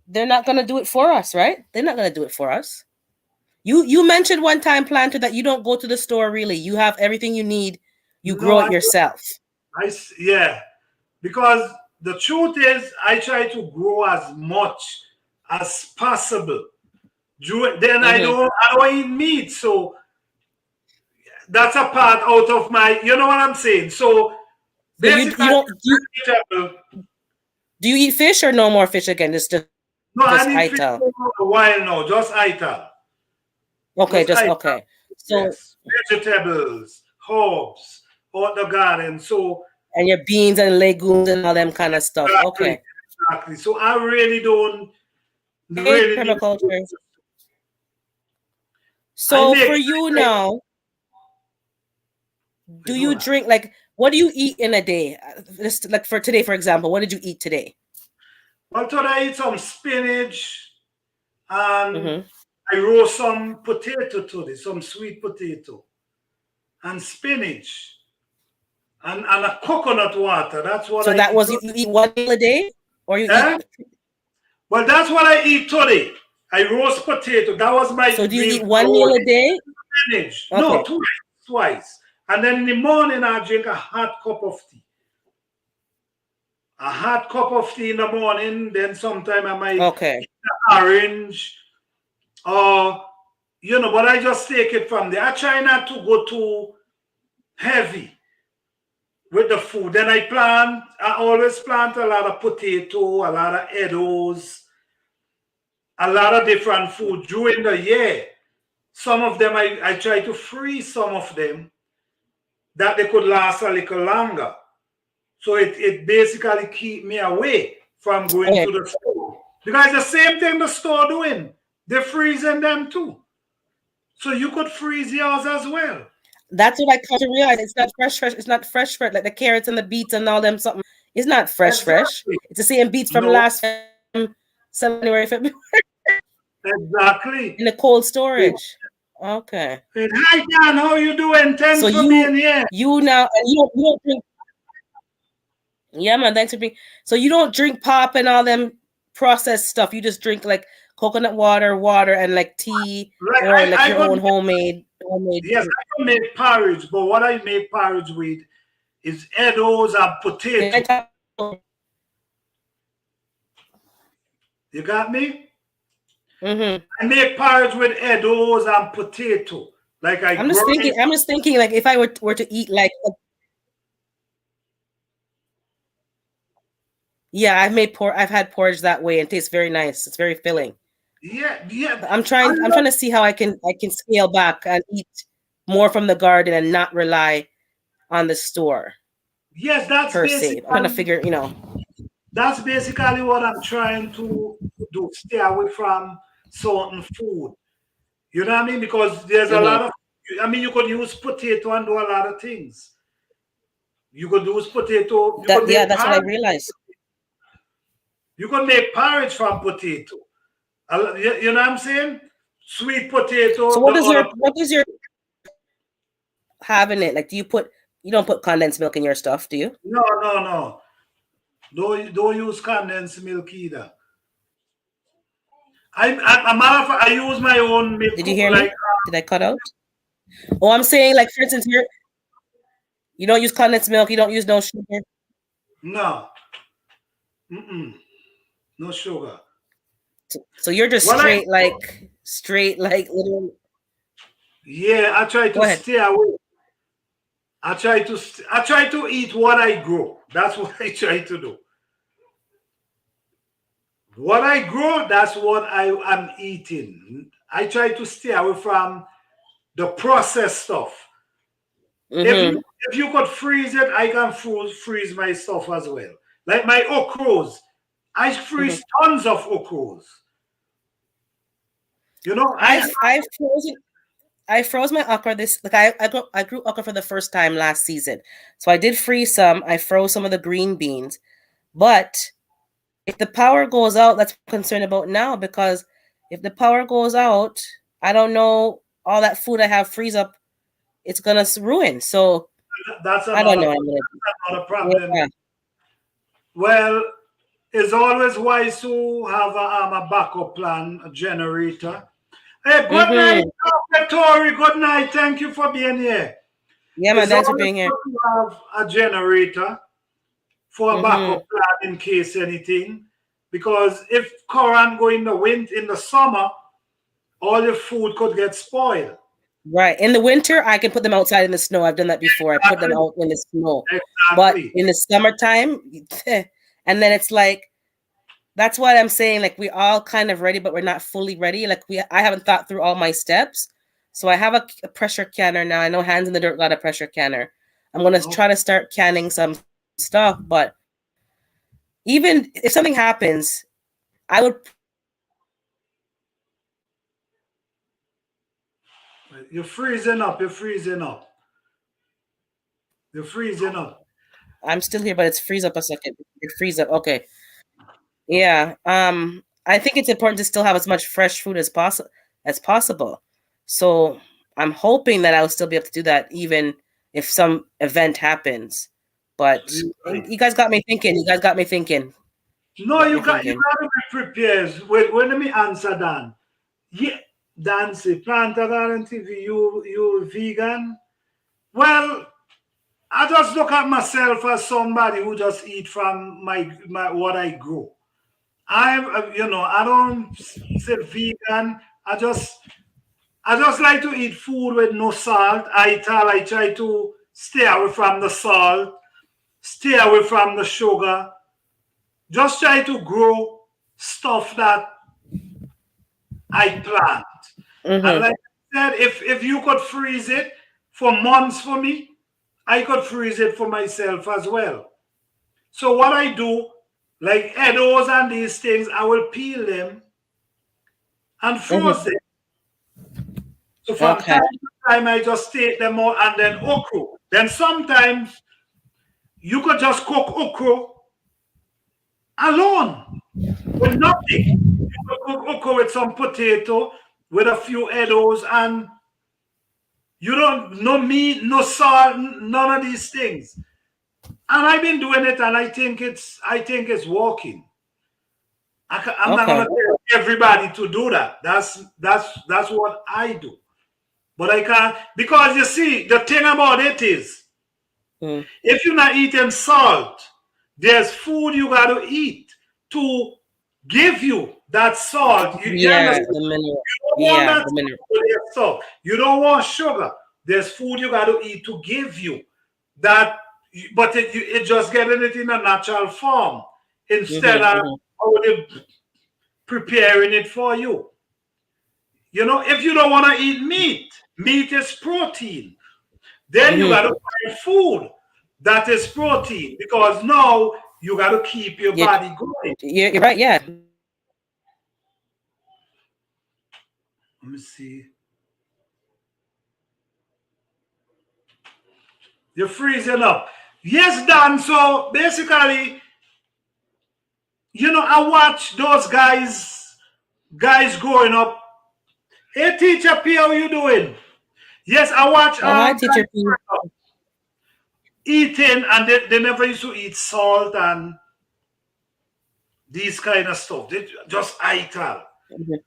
They're not going to do it for us, right? They're not going to do it for us. You mentioned one time, Planter, that you don't go to the store really. You have everything you need. You grow it yourself. Because the truth is, I try to grow as much as possible. Then I don't eat meat, so that's a part out of my. You know what I'm saying? So basically, do you eat fish or no more fish again? I eat fish for a while now. Just ital. Okay, okay. So yes. Vegetables, herbs, out the garden. So and your beans and legumes and all them kind of stuff. Okay. Exactly. So I really don't. Permaculture. So for you now, Do you drink like what do you eat in a day? Just like for today, for example, what did you eat today? Well, today I eat some spinach and Mm-hmm. I roast some potato today, some sweet potato and spinach and a coconut water. That's what So I that eat. was you eat one meal a day, or you Eh? eat? Well, that's what I eat today. I roast potato. That was my So do you meal eat for one meal a morning. day? Spinach. No, Okay. twice. And then in the morning, I drink a hot cup of tea. A hot cup of tea in the morning. Then sometime I might Okay. eat an orange or, but I just take it from there. I try not to go too heavy with the food. Then I always plant a lot of potato, a lot of edibles, a lot of different food during the year. Some of them I try to freeze some of them that they could last a little longer. So it basically keep me away from going Okay. to the store. Because the same thing the store doing. They're freezing them too. So you could freeze yours as well. That's what I come to realize. It's not fresh. It's not fresh. Like the carrots and the beets and all them something. It's not fresh. Exactly. It's the same beets from No, last January, February exactly. in the cold storage. Okay. And hi Dan, how you doing? So Thanks for being here. you now and you don't drink. Yeah, man. Thanks for being. So you don't drink pop and all them processed stuff. You just drink like coconut water, and like tea Right, or like I your could own homemade. yes, I can make porridge, but what I make porridge with is edibles and potato. You got me? Mm-hmm. I make porridge with edibles and potato. Like I I'm just thinking like if I were to eat like yeah, I've had porridge that way and it tastes very nice. It's very filling. Yeah. I'm trying to see how I can scale back and eat more from the garden and not rely on the store Yes, that's per se. basically I'm trying to figure, that's basically what I'm trying to do. Stay away from certain food. You know what I mean? Because there's a lot of you could use potato and do a lot of things. You could use potato. that's what I realized. You could make porridge from potato. You know what I'm saying? Sweet potato. So what is your having it? Like, you don't put condensed milk in your stuff, do you? No. Don't use condensed milk either. A matter of fact, I use my own milk. Did you hear me? Did I cut out? Oh, I'm saying, like, for instance, you don't use condensed milk. You don't use no sugar. No. No sugar. So you're just straight like little. Yeah, I try to stay away. I try to eat what I grow. That's what I try to do. What I grow, that's what I am eating. I try to stay away from the processed stuff. If you could freeze it, I can freeze my stuff as well. Like my okras, I freeze tons of okras. I froze my okra I grew okra for the first time last season. So I did freeze some. I froze some of the green beans. But if the power goes out, that's what I'm concerned about now, because if the power goes out, I don't know, all that food I have freeze up, it's gonna ruin. So I don't know. That's not a problem. Yeah. Well, it's always wise to have a backup plan, a generator. Hey, good night, Tori. Good night. Thank you for being here. Yeah, man, thanks for being here. To have a generator for a backup plan in case anything, because if current go in the summer, all your food could get spoiled. Right. In the winter, I can put them outside in the snow. I've done that before. I put them out in the snow. Exactly. But in the summertime, and then it's like, that's what I'm saying. Like, we all kind of ready, but we're not fully ready. Like, I haven't thought through all my steps. So I have a pressure canner now. I know Hands in the Dirt got a pressure canner. I'm going to try to start canning some stuff. But even if something happens, I would. You're freezing up. You're freezing up. I'm still here, but it's freeze up a second. It freeze up. Okay. Yeah. I think it's important to still have as much fresh food as possible. So I'm hoping that I'll still be able to do that even if some event happens. But Right. you guys got me thinking. You guys got me thinking. No, Got me you thinking. got to be prepared. Wait, let me answer Dan. Yeah, Dan say Planter Garden TV, you vegan? Well, I just look at myself as somebody who just eat from my what I grow. I don't say vegan. I just like to eat food with no salt. I try to stay away from the salt, stay away from the sugar. Just try to grow stuff that I plant. And Mm-hmm. like I said, if you could freeze it for months for me, I could freeze it for myself as well. So what I do, like Edos and these things, I will peel them and Mm-hmm. froze them. So from Okay. time to time, I just take them out and then okra. Then sometimes you could just cook okra alone with nothing. You could cook okra with some potato, with a few Edos, and you don't no meat, no salt, none of these things. And I've been doing it, and I think it's working. I'm not Okay. gonna tell everybody to do that. That's what I do. But I can't, because you see the thing about it is, Mm. if you're not eating salt, there's food you got to eat to give you that salt. You Yeah, understand? the mineral. You don't want Yeah, that the mineral. salt. You don't want sugar. There's food you got to eat to give you that, but it just getting it in a natural form instead Mm-hmm, of mm-hmm. how they preparing it for you. If you don't want to eat meat, meat is protein. Then you got to Mm-hmm. find food that is protein, because now you got to keep your Yeah, body going. you're right. Yeah. Let me see. You're freezing up. Yes, Dan. So basically, I watch those guys growing up. Hey, teacher P, how you doing? Yes, I watch Oh, hi, guys teacher P. eating, and they never used to eat salt and these kind of stuff. They just ital. Mhm.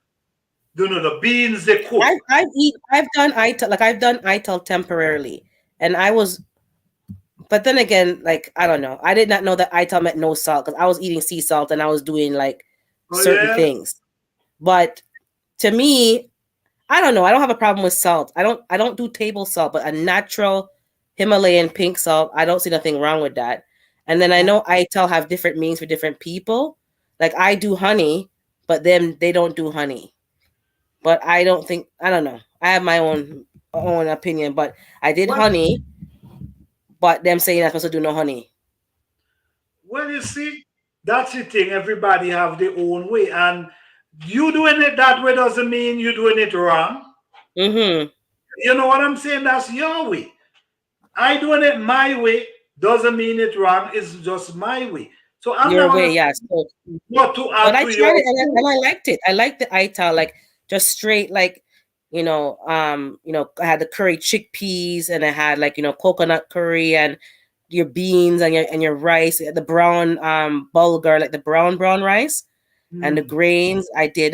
The beans they cook. I've done ITIL temporarily, and but then again, like I don't know, I did not know that ITIL meant no salt because I was eating sea salt and I was doing like Oh certain yeah. things. But to me, I don't know. I don't have a problem with salt. I don't do table salt, but a natural Himalayan pink salt, I don't see nothing wrong with that. And then I know ITIL have different meanings for different people. Like I do honey, but then they don't do honey. But I don't know. I have my own opinion, but I did Well, honey, but them saying I'm supposed to do no honey. well, you see, that's the thing. Everybody have their own way, and you doing it that way doesn't mean you're doing it wrong. Mm-hmm. You know what I'm saying? That's your way. I doing it my way doesn't mean it wrong. It's just my way. So I'm Your not way, gonna yeah. So, what to but add I to your. tried it and I liked it. I liked the ital, like just straight, like I had the curry chickpeas and I had like coconut curry and your beans and your rice, the brown bulgur, like the brown rice and the Hmm. grains. I did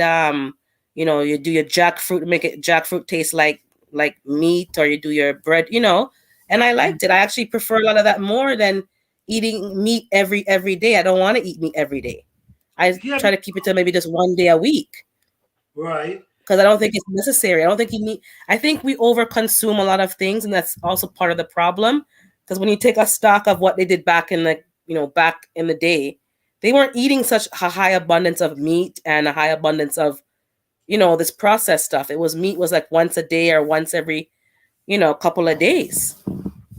you do your jackfruit, make it jackfruit taste like meat, or you do your bread, and I liked it. I actually prefer a lot of that more than eating meat every day. I don't want to eat meat every day. I Yeah, try to keep it to maybe just one day a week right. because I don't think it's necessary. I don't think you need. I think we overconsume a lot of things, and that's also part of the problem. Because when you take a stock of what they did back in the day, they weren't eating such a high abundance of meat and a high abundance of this processed stuff. It was meat was like once a day or once every couple of days.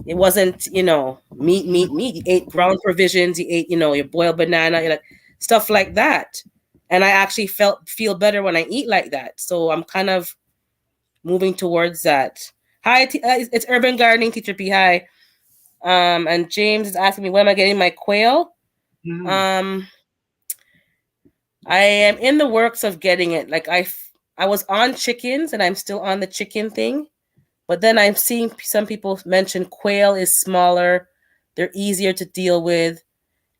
It wasn't meat. You ate ground provisions. You ate your boiled banana, like stuff like that. And I actually feel better when I eat like that. So I'm kind of moving towards that. Hi, it's Urban Gardening Teacher P. Hi. And James is asking me when am I getting my quail? Mhm. I am in the works of getting it. Like I was on chickens and I'm still on the chicken thing. But then I'm seeing some people mention quail is smaller, they're easier to deal with,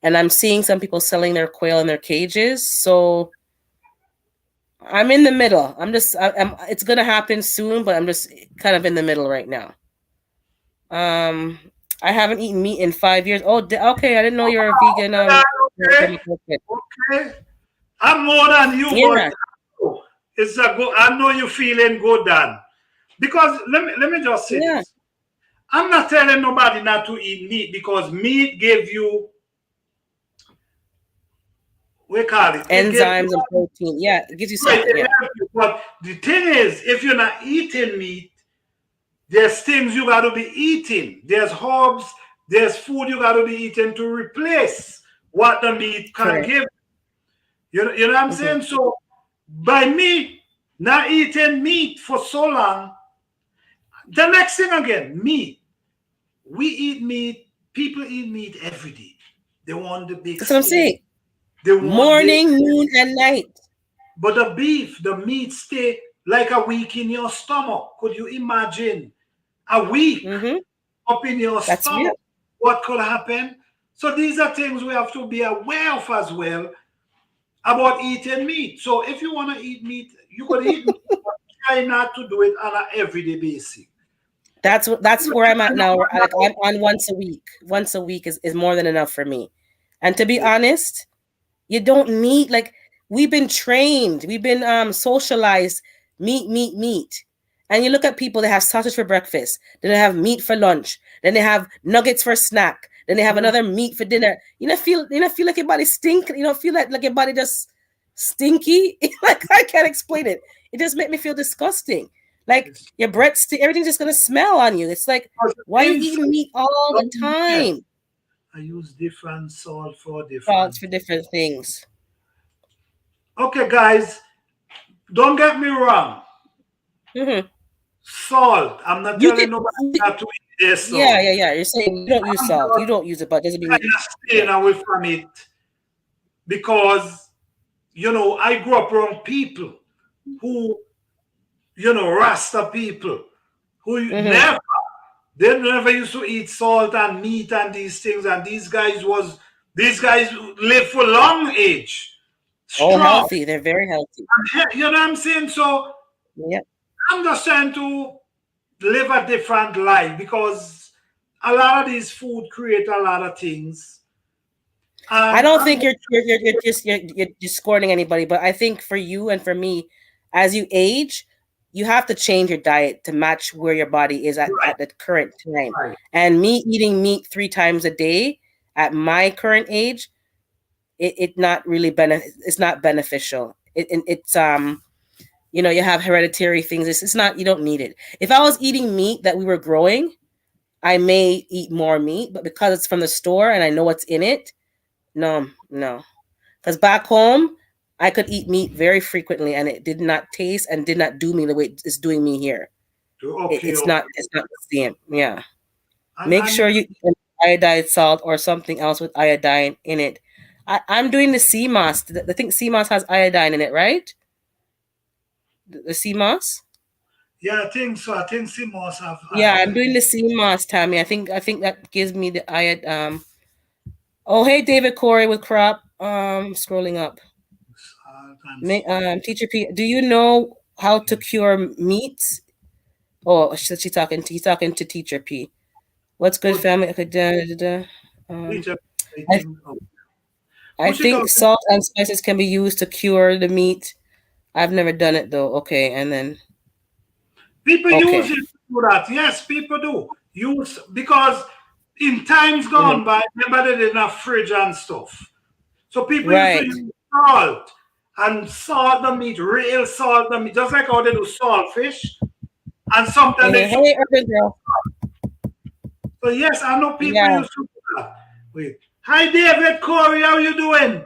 and I'm seeing some people selling their quail in their cages. So I'm in the middle. It's gonna happen soon, but I'm just kind of in the middle right now. Um, I haven't eaten meat in 5 years. Oh, okay. I didn't know you're a vegan. Okay, okay. I'm more than you, Yeah, but it's a good. I know you're feeling good, Dan. Because let me just say yeah. this. I'm not telling nobody not to eat meat because meat give you, we call it. It gives you Enzymes and protein. Yeah, it gives you right. some. It Yeah, helps you. But the thing is, if you're not eating meat, there's things you got to be eating. There's herbs. There's food you got to be eating to replace what the meat can correct. give. You know what I'm Hmm. saying? So by me not eating meat for so long, the next thing again, meat. We eat meat. People eat meat every day. They want the big That's what I'm steak. saying. They want this. Morning, noon, and night. But the beef, the meat stay like a week in your stomach. Could you imagine a week Hmm. up in your That's real. stomach? What could happen? So these are things we have to be aware of as well about eating meat. So if you want to eat meat, you could eat meat, but try not to do it on an everyday basis. That's where I'm at now. Like I'm on once a week. Once a week is more than enough for me. And to be honest, you don't need like we've been trained, we've been socialized, meat, meat, meat. And you look at people that have sausage for breakfast, then they have meat for lunch, then they have nuggets for snack, then they have another meat for dinner. You don't feel like your body stink. You don't feel like your body just stinky. Like I can't explain it. It just make me feel disgusting. Like your breath, everything's just gonna smell on you. It's like, why are you eating meat all the Yes, time? I use different salt for Salts different. for different things. Okay, guys, don't get me wrong. Hmm. Salt. I'm not You telling can, nobody not to eat their yeah, salt. yeah, yeah. You're saying you don't use I'm salt. You just don't use it, but it doesn't kind mean, of yeah. staying away from it because I grew up around people who Rasta people who Hmm. never they never used to eat salt and meat and these things, and these guys live for long age, Oh, strong. healthy. They're very healthy. You know what I'm saying? So Yep. I'm just trying to live a different life because a lot of these food create a lot of things. I And don't I'm think you're discording anybody, but I think for you and for me, as you age, you have to change your diet to match where your body is right, at the current time. right. And me eating meat 3 times a day at my current age, it not really it's not beneficial. It's you have hereditary things. It's not, you don't need it. If I was eating meat that we were growing, I may eat more meat, but because it's from the store and I know what's in it, no, no. Because back home, I could eat meat very frequently and it did not taste and did not do me the way it's doing me here. Okay, It's okay. not the same. Yeah. Mm-hmm. Make And sure you eat iodized salt or something else with iodine in it. I'm doing the sea moss. I think sea moss has iodine in it, right? The sea moss? yeah, I think so. I think Simos have Yeah, I'm iodine. doing the sea moss, Tammy. I think that gives me the iod. Oh, hey, David Corey with crop. Scrolling up. Salt and salt. Teacher P, do you know how to cure meats? Oh, she's talking. He's talking to Teacher P. What's good, Oh, family? Okay, da, da, da. Um, teacher, I I think. Oh, I push it think out. salt and spices can be used to cure the meat. I've never done it though. Okay, and then People use okay, it to do that. Yes, people do. Use because in times mhm. gone by, remember they didn't have fridge and stuff. So people used to Right. use salt and salt the meat, real salt the meat, just like how they do salt fish. And sometimes they Mhm. used to. Hey, urban girl. So yes, I know people Yeah. used to do that. Wait. Hi David Corey, how you doing?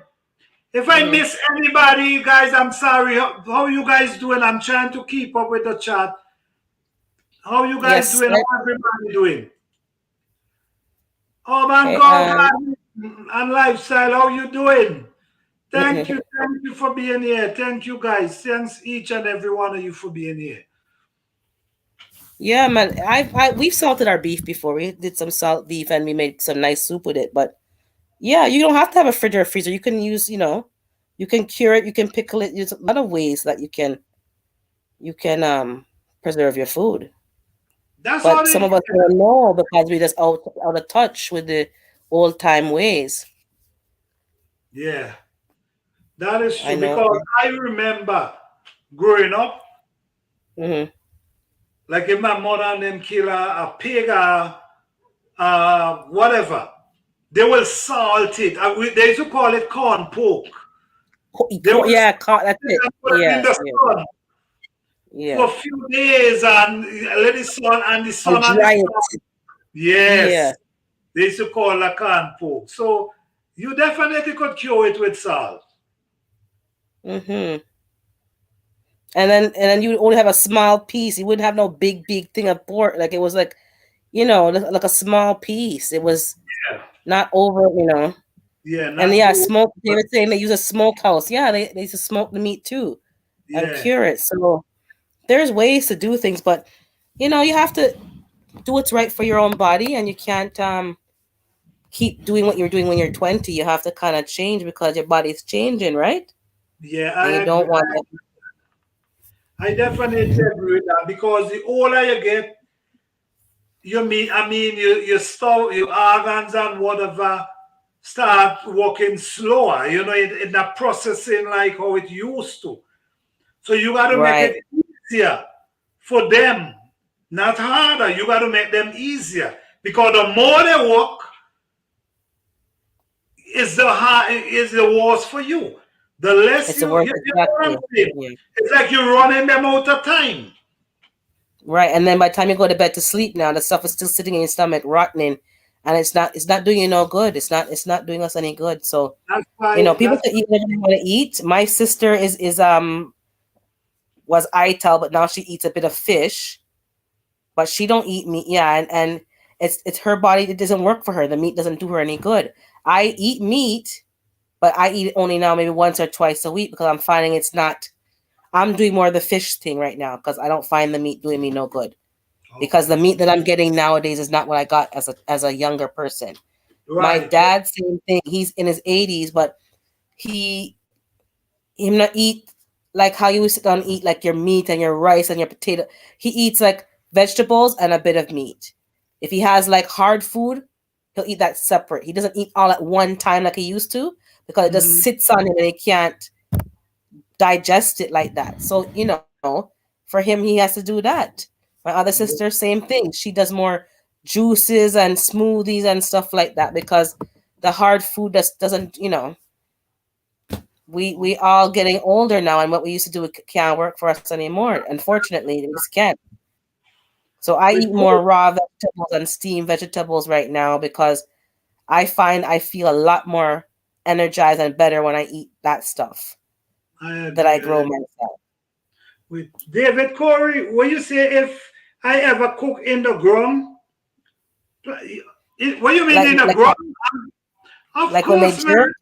If I Mhm. miss anybody, you guys, I'm sorry. How you guys doing? I'm trying to keep up with the chat. How you guys Yes. doing? How everybody doing? Oh man, Okay, God and lifestyle, how you doing? Thank mhm. you, thank you for being here. Thank you guys. Thanks each and every one of you for being here. Yeah, man. We've salted our beef before. We did some salt beef and we made some nice soup with it. But yeah, you don't have to have a fridge or a freezer. You can use, you can cure it, you can pickle it. There's a lot of ways that you can preserve your food. That's all But it some is. of us don't know because we just out of touch with the old time ways. Yeah, that is I true. know. Because I remember growing up, Hmm. like if my mother and them kill a pig or whatever, they will salt it. They used to call it corn pork. They will Yeah, salt that's it it. and put it in Yeah, the yeah, sun for yeah. a few days and let it sun and the And sun and the dry sun. it. Yeah. Yes, they used to call a corn pork. So you definitely could cure it with salt. Hmm. And then you would only have a small piece. You wouldn't have no big thing of pork. Like it was like, like a small piece. It was Yeah, not over. yeah, And not yeah, too. smoke. They were saying they use a smokehouse. Yeah, they used to smoke the meat too and Yeah, cure it. So there's ways to do things, but you have to do what's right for your own body, and you can't keep doing what you're doing when you're 20. You have to kind of change because your body's changing, right? yeah, And I you agree. don't want to. I definitely agree with that because the older you get, your stuff, your organs and whatever start working slower. It's not processing like how it used to. So you got to make Right. it easier for them, not harder. You got to make them easier because the more they work, is the worse for you. The less It's a work you know what I'm exactly. saying? Yeah. It's like you're running them out of time. Right. And then by the time you go to bed to sleep now, the stuff is still sitting in your stomach, rotting, and it's not doing you no good. It's not doing us any good. So, That's why. people can eat whatever they want to eat. My sister was ITAL, but now she eats a bit of fish, but she don't eat meat. Yeah, and it's her body. It doesn't work for her. The meat doesn't do her any good. I eat meat, but I eat it only now maybe once or twice a week because I'm finding it's not. I'm doing more of the fish thing right now because I don't find the meat doing me no good. Because the Okay. meat that I'm getting nowadays is not what I got as a younger person. My Right. dad, same thing. He's in his 80s, but he him not eat like how you sit down and eat like your meat and your rice and your potato. He eats like vegetables and a bit of meat. If he has like hard food, he'll eat that separate. He doesn't eat all at one time like he used to because it just Mhm. sits on him and he can't digest it like that. So, for him, he has to do that. My other sister, same thing. She does more juices and smoothies and stuff like that because the hard food just doesn't, we all getting older now and what we used to do can't work for us anymore. Unfortunately, we just can't. So I With eat more food, raw vegetables and steamed vegetables right now because I find I feel a lot more energized and better when I eat that stuff I that I agree. grow myself. With David Corey, what you say if I ever cook in the ground? What you mean Like in the like ground? Of like when they course, man. jerk.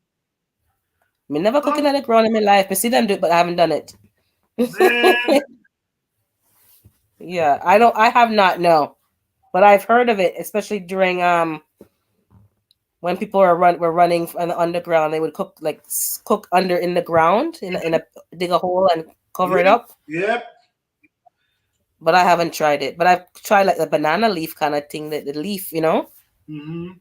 Me never cooking Of at the ground in my life. I see them do it, but I haven't done it. man. Yeah, I don't. I have not. No, but I've heard of it, especially during when people were running on the underground. They would cook under in the ground in a dig a hole and cover it Yep. up. Yep. But I haven't tried it. But I've tried like the banana leaf kind of thing. The leaf, Mm-hmm.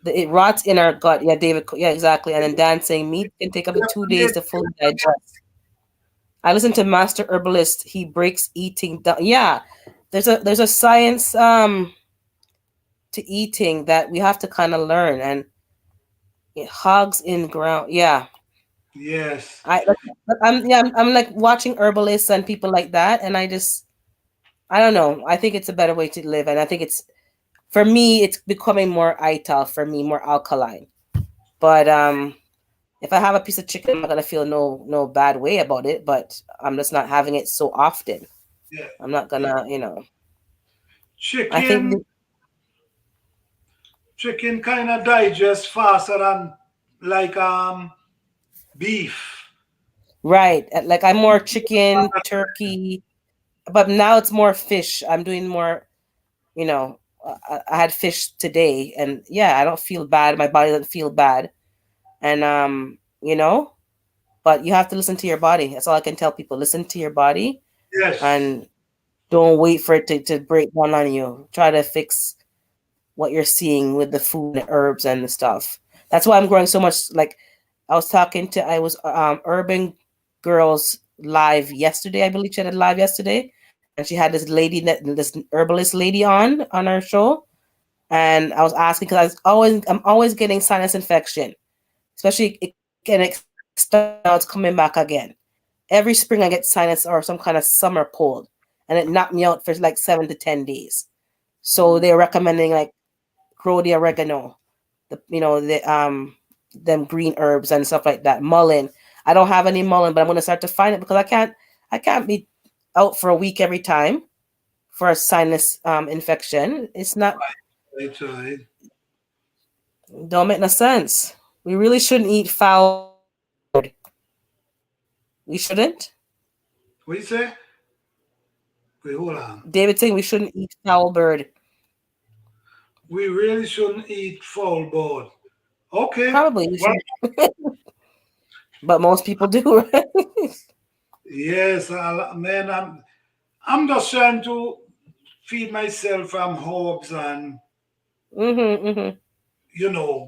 it rots in our gut. Yeah, David. Yeah, exactly. And then Dan saying meat can take up to 2 days to fully digest. I listen to Master Herbalist. He breaks eating down. Yeah, there's a science to eating that we have to kind of learn, and it hogs in ground. Yeah, Yes. I'm like watching herbalists and people like that, and I don't know. I think it's a better way to live, and I think it's for me it's becoming more ital for me, more alkaline. But if I have a piece of chicken, I'm not gonna feel no bad way about it. But I'm just not having it so often. Yeah. I'm not Yeah. gonna, I think Chicken. Chicken kind of digest faster than like beef. Right. Like I'm more chicken, turkey, but now it's more fish. I'm doing more, you know, I had fish today and yeah, I don't feel bad. My body doesn't feel bad. And you know, but you have to listen to your body. That's all I can tell people. Listen to your body Yes. and don't wait for it to break down on you. Try to fix what you're seeing with the food, the herbs and the stuff. That's why I'm growing so much. Like I was Urban Girls live yesterday. I believe she had a live yesterday, and she had this herbalist lady on her show, and I was asking because I'm always getting sinus infection, especially it can now it's coming back again. Every spring I get sinus or some kind of summer cold, and it knocked me out for like 7 to 10 days. So they're recommending like grow the oregano, them green herbs and stuff like that. Mullein. I don't have any mullein, but I'm gonna start to find it because I can't be out for a week every time for a sinus infection. It's not Right, right. don't make no sense. We really shouldn't eat fowl. We shouldn't. What you say? Wait, hold on. David saying we shouldn't eat fowl bird. We really shouldn't eat foul bird. Okay. Probably we Well, should, but most people do. Right? yes, man. I'm just trying to feed myself from herbs and Mm-hmm.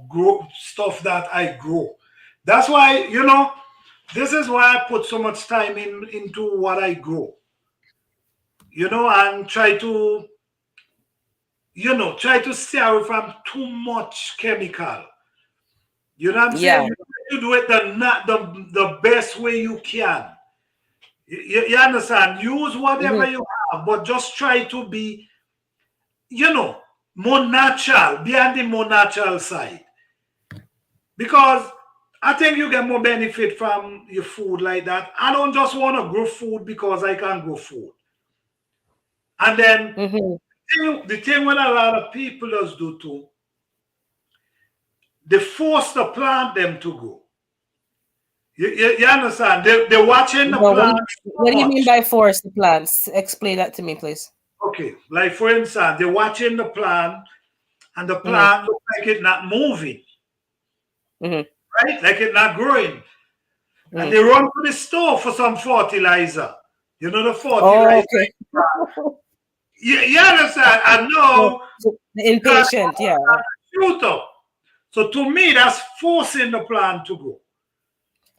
grow stuff that I grow. That's why this is why I put so much time into what I grow. And try to stay away from too much chemical. You know what I'm saying? Yeah. You try to do it the best way you can. You understand? Use whatever Mm-hmm. you have, but just try to be, more natural, be on the more natural side. Because I think you get more benefit from your food like that. I don't just want to grow food because I can grow food. And then Mm-hmm. the thing what a lot of people does do too, they force the plant them to grow. You understand? They're watching the Well, plant so what do you mean much. by forest plants? Explain that to me, please. Okay, like for instance, they're watching the plant and the Mm-hmm. plant looks like it's not moving, Mm-hmm. right? Like it's not growing. And Mm-hmm. they run to the store for some fertilizer. The Oh, fertilizer. okay. You understand? I So, know the God impatient, yeah. shoot up. So to me, that's forcing the plant to grow,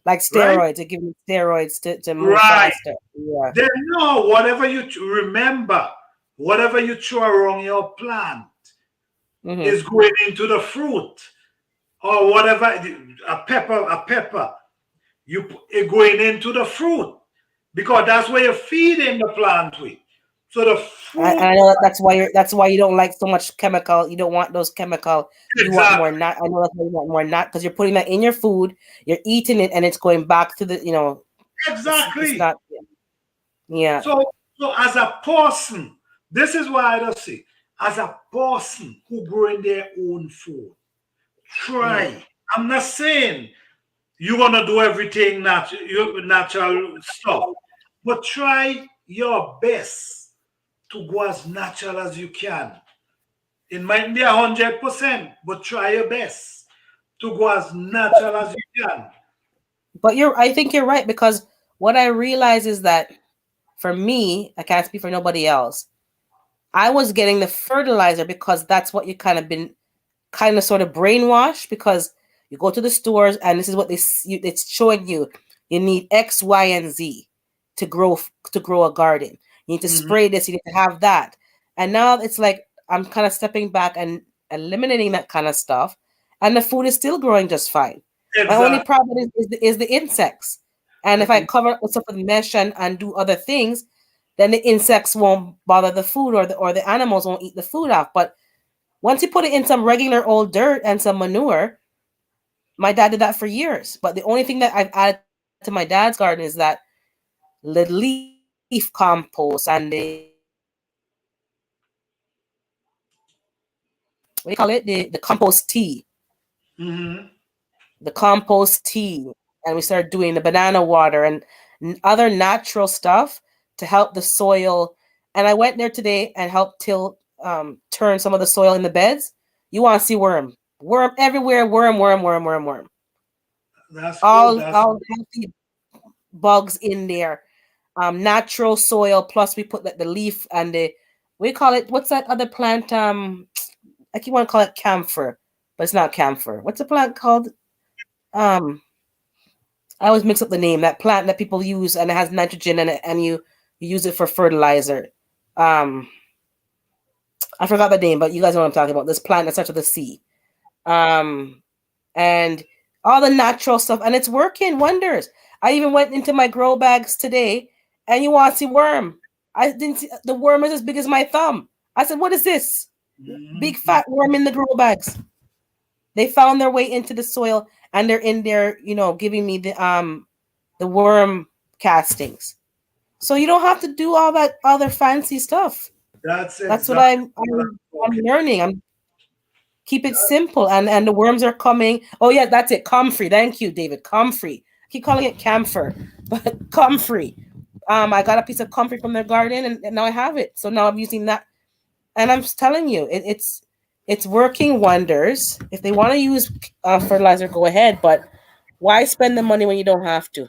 Like right? steroids, they give you steroids to move Right. faster. Yeah. Then no, remember, whatever you throw around your plant Mm-hmm. is going into the fruit or whatever. A pepper, it going into the fruit because that's where you're feeding the plant with. So the fruit, I know that's why you don't like so much chemical. You don't want those chemical. You want more exactly, not. I know that's why you want more not because you're putting that in your food. You're eating it, and it's going back to the. It's exactly. not. Yeah. So as a person, this is why I just say, as a person who growing their own food, Mm-hmm. try. I'm not saying you're gonna do everything natural stuff, but try your best to go as natural as you can. It might be 100%, but try your best to go as natural as you can. But I think you're right because what I realize is that for me, I can't speak for nobody else. I was getting the fertilizer because that's what you kind of sort of brainwashed because you go to the stores and this is what it's showing you. You need X, Y, and Z to grow a garden. You need to Mhm. spray this. You need to have that. And now it's like I'm kind of stepping back and eliminating that kind of stuff, and the food is still growing just fine. My only Exactly. problem is the insects. And if I cover it with stuff with mesh and do other things, then the insects won't bother the food or the animals won't eat the food off. But once you put it in some regular old dirt and some manure, my dad did that for years. But the only thing that I've added to my dad's garden is that the leaf compost and the what do you call it? The compost tea. Mm-hmm. The compost tea, and we started doing the banana water and other natural stuff to help the soil. And I went there today and helped turn some of the soil in the beds. You want to see worm everywhere, worm. That's good. All That's healthy bugs in there. Natural soil, plus we put the leaf and we call it, what's that other plant? I keep want to call it camphor, but it's not camphor. What's the plant called? I always mix up the name. That plant that people use and it has nitrogen in it, and you use it for fertilizer. I forgot the name, but you guys know what I'm talking about. This plant that starts with a C. And all the natural stuff, and it's working wonders. I even went into my grow bags today, and you want to see worm. I didn't see the worm is as big as my thumb. I said, "What is this? Big fat worm in the grow bags." They found their way into the soil, and they're in there, giving me the worm castings. So you don't have to do all that other fancy stuff. that's That's what exactly I'm learning. I'm keep it simple, and the worms are coming. Oh yeah, that's it. Comfrey. Thank you, David. Comfrey. I keep calling it camphor, but comfrey. I got a piece of comfrey from their garden, and now I have it. So now I'm using that, and I'm just telling you, it's working wonders. If they want to use fertilizer, go ahead, but why spend the money when you don't have to?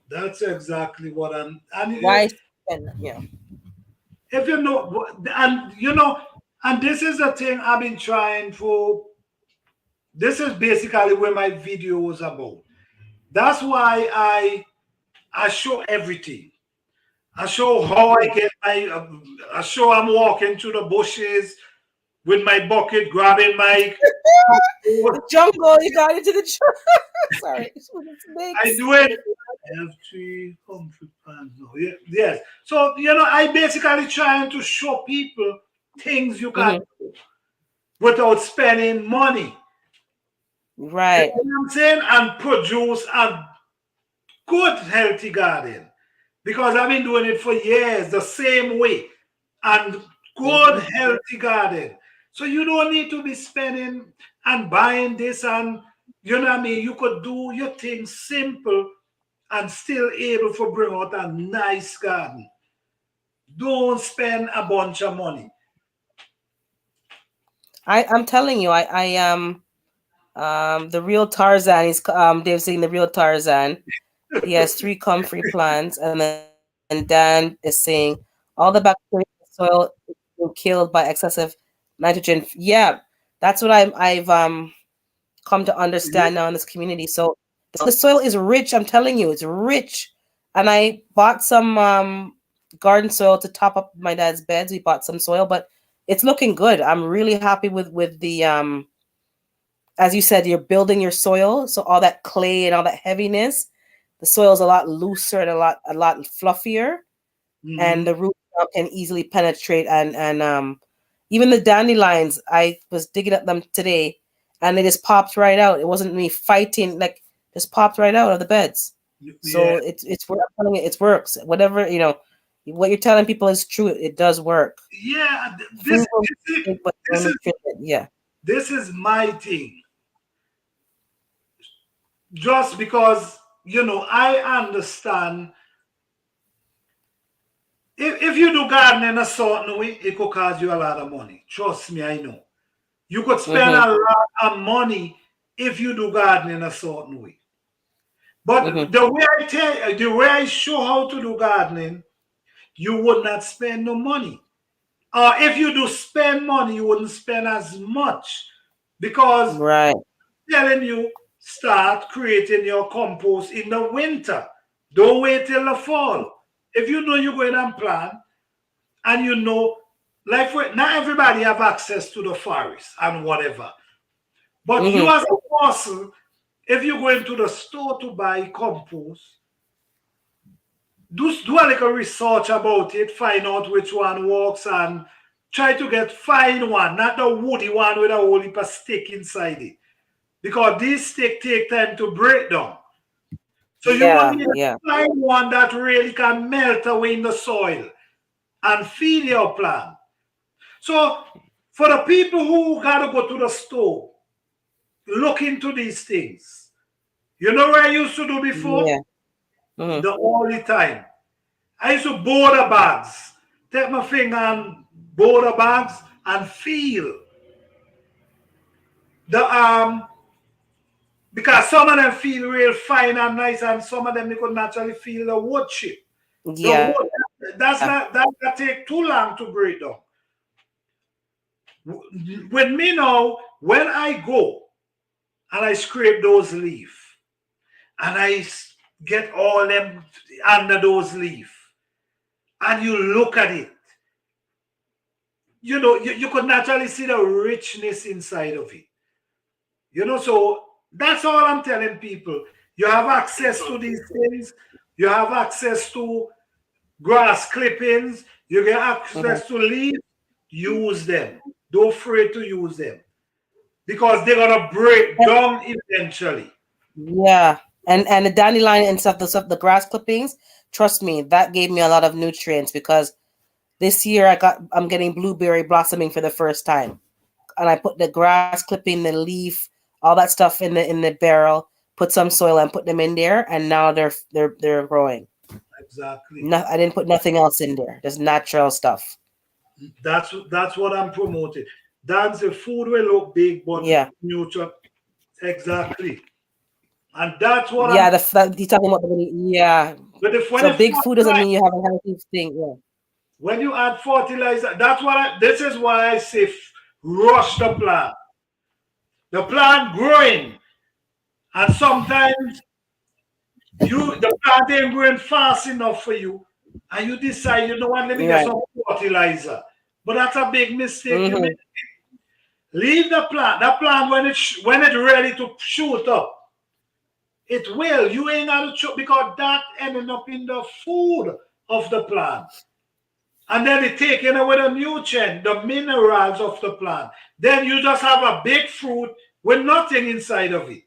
That's exactly what I'm. And Why spend? Yeah. if you know, and this is the thing I've been trying for. This is basically where my video was about. That's why I show everything. I show how I get my. I show I'm walking through the bushes with my bucket, grabbing my. The jungle. You got into the jungle. Sorry. I do it. I have 300 pounds. No, yes. So I basically trying to show people things you can do without spending money. Right. You know what I'm saying? And produce a good healthy garden. Because I've been doing it for years the same way. And good healthy garden. So you don't need to be spending and buying this, and you know what I mean? You could do your thing simple and still able to bring out a nice garden. Don't spend a bunch of money. I'm telling you, I am the real Tarzan is they've seen the real Tarzan. He has 3 comfrey plants, and then Dan is saying all the bacteria in the soil is being killed by excessive nitrogen. Yeah, that's what I've come to understand now in this community. So the soil is rich. I'm telling you, it's rich. And I bought some garden soil to top up my dad's beds. We bought some soil, but it's looking good. I'm really happy with the as you said, you're building your soil, so all that clay and all that heaviness, the soil is a lot looser and a lot fluffier, and the root can easily penetrate. And even the dandelions, I was digging at them today, and they just popped right out. It wasn't me fighting; like just popped right out of the beds. So it's I'm telling you, it works. Whatever what you're telling people is true. It does work. Yeah, this is my thing. Just because I understand if you do gardening a certain way, it could cost you a lot of money. Trust me, I know. You could spend a lot of money if you do gardening a certain way. But the way I show how to do gardening, you would not spend no money. Or if you do spend money, you wouldn't spend as much, because right. I'm telling you, start creating your compost in the winter. Don't wait till the fall. If you know you're going and plant, and not everybody have access to the forest and whatever. But you as a person, if you go into the store to buy compost, do a little research about it, find out which one works, and try to get fine one, not the woody one with a whole heap of stick inside it. Because these sticks take time to break down. So you want to find one that really can melt away in the soil and feed your plant. So For the people who gotta go to the store, look into these things. You know what I used to do before? Yeah. Mhm. All the time. I used to board the bags, take my finger and board the bags and feel the because some of them feel real fine and nice, and some of them you could naturally feel the wood chip. The Yeah. wood, that take too long to break down. With me now, when I go and I scrape those leaves and I get all them under those leaves, and you look at it, you know, you could naturally see the richness inside of it. You know, so that's all I'm telling people. You have access to these things, you have access to grass clippings, you get access to leaves, use them. Don't afraid to use them. Because they're gonna break down eventually. Yeah. And the dandelion and stuff, the grass clippings, trust me, that gave me a lot of nutrients because this year I'm getting blueberry blossoming for the first time. And I put the grass clipping, the leaf, all that stuff in the barrel, put some soil and put them in there, and now they're growing. Exactly. No, I didn't put nothing else in there. Just natural stuff. That's what I'm promoting. That's the food will look big, but Yeah. neutral. Exactly. And that's what Yeah, I'm you're talking about yeah. but if when So you big food doesn't fertilize, mean you have a healthy thing. Yeah. when you add fertilizer, this is why I say rush the plant. The plant growing. And sometimes the plant ain't growing fast enough for you. And you decide, you know what, let me get Right. some fertilizer. But that's a big mistake you Mhm. make. Leave the plant. That plant when it's ready to shoot up, it will. You ain't got to shoot because that ending up in the food of the plant. And then it taking away the nutrient, the minerals of the plant. Then you just have a big fruit with nothing inside of it.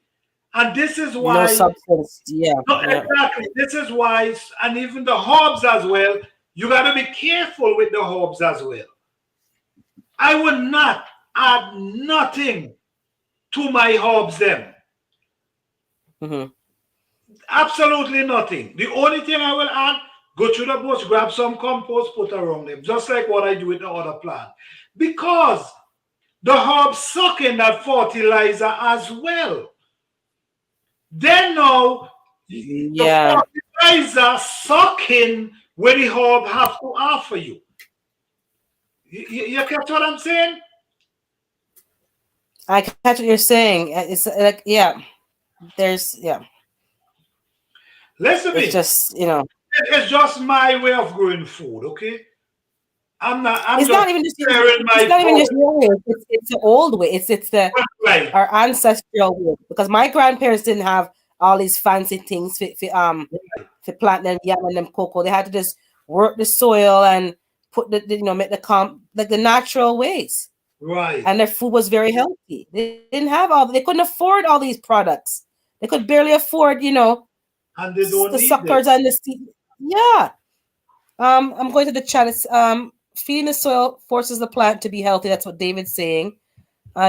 And this is No why, substance. Yeah. no, Yeah. exactly. This is why, and even the herbs as well, you got to be careful with the herbs as well. I would not add nothing to my herbs them. Mhm. Absolutely nothing. The only thing I will add, go to the bush, grab some compost, put around them, just like what I do with the other plant. Because the herbs suck in that fertilizer as well. Then now, Yeah. the fertilizer sucking where the herb have to offer you. You catch what I'm saying? I catch what you're saying. It's like yeah. There's yeah. Listen to It's me. just It's just my way of growing food, okay? I'm it's just not even just sharing my it's not even just thoughts. your way. It's the old way. It's the Right. our ancestral way. Because my grandparents didn't have all these fancy things for planting and yam and them cocoa. They had to just work the soil and put make like the natural ways. Right. And their food was very healthy. They didn't have they couldn't afford all these products. They could barely afford, And they don't the need suckers it. and the seed. Yeah. I'm going to the chat. It's feeding the soil forces the plant to be healthy. That's what David's saying.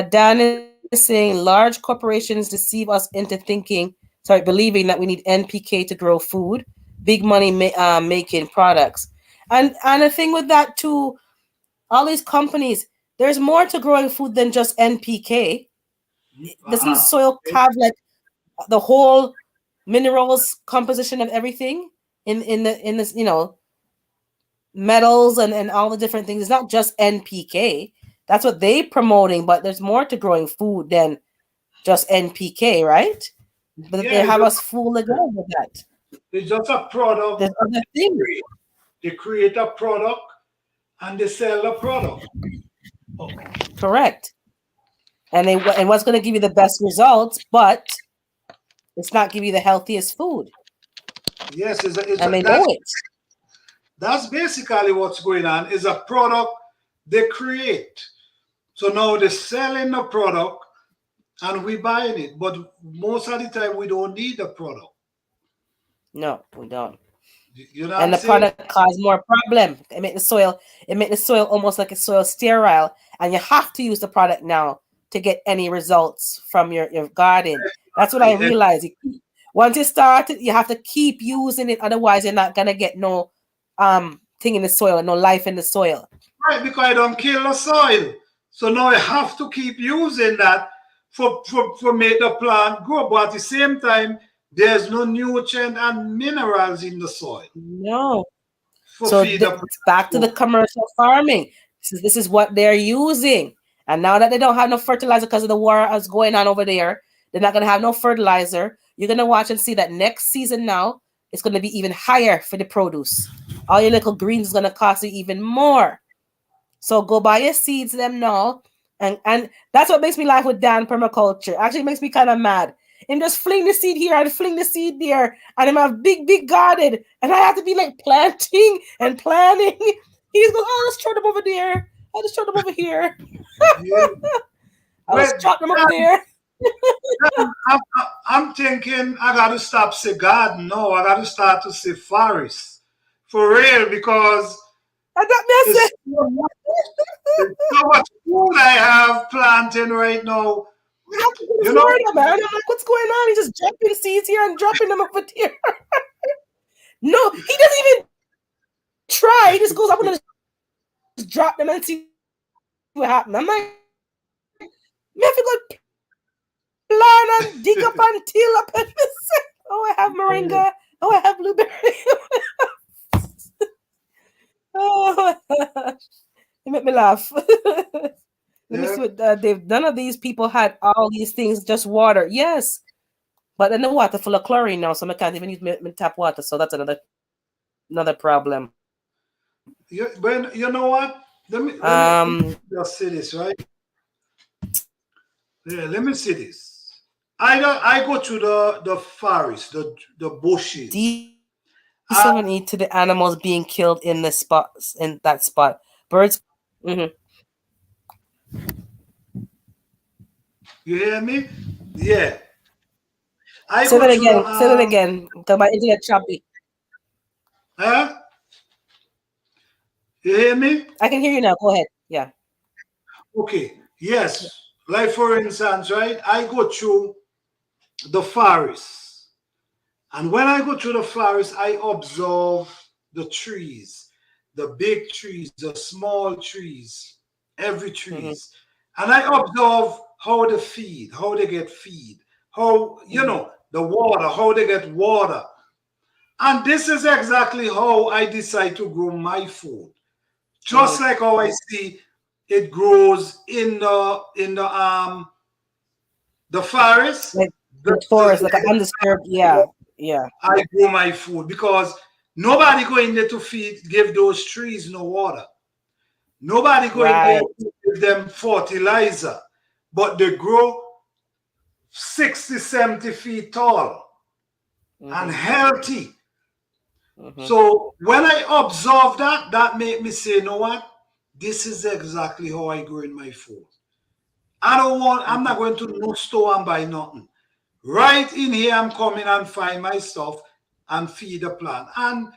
Dan is saying large corporations deceive us into believing that we need NPK to grow food. Big money making products. And the thing with that too, all these companies, there's more to growing food than just NPK. Doesn't soil have like the whole minerals composition of everything in this metals and all the different things? It's not just NPK. That's what they promoting, but there's more to growing food than just NPK, right? But Yeah, they have us fooled again with that. it's just a product. There's other things. They create a product and they sell the product. Correct. And what's going to give you the best results, but it's not give you the healthiest food. Yes, And they know it. That's basically what's going on. Is a product they create. So now they're selling the product and we buying it. But most of the time we don't need the product. No, we don't. You know And the product cause more problem. It make the soil almost like a soil sterile and you have to use the product now to get any results from your garden. That's what I realized. Once you start it, you have to keep using it, otherwise you're not gonna get no thing in the soil, no life in the soil. Right, because I don't kill the soil. So now I have to keep using that for make the plant grow. But at the same time, there's no nutrient and minerals in the soil. No. For So feed the back to the commercial farming. This is what they're using. And now that they don't have no fertilizer because of the war that's going on over there, they're not going to have no fertilizer. You're going to watch and see that next season now, it's going to be even higher for the produce. All your little greens is going to cost you even more. So go buy your seeds them now. And that's what makes me laugh with Dan Permaculture. Actually, it makes me kind of mad. And just fling the seed here and fling the seed there. And I'm have big garden. And I have to be like planting and planning. He's going, oh, let's throw them over there. I'll just throw them over here. I'll just drop them over there. I'm thinking I got to stop say garden. No, I got to start to say forest. For real, because there's so much food I have planting right now. You know, man. I'm like, what's going on? He's just dropping seeds here and dropping them over there. No, he doesn't even try. He just goes up and just drop them and see what happens. I'm like, me have to go plan and dig up and till up and say, oh, I have moringa. Oh, I have blueberry. Oh, it made me laugh. Let me see what they've. None of these people had all these things, just water. Yes, but then the water full of chlorine now, so I can't even use my tap water. So that's another problem. But you know what? Let me just say this, right? Yeah, let me see this. I go to the forest, the bushes. D7E to the animals being killed in the spots in that spot. Birds. Mm-hmm. You hear me? Yeah. Say that again. Say that again. My internet choppy. Huh? You hear me? I can hear you now. Go ahead. Yeah. Okay. Yes. Like for instance, right? I go through the forest. And when I go through the forest, I observe the trees, the big trees, the small trees, every trees. Mm-hmm. And I observe how they feed, how they get feed, how, you know, the water, how they get water. And this is exactly how I decide to grow my food. Just like how I see it grows in the forest. Like the forest, like an undisturbed, yeah. I grow my food because nobody go in there to give those trees no water. Nobody go in there to give them fertilizer, but they grow 60, 70 feet tall and healthy. So when I observe that, that made me say, you know what? This is exactly how I grow in my food. I'm not going to no store and buy nothing. Right in here, I'm coming and find my stuff and feed the plant. And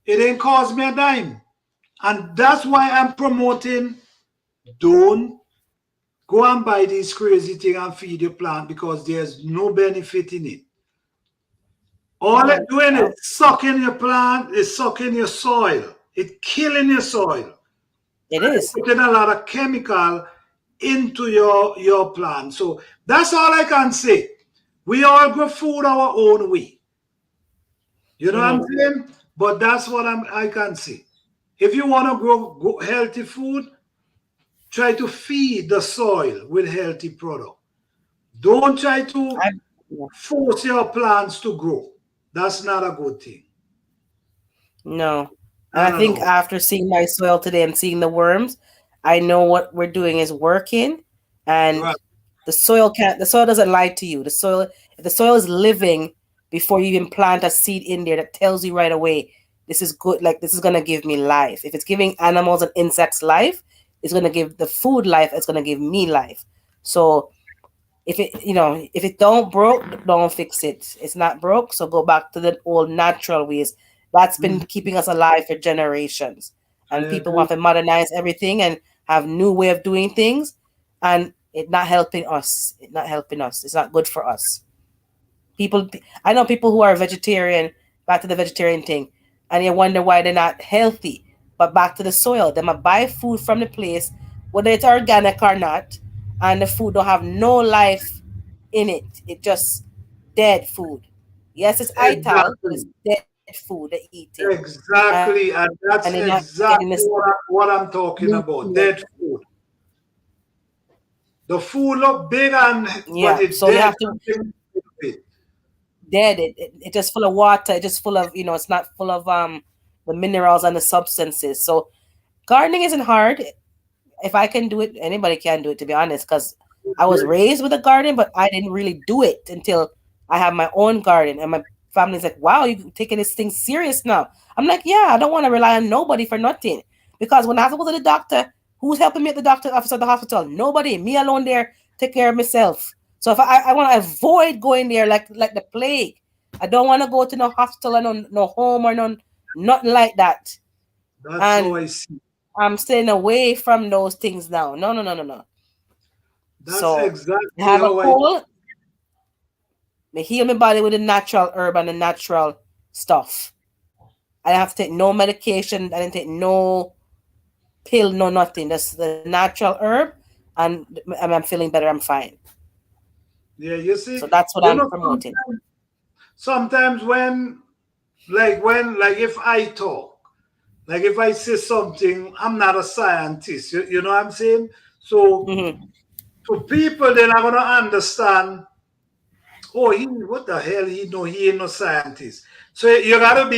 it ain't cost me a dime. And that's why I'm promoting, don't go and buy this crazy thing and feed your plant because there's no benefit in it. All it's doing is sucking your plant, it's sucking your soil, it's killing your soil. It is. Putting a lot of chemical into your plant. So that's all I can say. We all grow food our own way. You know what I'm saying? But that's what I can say. If you want to grow healthy food, try to feed the soil with healthy product. Don't try to force your plants to grow. That's not a good thing. No. And I think after seeing my soil today and seeing the worms, I know what we're doing is working. And the soil doesn't lie to you. If the soil is living before you even plant a seed in there, that tells you right away, this is good, like this is gonna give me life. If it's giving animals and insects life, it's gonna give the food life, it's gonna give me life. So if it don't broke, don't fix it. It's not broke, so go back to the old natural ways. That's been keeping us alive for generations. And people want to modernize everything and have new way of doing things, and it's not helping us. It's not helping us. It's not good for us. I know people who are vegetarian, back to the vegetarian thing, and you wonder why they're not healthy. But back to the soil, they might buy food from the place, whether it's organic or not, and the food don't have no life in it. It just dead food. Yes, it's ital, but it's dead food they're eating. Exactly, and that's And they're not exactly getting this what I'm talking about. Dead food. The food look big and Yeah, but it's so you dead. have to dead. It just full of water. It just full of, it's not full of the minerals and the substances. So gardening isn't hard. If I can do it, anybody can do it, to be honest, because I was raised with a garden, but I didn't really do it until I have my own garden. And my family's like, wow, you're taking this thing serious now. I'm like, yeah, I don't want to rely on nobody for nothing. Because when I have to go to the doctor, who's helping me at the doctor office at the hospital? Nobody. Me alone there, take care of myself. So if I want to avoid going there like the plague. I don't want to go to no hospital or no home or nothing like that. That's And how I see. I'm staying away from those things now. No. That's So exactly I have a how I cold. Me heal my body with the natural herb and the natural stuff. I don't have to take no medication. I didn't take no pill, no nothing. That's the natural herb, and I'm feeling better. I'm fine. Yeah, you see, So that's what you I'm know, promoting. sometimes when if I talk, like if I say something, I'm not a scientist. You know what I'm saying? So Mm-hmm. to people, they're not gonna understand. Oh, what the hell? He ain't no scientist. So you gotta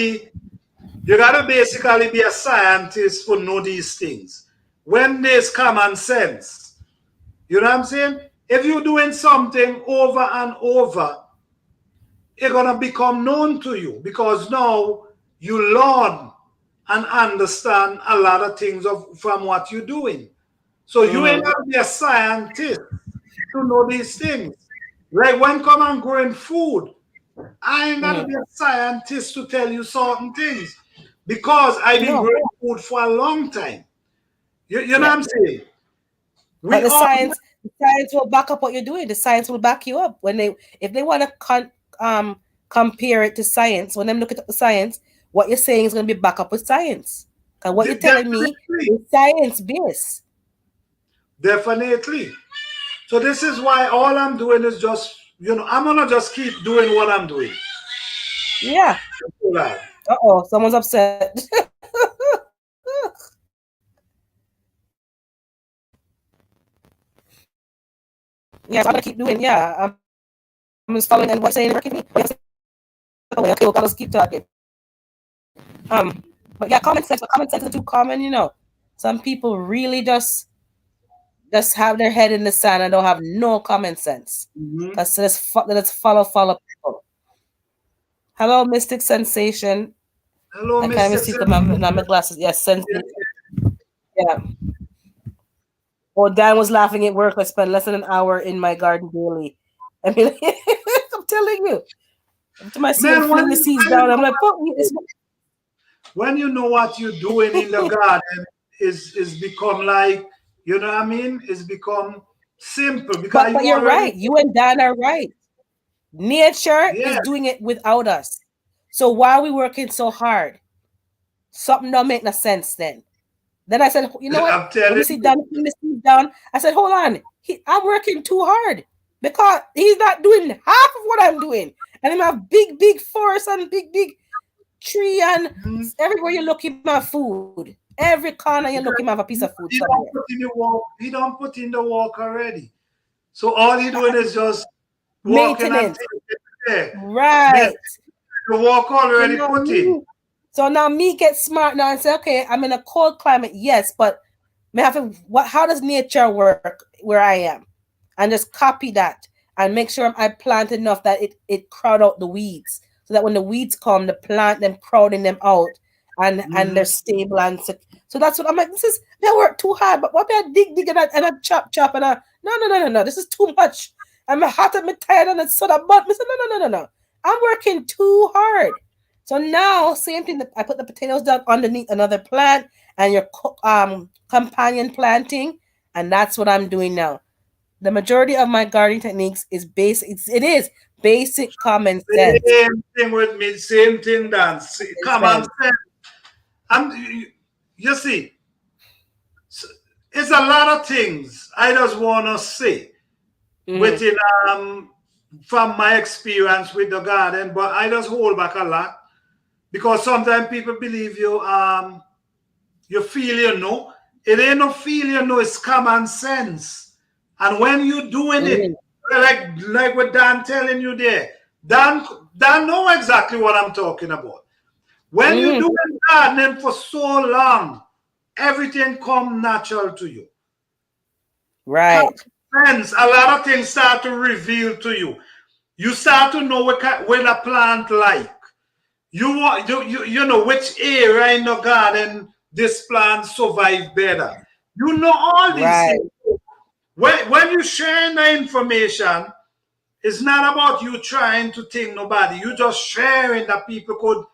basically be a scientist to know these things. When there's common sense, you know what I'm saying? If you're doing something over and over, it's gonna become known to you because now you learn and understand a lot of things from what you're doing. So you ain't Mm-hmm. gotta be a scientist to know these things. Like when come and growing food, I ain't gotta Mm-hmm. be a scientist to tell you certain things because I've been No, growing food for a long time. You know yeah. what I'm saying? But We the all science will back up what you're doing. The science will back you up if they want to compare it to science. When them look at the science, what you're saying is going to be back up with science. Because what you're telling me definitely, is science based. definitely. So this is why all I'm doing is just, I'm gonna just keep doing what I'm doing. Yeah. Simple as. Someone's upset. Yeah, so I'm gonna keep doing. Yeah, I'm just following and what's saying working me. Okay, I'll just keep talking. But yeah, common sense. But common sense is too common. Some people really just have their head in the sand and don't have no common sense. Because let's follow people. Hello, Mystic Sensation. Hello, I can't even Mr. see because my glasses. Yes, Sensation. Yeah. Oh, Dan was laughing at work. I spent less than an hour in my garden daily. I mean, I'm telling you. Every time I see him Man, fling the seeds down, I'm like, when you know what you're doing in the garden is become like, you know what I mean? It's become simple because but you you're already, right. You and Dan are right. Nature yeah. is doing it without us. So why are we working so hard? Something don't make no sense then. Then I said, you know what? I'm When telling you see you. Dan putting the seeds down, I said, hold on. I'm working too hard because he's not doing half of what I'm doing. And I have big forest and big tree and everywhere you look, you have food. Every corner you look, you have a piece of food He somewhere. don't put in the work. He don't put in the work already. So all he doing is just walking and Maintenance. taking care. Right. The work already put in. So now me get smart now and say, okay, I'm in a cold climate, yes, but how does nature work where I am? And just copy that and make sure I plant enough that it crowd out the weeds. So that when the weeds come, the plant them crowding them out and they're stable and so that's what I'm like. They work too hard, but what I dig and I chop and no. This is too much. I'm hot and I'm tired and it's so that but I said, no. I'm working too hard. So now, same thing. I put the potatoes down underneath another plant, and your companion planting, and that's what I'm doing now. The majority of my gardening techniques is it is basic common sense. Same thing with me. Same thing, Dan. Common Sense. sense. You see, it's a lot of things I just want to say within from my experience with the garden, but I just hold back a lot because sometimes people believe you feel you know. It ain't no feel you know, it's common sense. And when you're doing it, like what Dan telling you there, Dan know exactly what I'm talking about. When you're doing gardening for so long, everything come natural to you. Right. Friends, a lot of things start to reveal to you. You start to know when a plant like. You know which area in the garden this plant survive better. You know all these Right. things. When you share the information, it's not about you trying to think nobody. You just sharing that people could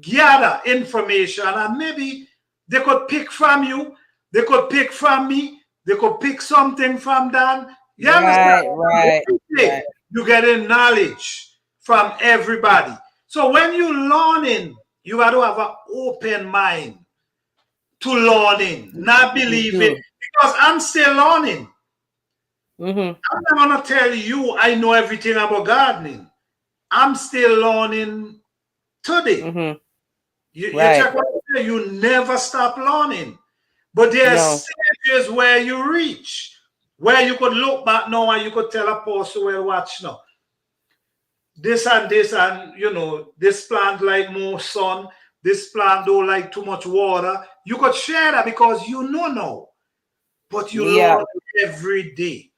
gather information and maybe they could pick from you, they could pick from me, they could pick something from Dan. You understand? Right. You getting knowledge from everybody. So when you learning, you got to have an open mind to learning, not believing. Because I'm still learning. I'm not gonna tell you I know everything about gardening. I'm still learning today. You check what I say, you never stop learning. But there's stages where you reach, where you could look back now and you could tell a person, well, watch now. This and you know, this plant like more sun, this plant don't like too much water. You could share that because you know now. But you learn every day.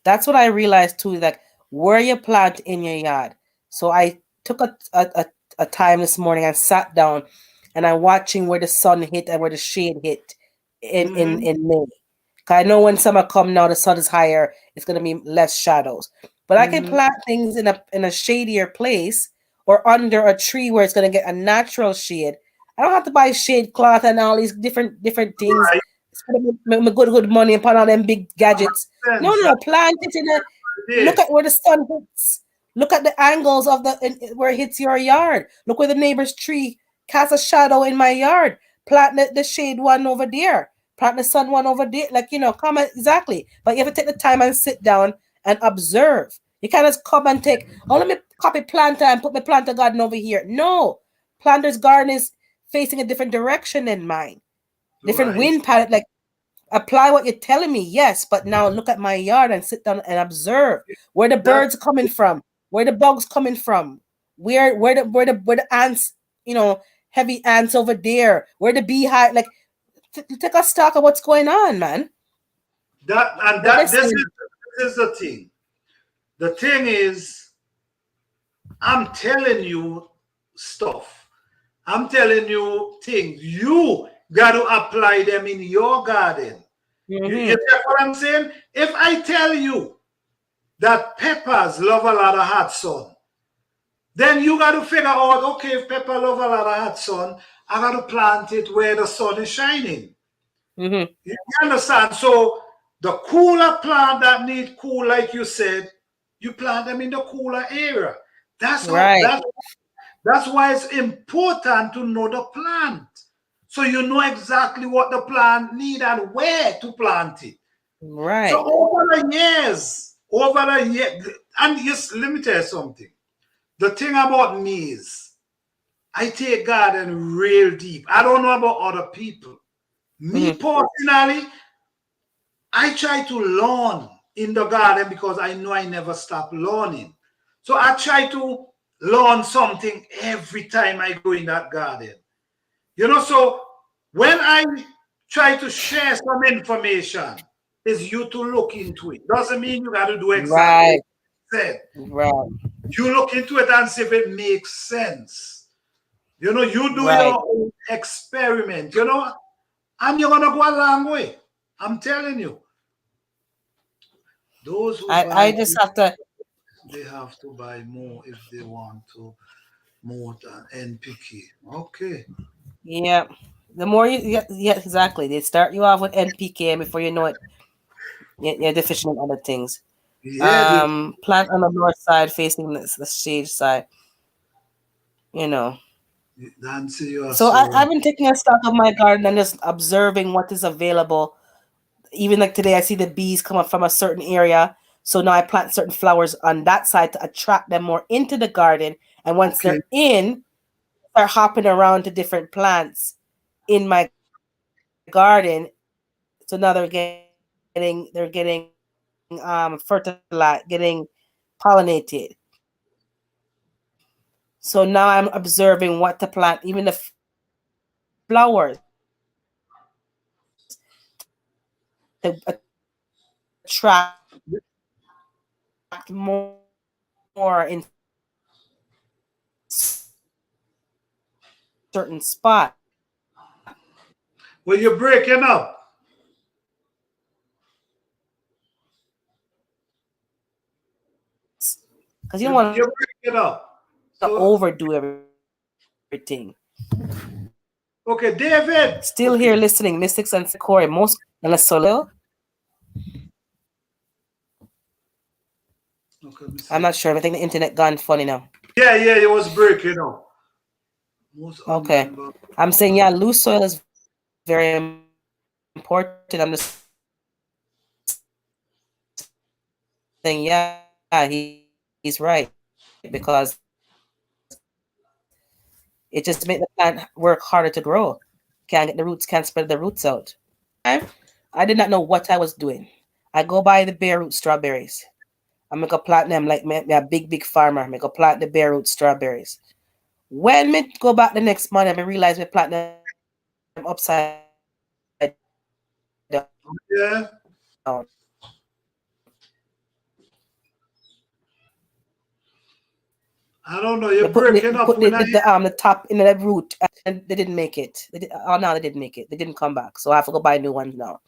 That's what I realized too, like where you plant in your yard. So I took a time this morning and sat down and I'm watching where the sun hit and where the shade hit in May. Cause I know when summer come now, the sun is higher, it's gonna be less shadows. But I can plant things in a shadier place or under a tree where it's gonna get a natural shade. I don't have to buy shade cloth and all these different things. Right. It's gonna make me good money upon all them big gadgets. No, plant it in a. Look at where the sun hits. Look at the angles of where it hits your yard. Look where the neighbor's tree casts a shadow in my yard. Plant the shade one over there. Plant the sun one over there. Like come exactly. But you have to take the time and sit down and observe. You can't just come and take. Oh, let me copy planter and put my planter garden over here. No, planter's garden is facing a different direction than mine. Different wind pattern. Like apply what you're telling me, yes, but now look at my yard and sit down and observe where the birds coming from, where the bugs coming from, where the ants, heavy ants over there, where the beehive, like take a stock of what's going on, man. This is the thing. The thing is, I'm telling you stuff. I'm telling you things. You got to apply them in your garden. You get what I'm saying? If I tell you that peppers love a lot of hot sun, then you got to figure out, okay, if pepper love a lot of hot sun, I got to plant it where the sun is shining. You understand? So the cooler plant that need cool, like you said, you plant them in the cooler area. That's right. That's why it's important to know the plant. So you know exactly what the plant need and where to plant it. Right. So over the years, and just let me tell you something. The thing about me is, I take garden real deep. I don't know about other people. Me personally, I try to learn in the garden because I know I never stop learning. So I try to learn something every time I go in that garden. So when I try to share some information, is you to look into it. Doesn't mean you got to do exactly what I said. Right. You look into it and see if it makes sense. You do your own experiment, and you're gonna go a long way. I'm telling you. Those who I just have to. They have to buy more if they want to more than NPK. Okay. Yeah. The more yeah, exactly. They start you off with NPK, and before you know it, you're deficient in other things. Yeah, this Plant on the north side facing the shade side, you know. Nancy, you are So so right. I've been taking a stock of my garden and just observing what is available. Even like today, I see the bees come up from a certain area. So now I plant certain flowers on that side to attract them more into the garden. And once Okay. they're in, start hopping around to different plants in my garden. So now they're getting fertilized, getting pollinated. So now I'm observing what to plant, even the flowers to attract more in certain spots. Well, you're breaking up. Because you don't want You're breaking up. to So, overdo everything. okay, David. Still here Okay. listening, Mystics and Corey, most unless Solil. Okay, let me I'm see. not sure. I think the internet gone funny now. Yeah, yeah, it was breaking up. Most Okay. unwindable. I'm saying, yeah, loose soil is very important. I'm just saying, yeah, he's right. Because it just made the plant work harder to grow. Can't get the roots, can't spread the roots out. I did not know what I was doing. I go buy the bare root strawberries. I make a plant them like me a big farmer. I make a plant the bare root strawberries. When me go back the next morning, I realize me plant them upside Yeah. down. I don't know. They You're put breaking up when I the top in the root, and they didn't make it. Oh no, they didn't make it. They didn't come back. So I have to go buy new ones now.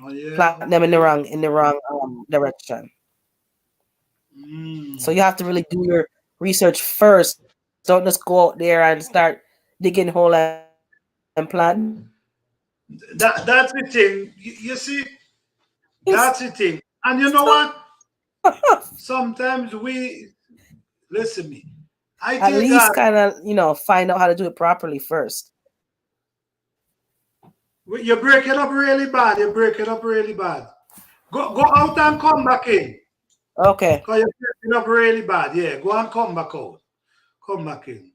Oh yeah, Plant them okay. in the wrong direction. So Mm. you have to really do your research first. Don't just go out there and start digging hole and plant. That's the thing. You see, that's the thing. And you know what? Sometimes we listen me. I At take God. least kind of find out how to do it properly first. You're breaking up really bad. You're breaking up really bad. Go out and come back in. Okay. Cause you're breaking up really bad. Yeah, go and come back out. Come back in.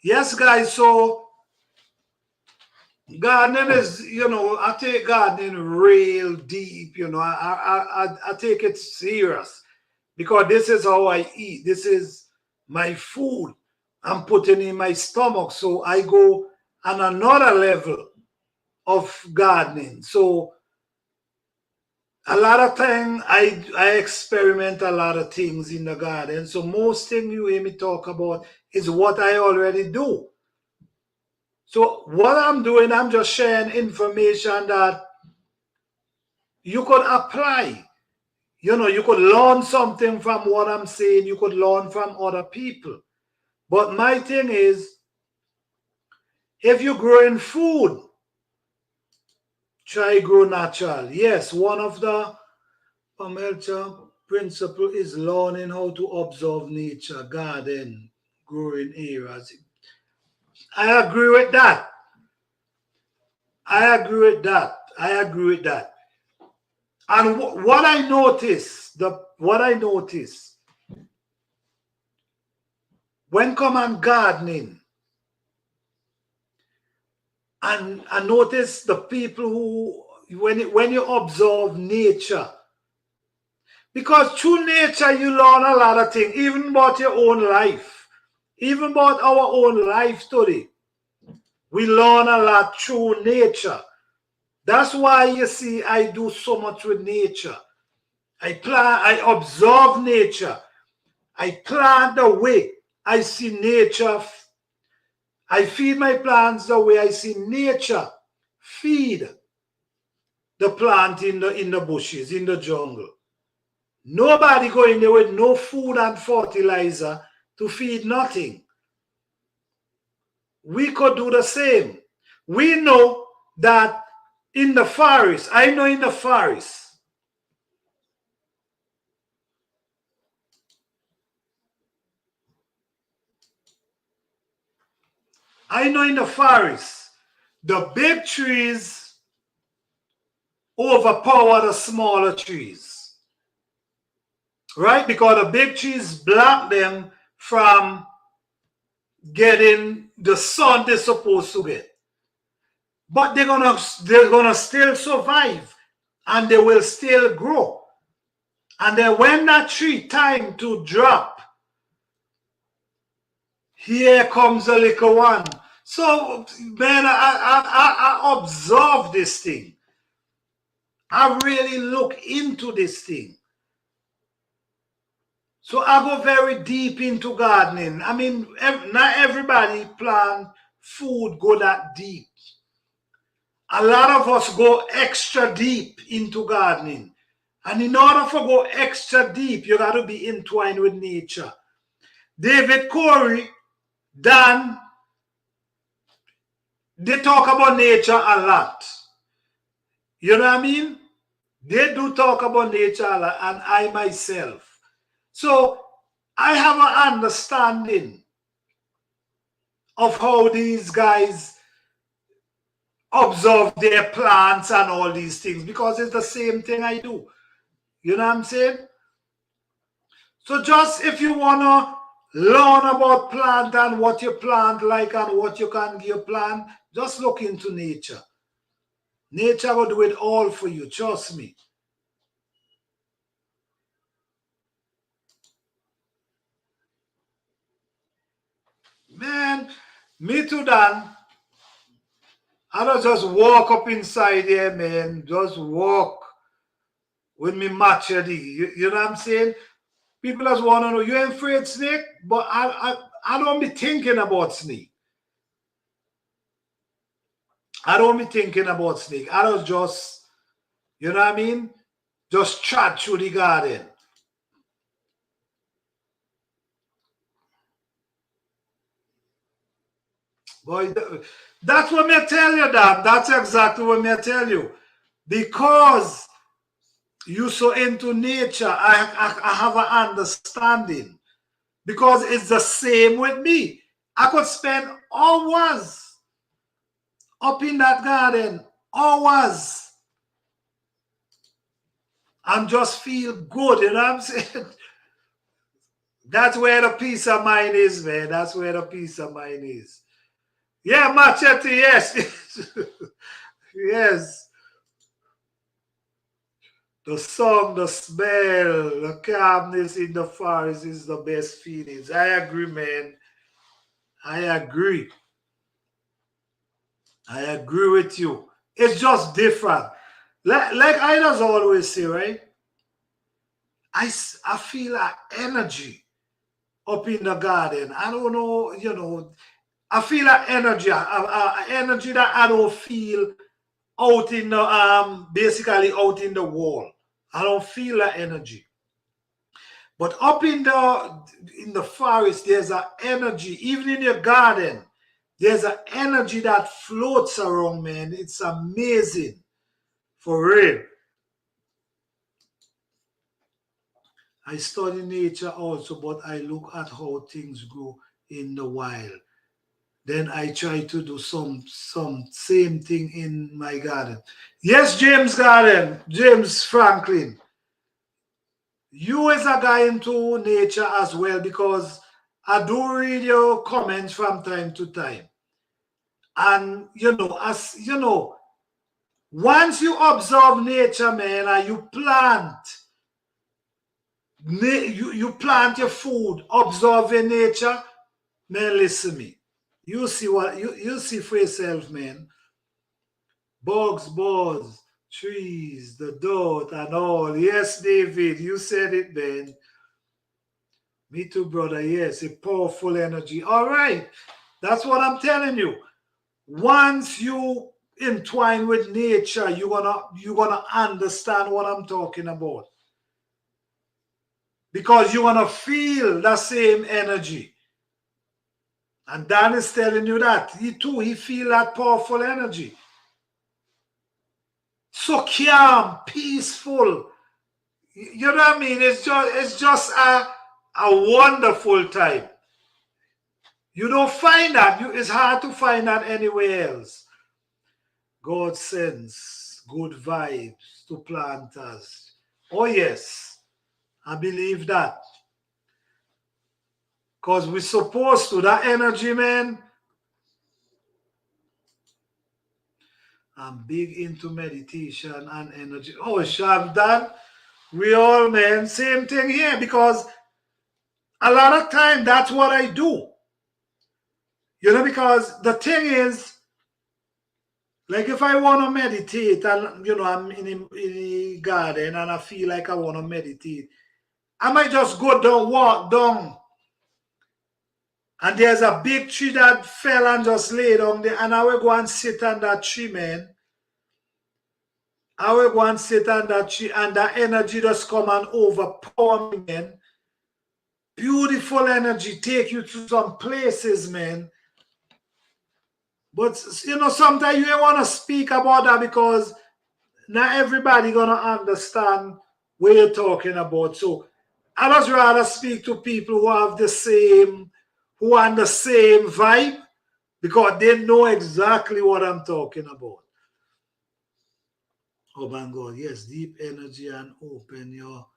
Yes, guys. So gardening is, I take gardening real deep. I take it serious because this is how I eat. This is my food I'm putting in my stomach. So I go on another level of gardening. So a lot of time I experiment a lot of things in the garden. So most thing you hear me talk about is what I already do. So what I'm doing, I'm just sharing information that you could apply. You could learn something from what I'm saying. You could learn from other people. But my thing is, if you're growing food, try grow natural. Yes, one of the principle is learning how to observe nature, garden, growing areas. I agree with that. I agree with that. I agree with that. And what I notice, when come on gardening, and I notice the people who when you observe nature, because through nature you learn a lot of things, even about your own life, even about our own life story. We learn a lot through nature. That's why you see I do so much with nature. I observe nature. I plant the way I see nature. I feed my plants the way I see nature feed the plant in the bushes, in the jungle. Nobody go in there with no food and fertilizer to feed nothing. we could do the same. We know that in the forest, I know in the forest, the big trees overpower the smaller trees, right? Because the big trees block them from getting the sun they're supposed to get. But they're gonna still survive, and they will still grow. And then when that tree time to drop, here comes the little one. So, man, I observe this thing. I really look into this thing. So I go very deep into gardening. I mean, not everybody plant food go that deep. A lot of us go extra deep into gardening. And in order to go extra deep, you got to be entwined with nature. David Corey, Dan, they talk about nature a lot. You know what I mean? They do talk about nature a lot, and I myself. So I have an understanding of how these guys observe their plants and all these things, because it's the same thing I do. You know what I'm saying? So just if you want to learn about plant and what you plant like and what you can give plant, just look into nature. Nature will do it all for you, trust me. Man, me too, Dan. I don't just walk up inside here, man. Just walk with me machete. You know what I'm saying? People just want to know, you ain't afraid snake? But I don't be thinking about snake. I don't be thinking about snake. I don't just, you know what I mean? Just chat through the garden. Boy, that's what me tell you, Dan. That's exactly what me tell you. Because you so into nature, I have an understanding. Because it's the same with me. I could spend hours up in that garden, hours, and just feel good, you know what I'm saying? That's where the peace of mind is, man. That's where the peace of mind is. Yeah, machete, yes. Yes. The song, the smell, the calmness in the forest is the best feelings. I agree, man. I agree. I agree with you. It's just different. Like I just always say, right? I feel an energy up in the garden. I don't know, you know, I feel an energy, energy that I don't feel out in the basically out in the wall. I don't feel that energy. But up in the forest, there's an energy. Even in your garden, there's an energy that floats around, man. It's amazing. For real. I study nature also, but I look at how things grow in the wild. Then I try to do some same thing in my garden. Yes, James Garden, James Franklin. You as a guy into nature as well, because I do read your comments from time to time. And you know, as you know, once you observe nature, man, and you plant, you plant your food, observing nature, man, listen me. You see what you see for yourself, man. Bugs, birds, trees, the dirt, and all. Yes, David, you said it, man. Me too, brother. Yes, a powerful energy. All right. That's what I'm telling you. Once you entwine with nature, you're gonna understand what I'm talking about. Because you're gonna feel the same energy. And Dan is telling you that. He too, he feel that powerful energy. So calm, peaceful. You know what I mean? It's just a wonderful time. You don't find that. It's hard to find that anywhere else. God sends good vibes to planters. Oh yes, I believe that. Because we're supposed to, that energy, man. I'm big into meditation and energy. Oh, Shabdan, we all, man, same thing here, because a lot of time that's what I do. You know, because the thing is, like if I want to meditate and, you know, I'm in the garden and I feel like I want to meditate, I might just go down, walk down, and there's a big tree that fell and just lay down there, and I will go and sit on that tree, man. I will go and sit on that tree, and that energy just come and overpower me, man. Beautiful energy, take you to some places, man. But, you know, sometimes you don't want to speak about that because not everybody going to understand what you're talking about. So I just rather speak to people who have the same, who are on the same vibe, because they know exactly what I'm talking about. Oh my God, yes, deep energy and open your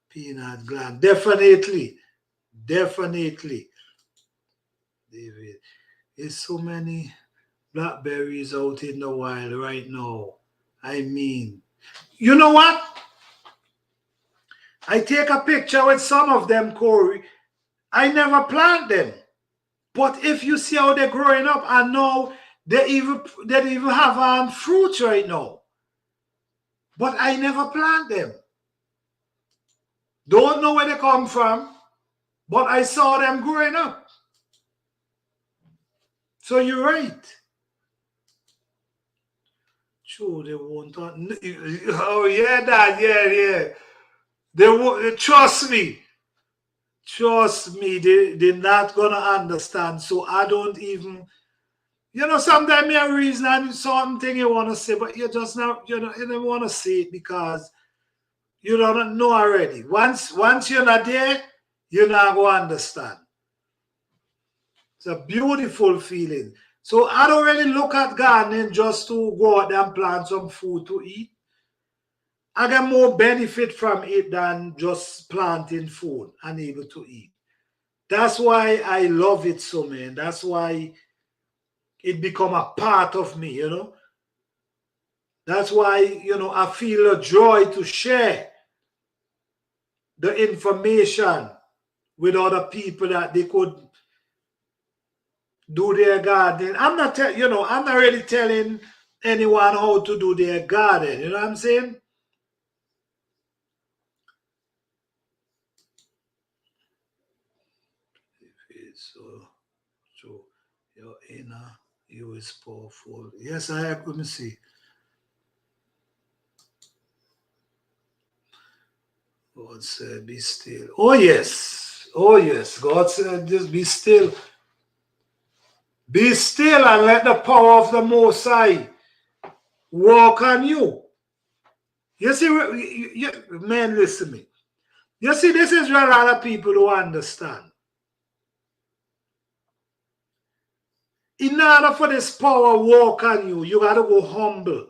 peanut gland. Definitely, definitely. David, there's so many blackberries out in the wild right now. I mean, you know what? I take a picture with some of them, Corey. I never plant them. But if you see how they're growing up, I know they even have fruits right now. But I never plant them. Don't know where they come from, but I saw them growing up. So you're right. True, they won't. Oh yeah, Dad. Yeah. They won't. Trust me. Trust me. They're not gonna understand. So I don't even. You know, sometimes you reason and something you want to say, but you just not. You don't want to say it because you don't know already. Once you're not there, you're not going to understand. It's a beautiful feeling. So I don't really look at gardening just to go out there and plant some food to eat. I get more benefit from it than just planting food and able to eat. That's why I love it so, man. That's why it become a part of me, you know. That's why, you know, I feel a joy to share the information with other people that they could do their garden. I'm not really telling anyone how to do their garden. You know what I'm saying? So your inner you is powerful. Yes, I couldn't see. God said, be still. Oh, yes. God said, just be still. Be still and let the power of the Most High walk on you. You see, man, listen to me. You see, this is where a lot of people don't understand. In order for this power walk on you, you got to go humble.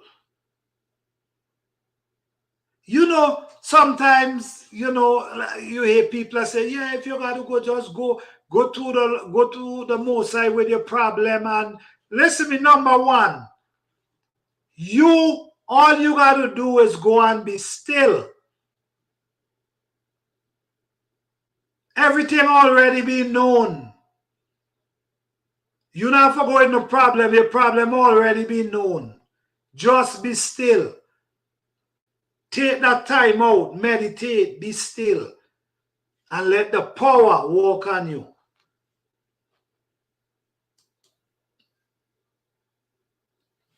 You know, sometimes, you know, you hear people say, yeah, if you got to go, just go to the Most High with your problem. And listen to me, number one, all you got to do is go and be still. Everything already been known. You not forgetting the problem. Your problem already been known. Just be still. Take that time out. Meditate. Be still. And let the power walk on you.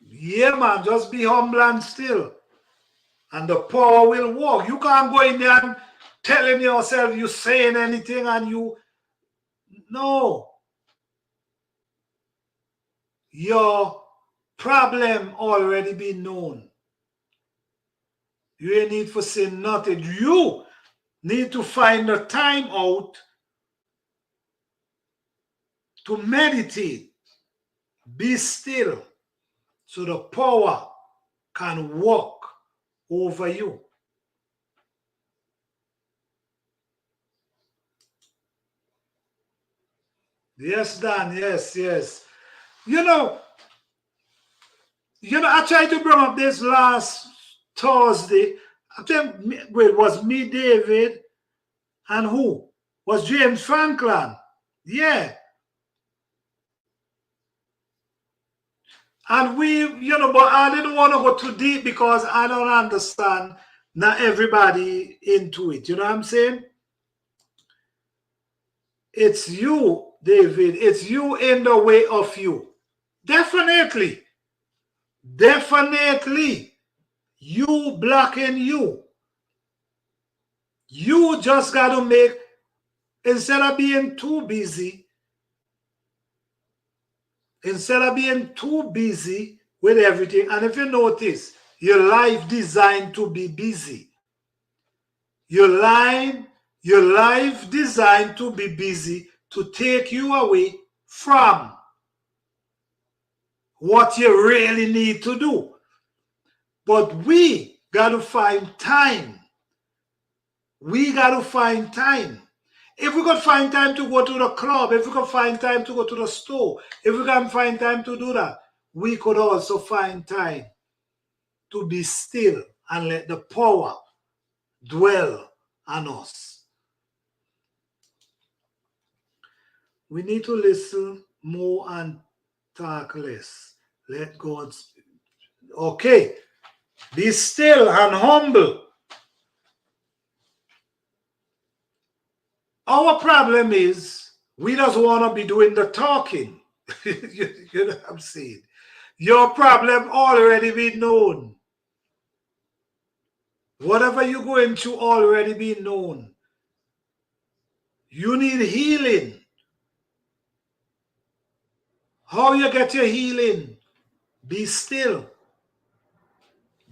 Yeah, man. Just be humble and still. And the power will walk. You can't go in there and telling yourself you saying anything and you... No. your problem already been known. You ain't need for sin nothing. You need to find the time out to meditate. Be still so the power can walk over you. Yes, Dan. Yes, yes. You know, I tried to bring up this last Thursday. I think it was me, David, and who? Was James Franklin. Yeah. And we, but I didn't want to go too deep because I don't understand not everybody into it. You know what I'm saying? It's you, David. It's you in the way of you. Definitely. Definitely. You blocking you. You just got to make, instead of being too busy with everything, and if you notice, your life designed to be busy. Your life designed to be busy to take you away from what you really need to do. But we got to find time. We got to find time. If we could find time to go to the club, if we could find time to go to the store, if we can find time to do that, we could also find time to be still and let the power dwell on us. We need to listen more and talk less. Let God speak. Okay. Be still and humble. Our problem is we just want to be doing the talking. You know what I'm saying? Your problem already been known. Whatever you're going through already been known. You need healing. How you get your healing? Be still.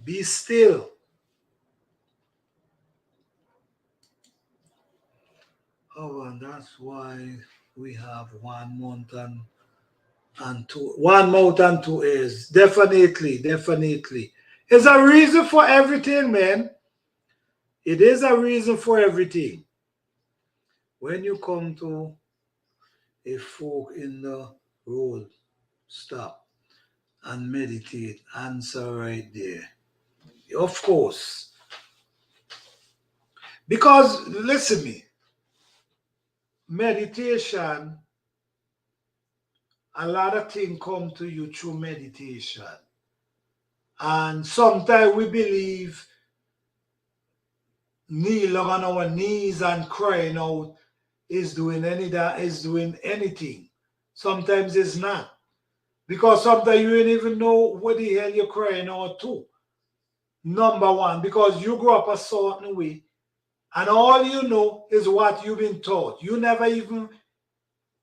Be still. Oh, and that's why we have 1 month and 1 month and 2 years. Definitely, definitely. It's a reason for everything, man. It is a reason for everything. When you come to a fork in the road, stop and meditate. Answer right there. Of course. Because, listen to me, meditation, a lot of things come to you through meditation. And sometimes we believe kneeling on our knees and crying out is doing anything. Sometimes it's not. Because sometimes you don't even know what the hell you're crying out to. Number one, because you grew up a certain way, and all you know is what you've been taught. You never even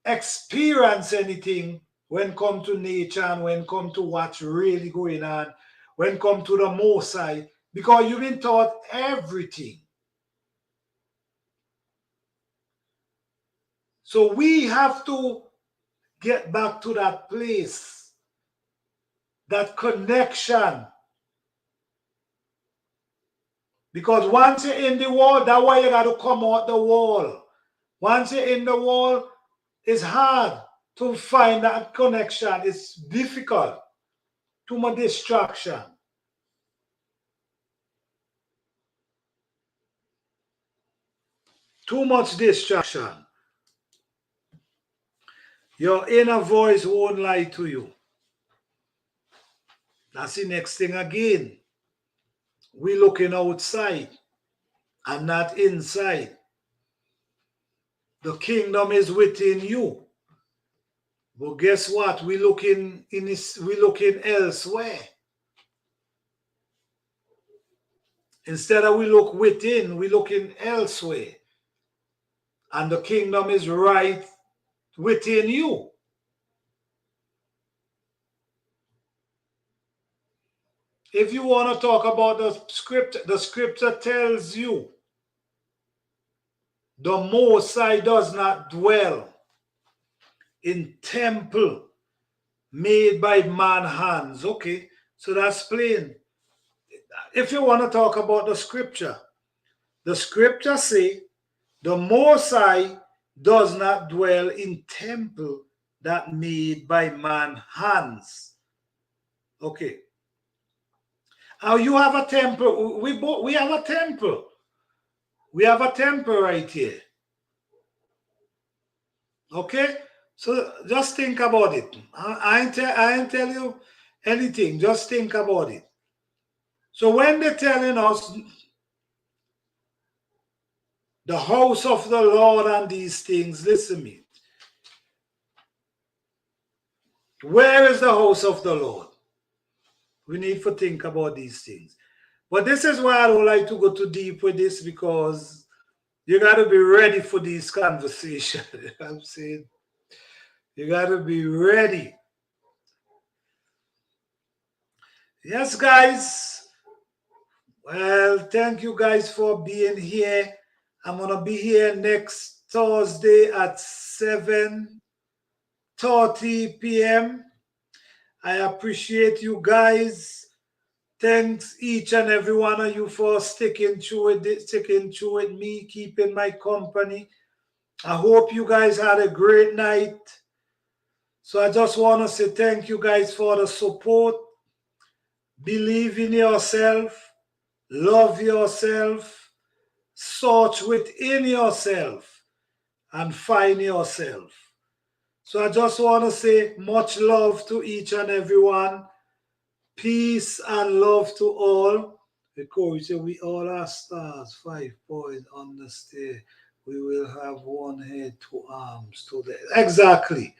experience anything when come to nature and when come to what's really going on, when come to the Most High, because you've been taught everything. So we have to get back to that place, that connection. Because once you're in the wall, that's why you got to come out the wall. Once you're in the wall, it's hard to find that connection. It's difficult. Too much distraction. Too much distraction. Your inner voice won't lie to you. That's the next thing again. We're looking outside and not inside. The kingdom is within you. But guess what? We're looking elsewhere. Instead of we look within, we're looking elsewhere. And the kingdom is right within you. If you want to talk about the scripture tells you the Most High does not dwell in temple made by man hands. Okay, so that's plain. If you want to talk about the scripture say the Most High does not dwell in temple that made by man hands. Okay. Now you have a temple. We have a temple. We have a temple right here. Okay? So just think about it. I ain't tell you anything. Just think about it. So when they're telling us the house of the Lord and these things, listen to me. Where is the house of the Lord? We need to think about these things. But this is why I don't like to go too deep with this, because you got to be ready for these conversations. I'm saying you got to be ready. Yes, guys. Well, thank you guys for being here. I'm going to be here next Thursday at 7:30 p.m. I appreciate you guys. Thanks each and every one of you for sticking through with me, keeping my company. I hope you guys had a great night. So I just want to say thank you guys for the support. Believe in yourself. Love yourself. Search within yourself and find yourself. So I just want to say much love to each and every one. Peace and love to all. Because we all are stars, 5 points on the stair. We will have one head, 2 arms, 2 legs. Exactly.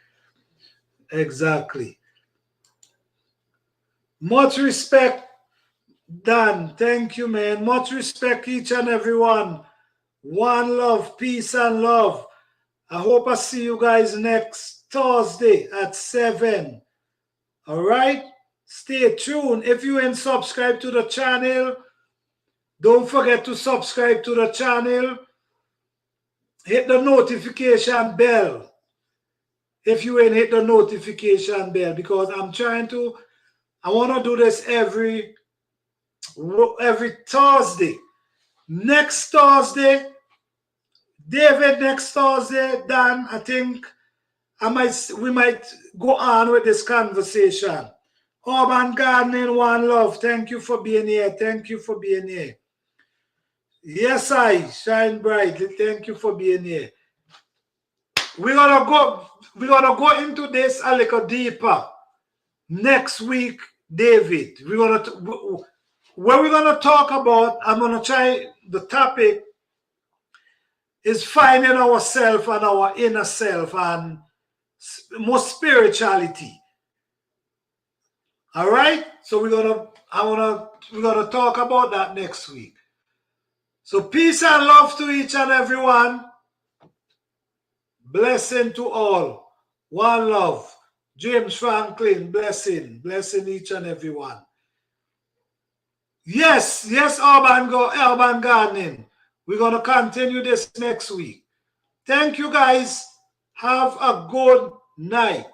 Exactly. Much respect, Dan. Thank you, man. Much respect, each and every one. One love, peace and love. I hope I see you guys next Thursday at 7. All right? Stay tuned. If you ain't subscribed to the channel, don't forget to subscribe to the channel. Hit the notification bell. If you ain't hit the notification bell, because I want to do this every Thursday. Next Thursday, David, next Thursday, Dan, I think we might go on with this conversation. Urban Gardening, one love. Thank you for being here. Thank you for being here. Yes, I shine bright. Thank you for being here. We're gonna go into this a little deeper next week, David. What we're gonna talk about, I'm gonna try, the topic is finding ourselves and our inner self and more spirituality. All right, so we're gonna talk about that next week. So peace and love to each and every one. Blessing to all. One love. James Franklin, blessing each and every one. Yes, Urban Gardening. We're gonna continue this next week. Thank you guys. Have a good night.